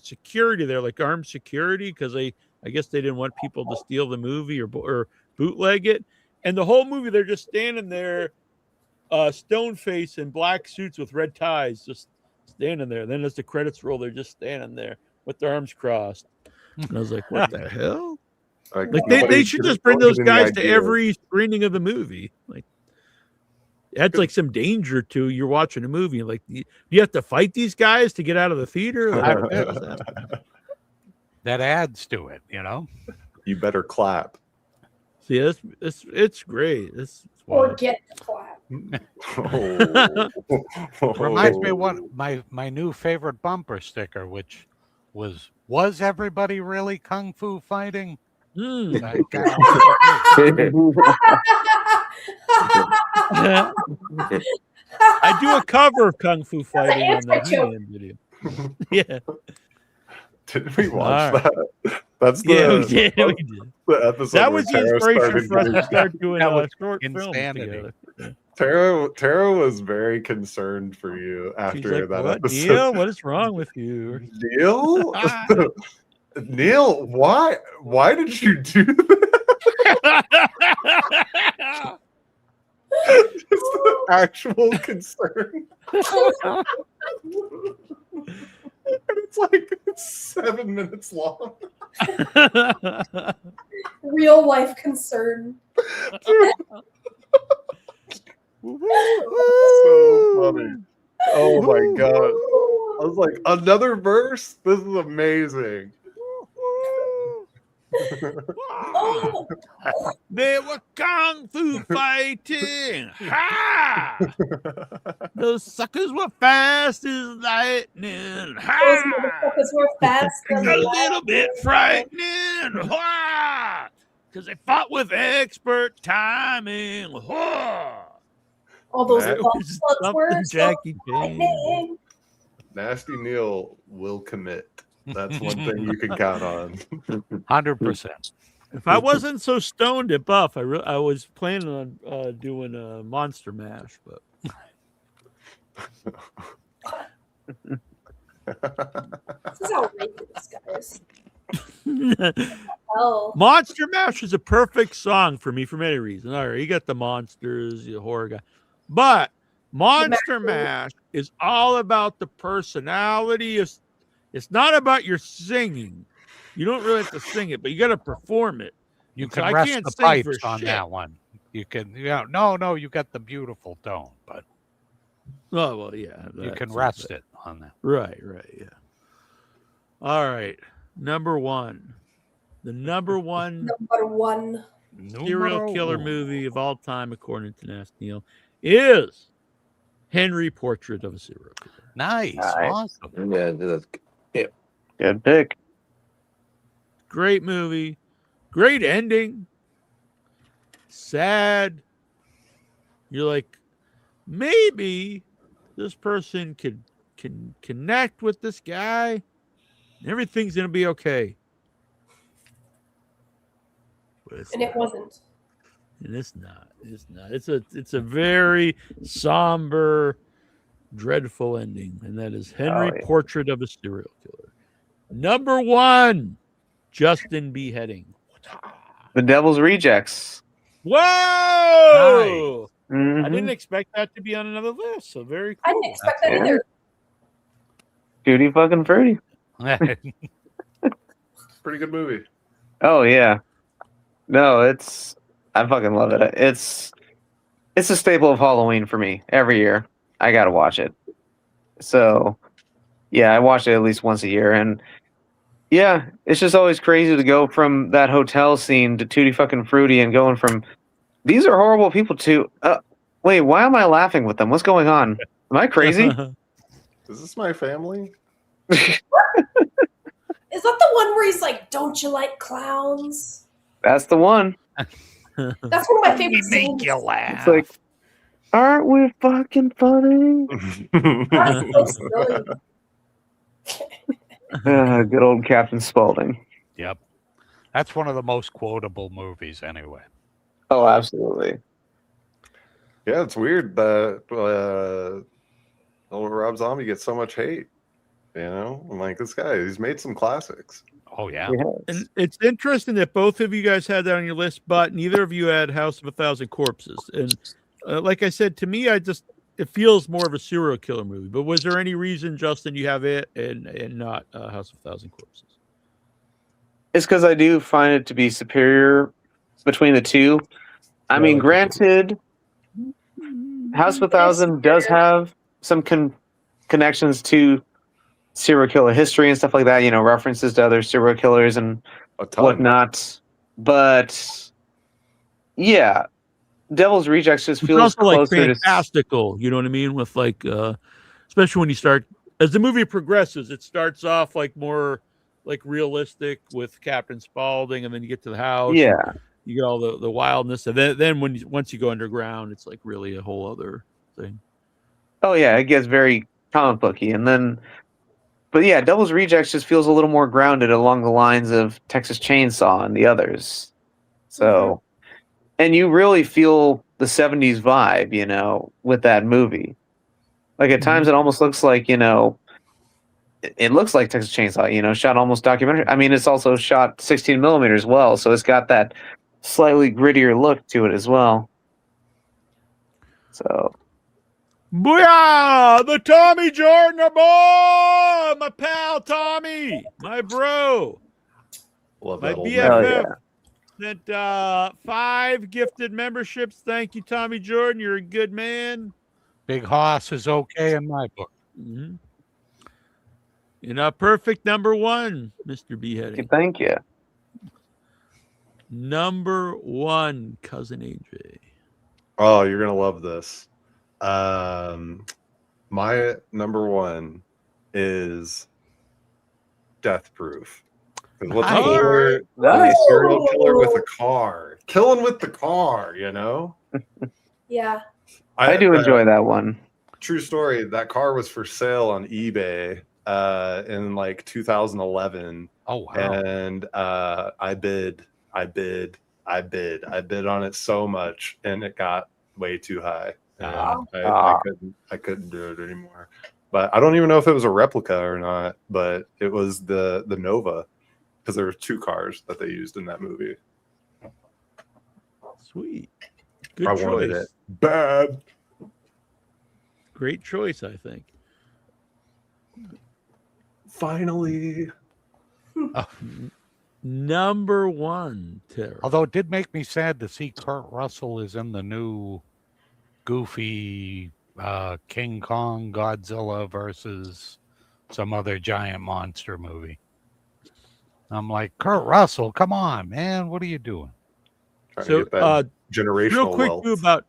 S1: security there, like armed security, because I guess they didn't want people to steal the movie or bootleg it. And the whole movie, they're just standing there, stone face in black suits with red ties, just standing there. Then as the credits roll, they're just standing there with their arms crossed. And I was like, what the hell? Like they
S5: nobody
S1: should
S5: could-
S1: just bring
S5: don't
S1: those
S5: get any
S1: guys to
S5: idea.
S1: every screening of the movie. Like that's like some danger to you're watching a movie. Like do you have to fight these guys to get out of the theater? Like, what the hell is that?
S3: That adds to it,
S5: You better clap.
S1: See, it's great. It's
S2: Or
S1: wild.
S2: get the clap.
S3: Reminds me of what my new favorite bumper sticker, which was everybody really Kung Fu fighting?
S1: Mm. I do a cover of Kung Fu fighting on the
S2: anti-joke.
S1: He-Man video. Yeah.
S5: Did we watch
S1: All right.
S5: that? That's the,
S1: Yeah, we did.
S5: the episode.
S1: That
S5: where
S1: was the
S5: Tara
S1: inspiration
S5: started
S1: for us to
S5: getting-
S1: start doing
S3: That was
S1: short films
S3: insanity.
S1: together.
S5: Tara was very concerned for you
S1: She's
S5: after
S1: like,
S5: that
S1: what,
S5: episode.
S1: Neil? What is wrong with you?
S5: Neil? Neil, why did you do that? Just the actual concern. And it's 7 minutes long.
S2: Real life concern.
S5: So funny. Oh my god. I was like, another verse? This is amazing.
S2: Oh,
S1: They were kung fu fighting. Ha! Those suckers were fast as lightning.
S2: those
S1: Ha!
S2: motherfuckers were fast.
S1: A little bit frightening. Ha! Because they fought with expert timing. Ha!
S2: All those
S5: That
S2: butt
S1: was
S2: slugs
S1: something
S2: were so
S1: Jackie Chan.
S2: frightening.
S5: Nasty Neal will commit. That's one thing you can count on.
S3: 100%.
S1: If I wasn't so stoned at Buff, I was planning on doing a Monster Mash, but
S2: This is outrageous, guys. Oh,
S1: Monster Mash is a perfect song for me for many reasons. All right, you got the monsters, the horror guy, but Monster Mash is all about the personality. It's not about your singing. You don't really have to sing it, but you got to perform it.
S3: You
S1: So
S3: can
S1: I
S3: rest
S1: can't
S3: the
S1: sing
S3: pipes
S1: for
S3: on
S1: shit.
S3: that one. You can, you got the beautiful tone, but
S1: Oh well, yeah.
S3: you can
S1: that's
S3: rest
S1: okay.
S3: it on that.
S1: Right, yeah. All right, number one, the number one
S2: Number one.
S1: serial
S3: Numero
S1: killer
S3: uno.
S1: movie of all time, according to Nasty Neal, is Henry: Portrait of a Serial Killer.
S3: Nice,
S7: Nice.
S3: awesome.
S6: Yeah, that's
S7: Good pick.
S1: Great movie, great ending. Sad. You're like, maybe this person can connect with this guy. Everything's gonna be okay. But it's
S2: And
S1: not.
S2: it wasn't.
S1: And it's not. It's not. It's a very somber, dreadful ending, and that is Henry:
S7: Oh, yeah.
S1: Portrait of a Serial Killer. Number one, Justin B. Heading.
S7: The Devil's Rejects.
S1: Whoa! I
S7: Mhm.
S1: didn't expect that to be on another list. So very cool.
S2: I didn't expect
S3: That's
S2: that
S7: it.
S2: either.
S7: Tutti fucking fruity.
S5: Pretty good movie.
S7: Oh yeah. No, I fucking love it. It's a staple of Halloween for me. Every year, I gotta watch it. So, yeah, I watch it at least once a year, and yeah, it's just always crazy to go from that hotel scene to Tutti fucking fruity, and going from these are horrible people to wait, why am I laughing with them? What's going on? Am I crazy?
S5: Is this my family?
S2: Is that the one where he's like, "Don't you like clowns?"
S7: That's the one.
S2: That's one of my favorite
S3: Make
S2: scenes.
S3: you laugh.
S7: It's like, aren't we fucking funny?
S2: That's so silly.
S7: Good old Captain Spaulding.
S3: Yep. That's one of the most quotable movies, anyway.
S7: Oh, absolutely.
S5: Yeah, it's weird that old Rob Zombie gets so much hate. You know, I'm like, this guy, he's made some classics.
S3: Oh, yeah.
S1: And it's interesting that both of you guys had that on your list, but neither of you had House of a Thousand Corpses. And like I said, to me, it feels more of a serial killer movie. But was there any reason, Justin, you have it and not House of a Thousand Corpses?
S7: It's because I do find it to be superior between the two. I mean, granted, House of a Thousand does have some connections to serial killer history and stuff like that, references to other serial killers and
S5: A ton.
S7: whatnot. But yeah, Devil's Rejects just
S1: It's
S7: feels
S1: also like
S7: closer to
S1: fantastical, you know what I mean? With like, especially when you start, as the movie progresses, it starts off like more like realistic with Captain Spaulding, and then you get to the house.
S7: yeah.
S1: You get all the wildness, and then once you go underground, it's like really a whole other thing.
S7: Oh yeah, it gets very comic booky, but yeah, Devil's Rejects just feels a little more grounded along the lines of Texas Chainsaw and the others. So, and you really feel the 70s vibe, with that movie. Like at times it almost looks like, it looks like Texas Chainsaw, shot almost documentary. I mean, it's also shot 16 millimeter as well. So it's got that slightly grittier look to it as well. So.
S1: Booyah! The Tommy Jordan boy! My pal Tommy! My bro!
S5: Love
S1: My
S5: that old
S1: BFF
S5: man.
S1: sent 5 gifted memberships. Thank you, Tommy Jordan. You're a good man.
S3: Big Hoss is okay in my book.
S1: Mm-hmm. You're not perfect, number one, Mr. Beheading.
S7: Thank you.
S1: Number one, Cousin AJ.
S5: Oh, you're gonna love this. My number one is Death Proof. 'Cause what's
S3: Nice.
S5: more than a serial killer with a car? Killing with the car,
S2: Yeah.
S7: I do enjoy that one.
S5: True story. That car was for sale on eBay in like 2011.
S3: Oh, wow.
S5: And I bid on it so much, and it got way too high. And I couldn't do it anymore. But I don't even know if it was a replica or not. But it was the Nova, because there were 2 cars that they used in that movie.
S1: Sweet. Good
S5: I
S1: choice.
S5: wanted it bad.
S1: Great choice, I think.
S5: Finally.
S1: number one, Tara.
S3: Although it did make me sad to see Kurt Russell is in the new goofy King Kong Godzilla versus some other giant monster movie. I'm like, Kurt Russell, come on, man. What are you doing?
S5: Trying
S1: So,
S5: to get that
S1: real
S5: generational
S1: quick
S5: wealth.
S1: too about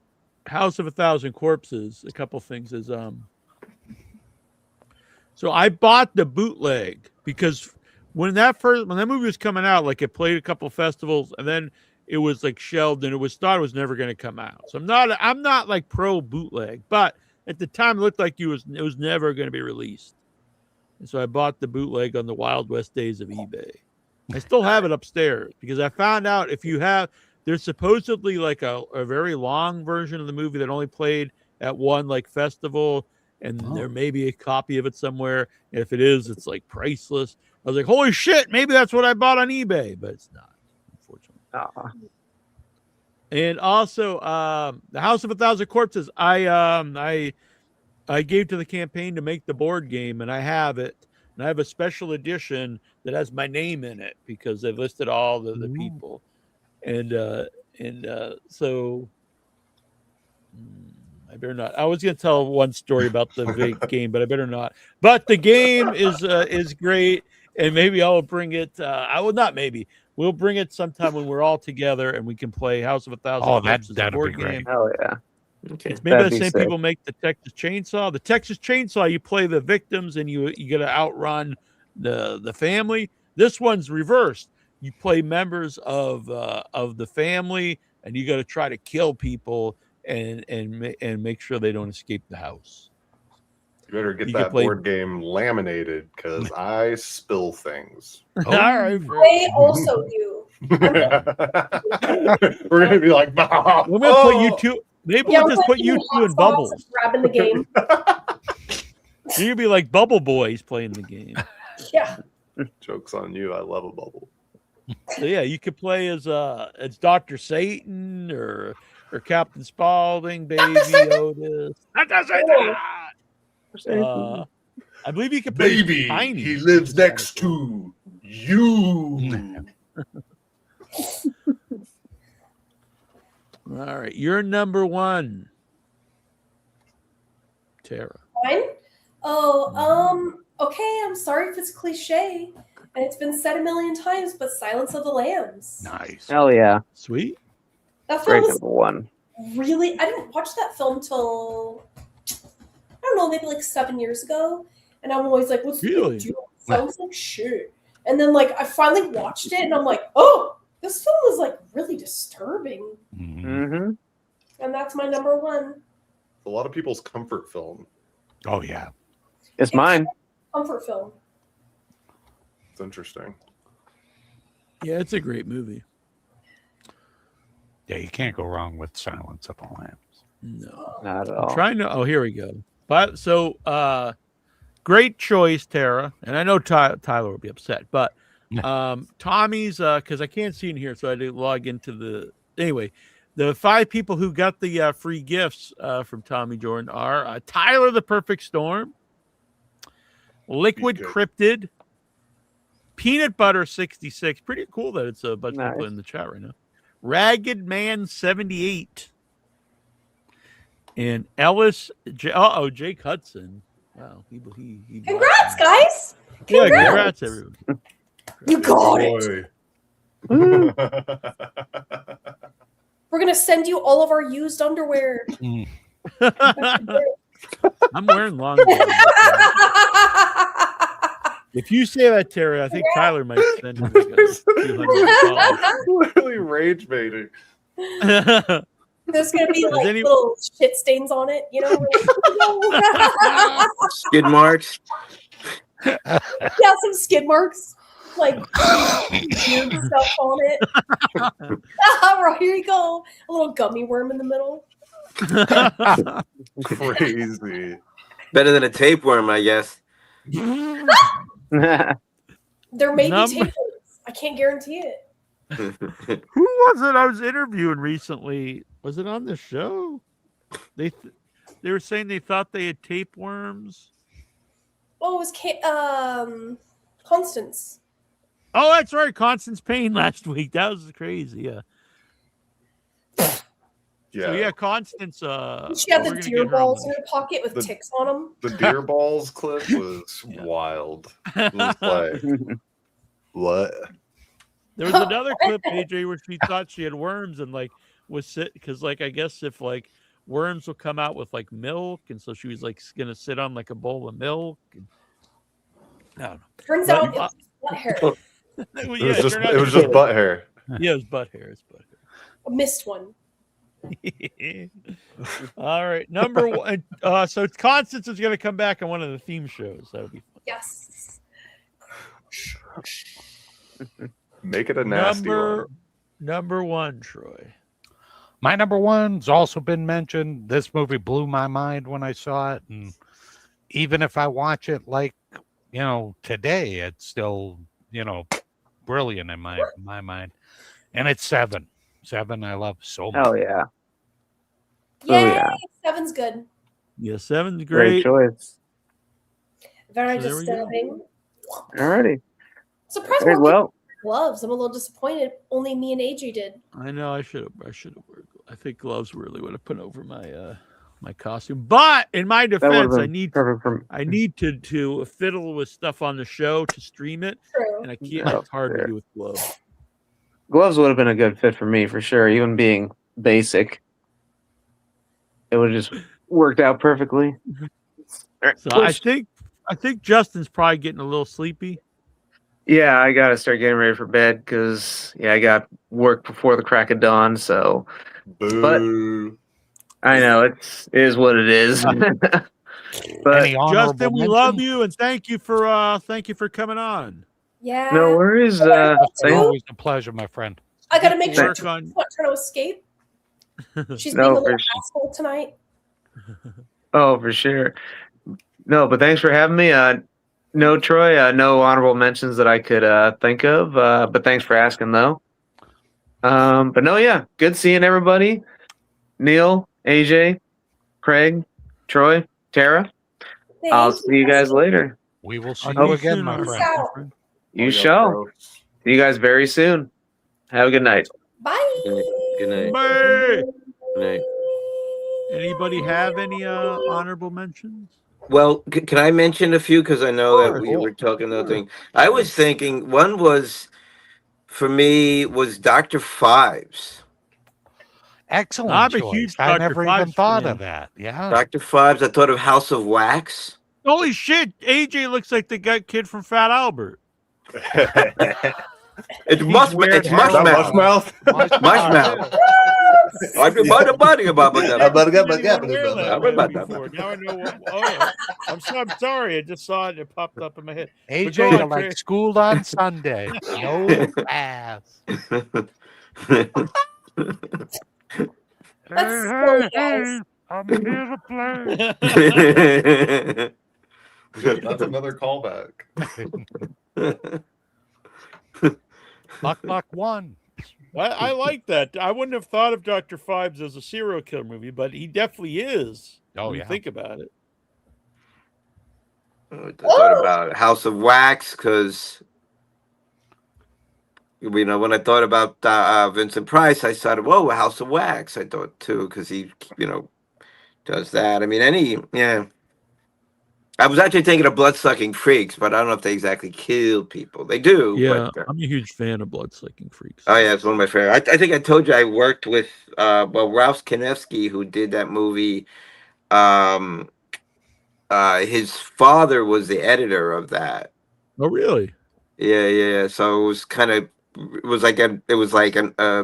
S1: House of a Thousand Corpses. A couple things is so I bought the bootleg because when that movie was coming out, like it played a couple festivals and then it was like shelved and it was thought it was never going to come out. So I'm not like pro bootleg, but at the time it looked like it was never going to be released. And so I bought the bootleg on the Wild West days of eBay. I still have it upstairs because I found out there's supposedly like a very long version of the movie that only played at one like festival, and there may be a copy of it somewhere. And if it is, it's like priceless. I was like, holy shit, maybe that's what I bought on eBay, but it's not, unfortunately. And also, the House of a Thousand Corpses, I gave to the campaign to make the board game, and I have it. And I have a special edition that has my name in it because they've listed all the people. And so I better not. I was going to tell one story about the game, but I better not. But the game is great, and maybe I'll bring it. We'll bring it sometime when we're all together and we can play House of a Thousand Corpses.
S3: That'd
S1: board
S3: be great.
S1: game.
S7: Oh yeah.
S6: Okay.
S1: It's maybe
S7: That'd
S1: the
S7: be
S1: same
S7: sick.
S1: people make the Texas Chainsaw. The Texas Chainsaw, you play the victims and you got to outrun the family. This one's reversed. You play members of the family, and you got to try to kill people and make sure they don't escape the house.
S5: You better get
S1: You
S5: that
S1: can play-
S5: board game laminated because I spill things.
S1: All right,
S2: I also do.
S5: We're gonna be like,
S1: we're gonna put you two. Maybe we'll just put you two in bubbles.
S2: Grabbing the game.
S1: You're gonna be like Bubble Boys playing the game.
S2: Yeah.
S5: Joke's on you. I love a bubble.
S1: So yeah, you could play as Dr. Satan or Captain Spaulding, Baby Otis. Dr. Satan! I believe you could play Tiny.
S5: He lives next to you.
S1: All right, you're number one, Tara.
S2: Mine? Oh, okay, I'm sorry if it's cliche, and it's been said a million times, but Silence of the Lambs.
S3: Nice.
S7: Hell yeah.
S1: Sweet.
S2: That film
S7: Great
S2: was
S7: number one.
S2: really. I didn't watch that film till I don't know, maybe like 7 years ago, and I'm always like, "What's the
S1: Really?
S2: big deal? It sounds like shit." And then like I finally watched it, and I'm like, "Oh, this film is like really disturbing,"
S7: Mm-hmm.
S2: and that's my number one
S5: A lot of people's comfort film.
S3: Oh yeah.
S7: It's mine.
S2: comfort film.
S5: It's interesting.
S1: Yeah, it's a great movie.
S3: Yeah, you can't go wrong with Silence of the Lambs.
S1: No.
S7: Not at
S1: I'm
S7: all.
S1: trying to. Oh, here we go. But so, great choice, Tara. And I know Tyler will be upset, but Tommy's because I can't see in here, so I didn't log into the. Anyway, the 5 people who got the free gifts from Tommy Jordan are Tyler, the Perfect Storm, Liquid
S5: Good.
S1: Cryptid, Peanut Butter 66. Pretty cool that it's a bunch of people
S7: Nice.
S1: in the chat right now. Ragged Man 78. And Ellis, Jake Hudson. Wow, he
S2: Congrats, guys!
S1: Yeah,
S2: Congrats!
S1: congrats, everyone.
S2: You got it.
S5: Boy.
S2: We're gonna send you all of our used underwear.
S1: I'm wearing long. If you say that, Terry, I think Tyler might send you like $200.
S5: Really rage baiting.
S2: There's gonna be like
S1: any-
S2: little shit stains on it, you know?
S6: Skid marks.
S2: Yeah, some skid marks. Like weird stuff on it. Right, here you go. A little gummy worm in the middle.
S5: Crazy.
S6: Better than a tapeworm, I guess.
S2: There may
S1: Number-
S2: be tape worms. I can't guarantee it.
S1: Who was it I was interviewing recently? Was it on the show? They were saying they thought they had tapeworms.
S2: Oh, it was Constance.
S1: Oh, that's right. Constance Payne last week. That was crazy. Yeah.
S5: Yeah.
S1: So yeah, Constance.
S2: She had
S1: we're
S2: the
S1: gonna
S2: deer
S1: get her on
S2: balls
S1: the-
S2: in her pocket with
S5: The-
S2: ticks on them.
S5: The deer balls clip was
S1: Yeah.
S5: wild. It was like, what?
S1: There was another clip, AJ, where she thought she had worms and like was sit because like I guess if like worms will come out with like milk, and so she was like gonna sit on like a bowl of milk. And, I don't know.
S2: Turns
S1: But-
S2: out it was butt hair.
S5: It was just butt hair.
S1: Yeah, it was butt hair. It's butt
S2: I missed one.
S1: hair. All right, number one. So Constance is gonna come back on one of the theme shows. That'll be fun.
S2: Yes.
S5: Make it a nasty one.
S1: Number one, Troy.
S3: My number one's also been mentioned. This movie blew my mind when I saw it, and even if I watch it like today, it's still brilliant in my mind. And it's Seven. Seven, I love so much.
S7: Hell yeah.
S2: Yay!
S7: yeah.
S2: Seven's good.
S1: Yeah, seven's
S7: Great
S1: great.
S7: choice.
S2: Very
S1: So there we go.
S2: disturbing.
S7: Alrighty.
S2: Surprised
S7: Very
S2: we don't
S7: well.
S2: get gloves. I'm a little disappointed. Only me and AJ did.
S1: I know I should have worn. I think gloves really would have put over my my costume. But in my
S7: That would have
S1: defense, I
S7: been
S1: need
S7: perfect for
S1: I need to fiddle with stuff on the show to stream it,
S2: True.
S1: and I can't.
S7: Oh,
S1: It's hard
S7: fair.
S1: to do with gloves.
S7: gloves would have been a good fit for me for sure, even being basic. It would have just worked out perfectly.
S1: So I think Justin's probably getting a little sleepy.
S7: Yeah, I gotta start getting ready for bed because I got work before the crack of dawn. So
S5: Boo.
S7: I know it is what it is. But
S3: Any honorable
S1: Justin, we love
S3: mentions?
S1: you and thank you for coming on.
S2: Yeah.
S7: no worries.
S3: It's
S7: Thank-
S3: always a pleasure, my friend.
S2: I gotta make sure
S1: Work
S2: she's
S1: on-
S2: not trying to escape. She's
S7: No,
S2: being a
S7: for
S2: little
S7: sure.
S2: asshole tonight.
S7: Oh, for sure. No, but thanks for having me. No, Troy, no honorable mentions that I could think of. But thanks for asking, though. But no, yeah, good seeing everybody. Neil, AJ, Craig, Troy, Tara. I'll
S2: Thank
S7: see you guys later.
S3: We will see
S1: I'll
S3: you
S1: see you
S3: again,
S1: soon,
S3: my
S1: all
S3: friend.
S1: right, my
S2: Out.
S1: friend.
S7: You
S5: Yeah,
S7: shall.
S5: bro.
S7: See you guys very soon. Have a good night.
S2: Bye.
S6: Good night.
S1: Bye.
S6: Good night.
S1: Anybody have any honorable mentions?
S6: Well, can I mention a few? Because I know
S1: Sure.
S6: that we were talking another thing. I was thinking one was, for me, was Dr. Fives.
S3: Excellent
S1: I'm a
S3: choice.
S1: huge
S3: I
S1: Dr.
S3: never even
S1: Fives
S3: thought
S1: fan.
S3: of that. Yeah.
S6: Dr. Fives, I thought of House of Wax.
S1: Holy shit! AJ looks like the kid from Fat Albert.
S6: It's
S3: weird
S6: it's
S3: hair.
S5: Is that
S6: Mushmouth.
S5: Mushmouth?
S6: Mushmouth. I'm about buddy about
S1: I've
S6: that.
S1: never seen anyone wear that movie before. Now I know what. Oh, I'm sorry. I just saw it. It popped up in my head.
S3: AJ,
S1: go
S3: you're
S1: on,
S3: like
S1: Chris.
S3: schooled on Sunday. No ass.
S2: That's silly, guys.
S3: I'm here to play.
S5: That's another callback.
S3: Knock one.
S1: I like that. I wouldn't have thought of Dr. Fives as a serial killer movie, but he definitely is.
S3: Oh,
S1: when you
S3: yeah.
S1: think about it.
S6: I thought about House of Wax because, when I thought about Vincent Price, I thought, whoa, House of Wax. I thought too because he, does that. I mean, I was actually thinking of Blood-Sucking Freaks, but I don't know if they exactly kill people. They do.
S1: Yeah,
S6: But,
S1: I'm a huge fan of Blood-Sucking Freaks.
S6: oh yeah, it's one of my favorite. I think I told you I worked with Ralph Kanefsky, who did that movie. His father was the editor of that.
S1: Oh, really?
S6: Yeah. So it was like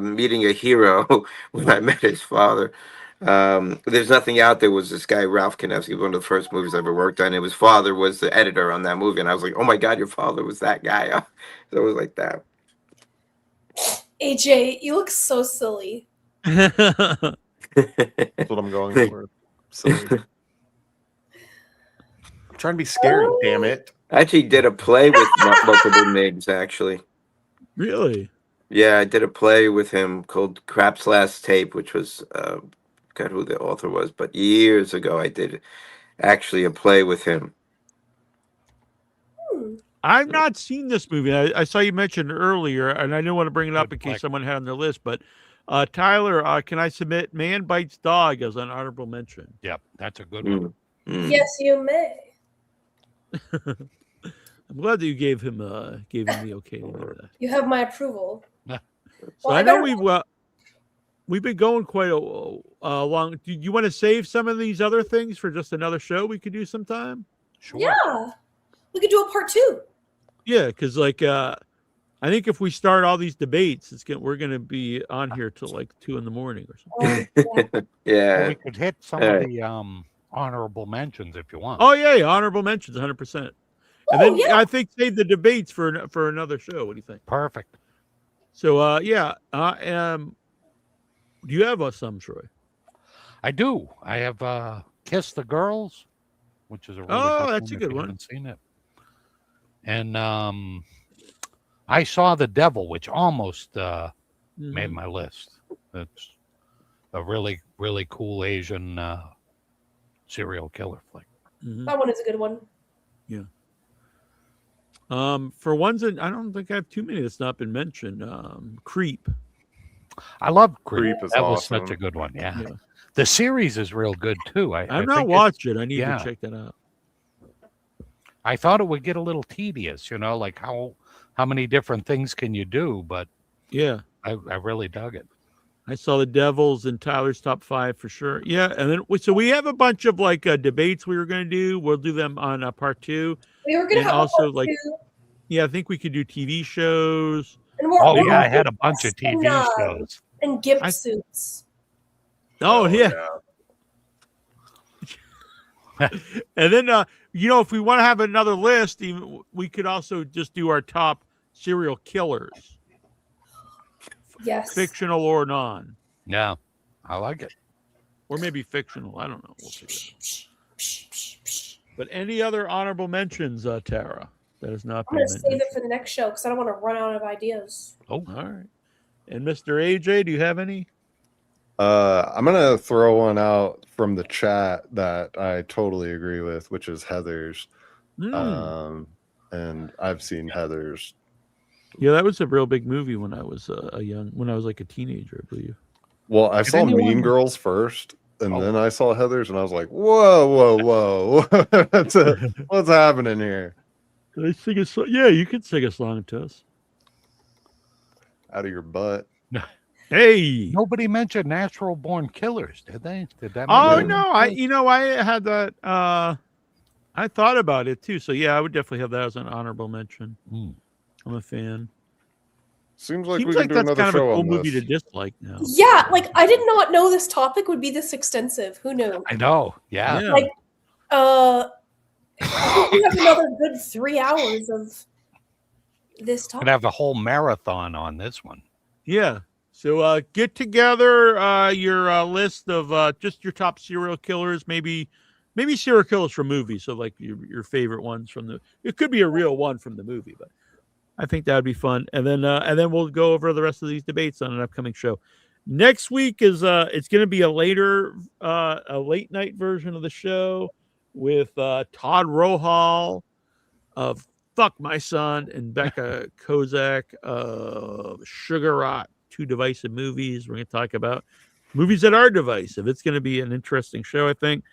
S6: meeting a hero when I met his father. There's Nothing Out There was this guy Ralph Kanefsky, one of the first movies I ever worked on. And his father was the editor on that movie, and I was like, oh my god, your father was that guy. So it was like that.
S2: AJ, you look so silly.
S5: That's what I'm going for. Silly. I'm trying to be scary, damn it.
S6: I actually did a play with multiple names, actually.
S1: Really?
S6: Yeah, I did a play with him called Crap's Last Tape, which was, forgot who the author was, but years ago I did actually a play with him.
S1: I've not seen this movie. I saw you mention earlier, and I didn't want to bring it up
S3: Good
S1: in case
S3: flick.
S1: someone had on their list. But Tyler, can I submit Man Bites Dog as an honorable mention?
S3: Yep, that's a good one.
S2: Yes, you may.
S1: I'm glad that you gave him the okay to do that.
S2: You have my approval.
S1: So
S2: Well,
S1: I know
S2: better-
S1: we've been going quite a long. Do you want to save some of these other things for just another show we could do sometime?
S3: Sure.
S2: Yeah, we could do a part 2.
S1: Yeah, because I think if we start all these debates, we're gonna be on here till like 2 a.m. or something.
S2: Oh, yeah.
S3: Well,
S6: Yeah.
S3: we could hit some
S6: All
S3: of
S6: right.
S3: the honorable mentions if you want.
S1: Oh yeah, honorable mentions, 100%. And
S2: Oh,
S1: then
S2: yeah.
S1: I think save the debates for another show. What do you think?
S3: Perfect.
S1: So do you have some, Troy?
S3: I do. I have Kiss the Girls, which is a really
S1: Oh,
S3: good
S1: that's a
S3: one if
S1: good
S3: you
S1: one.
S3: haven't seen it. And I Saw the Devil, which almost made my list. It's a really, really cool Asian serial killer flick.
S1: Mhm.
S2: That one is a good one.
S1: For ones that I don't think I have too many that's not been mentioned. Creep.
S3: I love Creep.
S5: Creep is
S3: That was such
S5: awesome.
S3: a good one. Yeah.
S1: Yeah.
S3: The series is real good too. I
S1: I've not
S3: think
S1: watched it. I need
S3: yeah.
S1: to check that out.
S3: I thought it would get a little tedious, like how many different things can you do? But
S1: Yeah.
S3: I really dug it.
S1: I saw the Devils in Tyler's top 5 for sure. Yeah, and then so we have a bunch of debates we were going to do. We'll do them on part 2.
S2: We were gonna
S1: And
S2: have
S1: also,
S2: a part 2,
S1: Yeah, I think we could do TV shows.
S2: and we're
S3: Oh
S2: we're
S3: yeah, I
S2: also
S3: had a bunch of
S2: in,
S3: TV shows.
S2: and gimp
S1: I-
S2: suits.
S1: Oh yeah. And then if we want to have another list, we could also just do our top serial killers,
S2: Yes.
S1: fictional or non,
S3: Yeah, I like it.
S1: or maybe fictional. I don't know. We'll see. But any other honorable mentions, Tara, that has not
S2: I'm
S1: been
S2: gonna save
S1: mentioned?
S2: it for the next show because I don't want to run out of ideas.
S1: Oh, all right. And Mr. AJ, do you have any?
S5: I'm gonna throw one out from the chat that I totally agree with, which is Heathers. And I've seen Heathers.
S1: Yeah, that was a real big movie when I was when I was like a teenager, I believe.
S5: Well, I
S3: Did
S5: saw
S3: anyone-
S5: Mean Girls first, and
S3: Oh.
S5: then I saw Heathers, and I was like, whoa. What's happening here?
S1: Did I sing a song? Yeah, you can sing a song to us.
S5: Out of your butt.
S1: Hey.
S3: Nobody mentioned Natural Born Killers, did they? Did that?
S1: Oh
S3: make it?
S1: no, I had that. I thought about it too. So yeah, I would definitely have that as an honorable mention.
S3: Mm.
S1: I'm a fan.
S5: Seems like
S1: Seems
S5: we
S1: like
S5: can do
S1: that's
S5: another
S1: kind of a
S5: show
S1: cool
S5: on
S1: movie to
S5: this.
S1: dislike now.
S2: Yeah, I did not know this topic would be this extensive. Who knew?
S3: I know. Yeah.
S1: Yeah.
S2: Like, we have another good 3 hours of this
S3: Could
S2: topic.
S3: have a whole marathon on this one.
S1: Yeah. So get together your list of just your top serial killers, maybe serial killers from movies. So like your favorite ones from it could be a real one from the movie, but I think that would be fun. And then we'll go over the rest of these debates on an upcoming show. Next week is it's going to be a late night version of the show with Todd Rohal of Fuck My Son and Becca Kozak of Sugar Rot, 2 divisive movies. We're going to talk about movies that are divisive. It's going to be an interesting show, I think.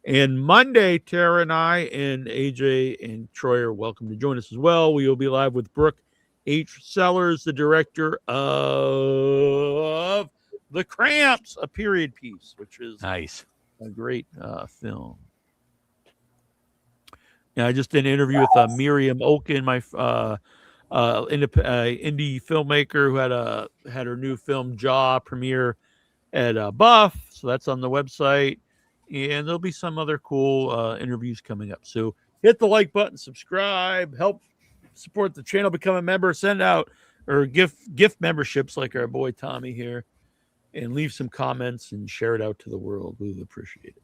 S1: And Monday, Tara and I and AJ and Troy are welcome to join us as well. We will be live with Brooke H. Sellers, the director of The Cramps, a period piece, which is
S3: Nice.
S1: a great film. Yeah, I just did an interview with Miriam Oken, my indie filmmaker who had her new film Jaw premiere at Buff. So that's on the website. And there'll be some other cool interviews coming up. So hit the like button, subscribe, help support the channel, become a member, send out or gift memberships like our boy Tommy here, and leave some comments and share it out to the world. We would appreciate it.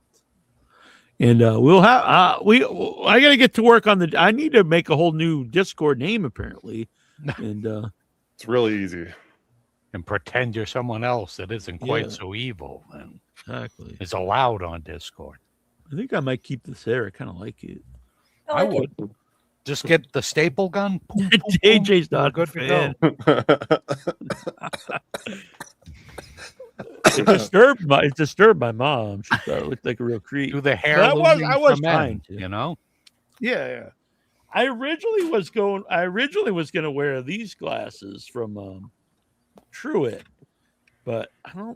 S1: And we'll have I got to get to work on I need to make a whole new Discord name apparently. And
S5: It's really easy.
S3: And pretend you're someone else that isn't quite
S1: Yeah.
S3: so evil and
S1: exactly.
S3: is allowed on Discord.
S1: I think I might keep this there. I kind of like it.
S2: I like it.
S3: would. Just get the staple gun. Boom, boom, boom.
S1: JJ's
S3: We're
S1: not
S3: good
S1: good
S3: to
S1: to
S3: go.
S1: It disturbed my mom. She thought it looked like a real creep.
S3: Do the hair
S1: But I was
S3: looming for
S1: trying
S3: men,
S1: to.
S3: you know?
S1: Yeah. I originally was going to wear these glasses from Truett, but I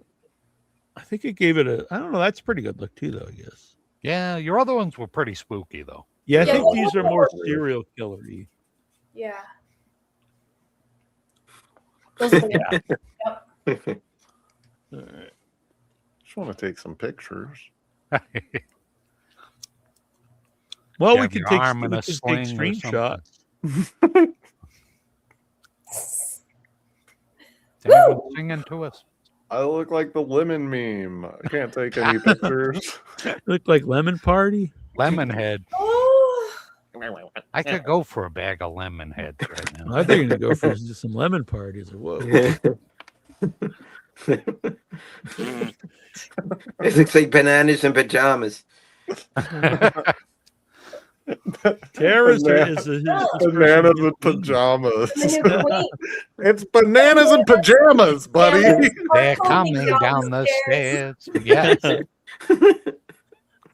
S1: think it gave it I don't know, that's a pretty good look too, though, I guess.
S3: Yeah, your other ones were pretty spooky, though.
S1: Yeah, I
S2: Yeah,
S1: think
S2: well,
S1: these are more serial killer-y.
S2: Yeah. Those are the- Yep.
S1: All right.
S5: Just want to take some pictures.
S1: Well,
S3: You
S1: we
S3: have
S1: can
S3: your
S1: take
S3: arm in a sling or
S1: screenshots.
S3: Is anyone singing to us?
S5: I look like the lemon meme. I can't take any pictures.
S1: Look like Lemon Party.
S3: Lemonhead.
S2: Oh,
S3: I could go for a bag of lemon heads right now.
S1: I think you're gonna go for some Lemon Parties. Whoa.
S6: It looks like bananas in pajamas.
S1: Tara is
S5: Bananas and pajamas.
S2: the new queen.
S5: It's bananas and pajamas, buddy.
S2: Bananas are
S3: They're coming down the stairs. Yes.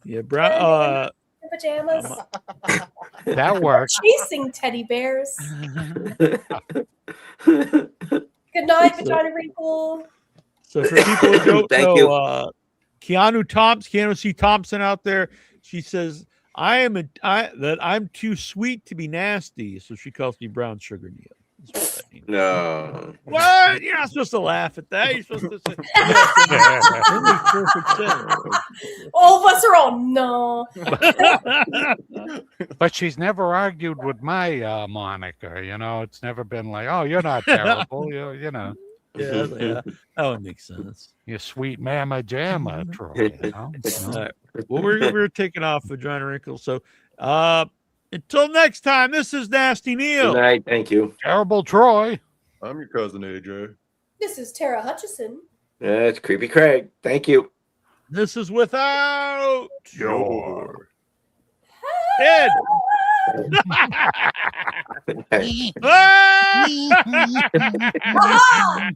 S1: Yeah, Brown.
S2: In pajamas.
S3: That works.
S2: Chasing teddy bears. Good night, vagina wrinkle.
S1: So for people who don't
S6: Thank
S1: know, Keanu C. Thompson out there, she says I'm too sweet to be nasty, so she calls me Brown Sugar Neal. That's what that means.
S6: No.
S1: What? You're not supposed to laugh at that. You're supposed to say that makes perfect
S2: All of us are all no.
S1: sense.
S3: But she's never argued with my moniker. You know, it's never been like, "Oh, you're not terrible." You know,
S1: Yeah, that would make sense.
S3: you sweet mama jamma, Troy. You know?
S1: All right. Well, we're taking off vagina wrinkle. So until next time, this is Nasty Neal.
S6: Good night. Thank you.
S3: Terrible Troy.
S5: I'm your cousin AJ.
S2: This is Tara Hutchison.
S6: It's Creepy Craig. Thank you.
S1: This is without
S5: Your
S1: Ed.
S6: Hey.
S1: Ah!
S2: Ah!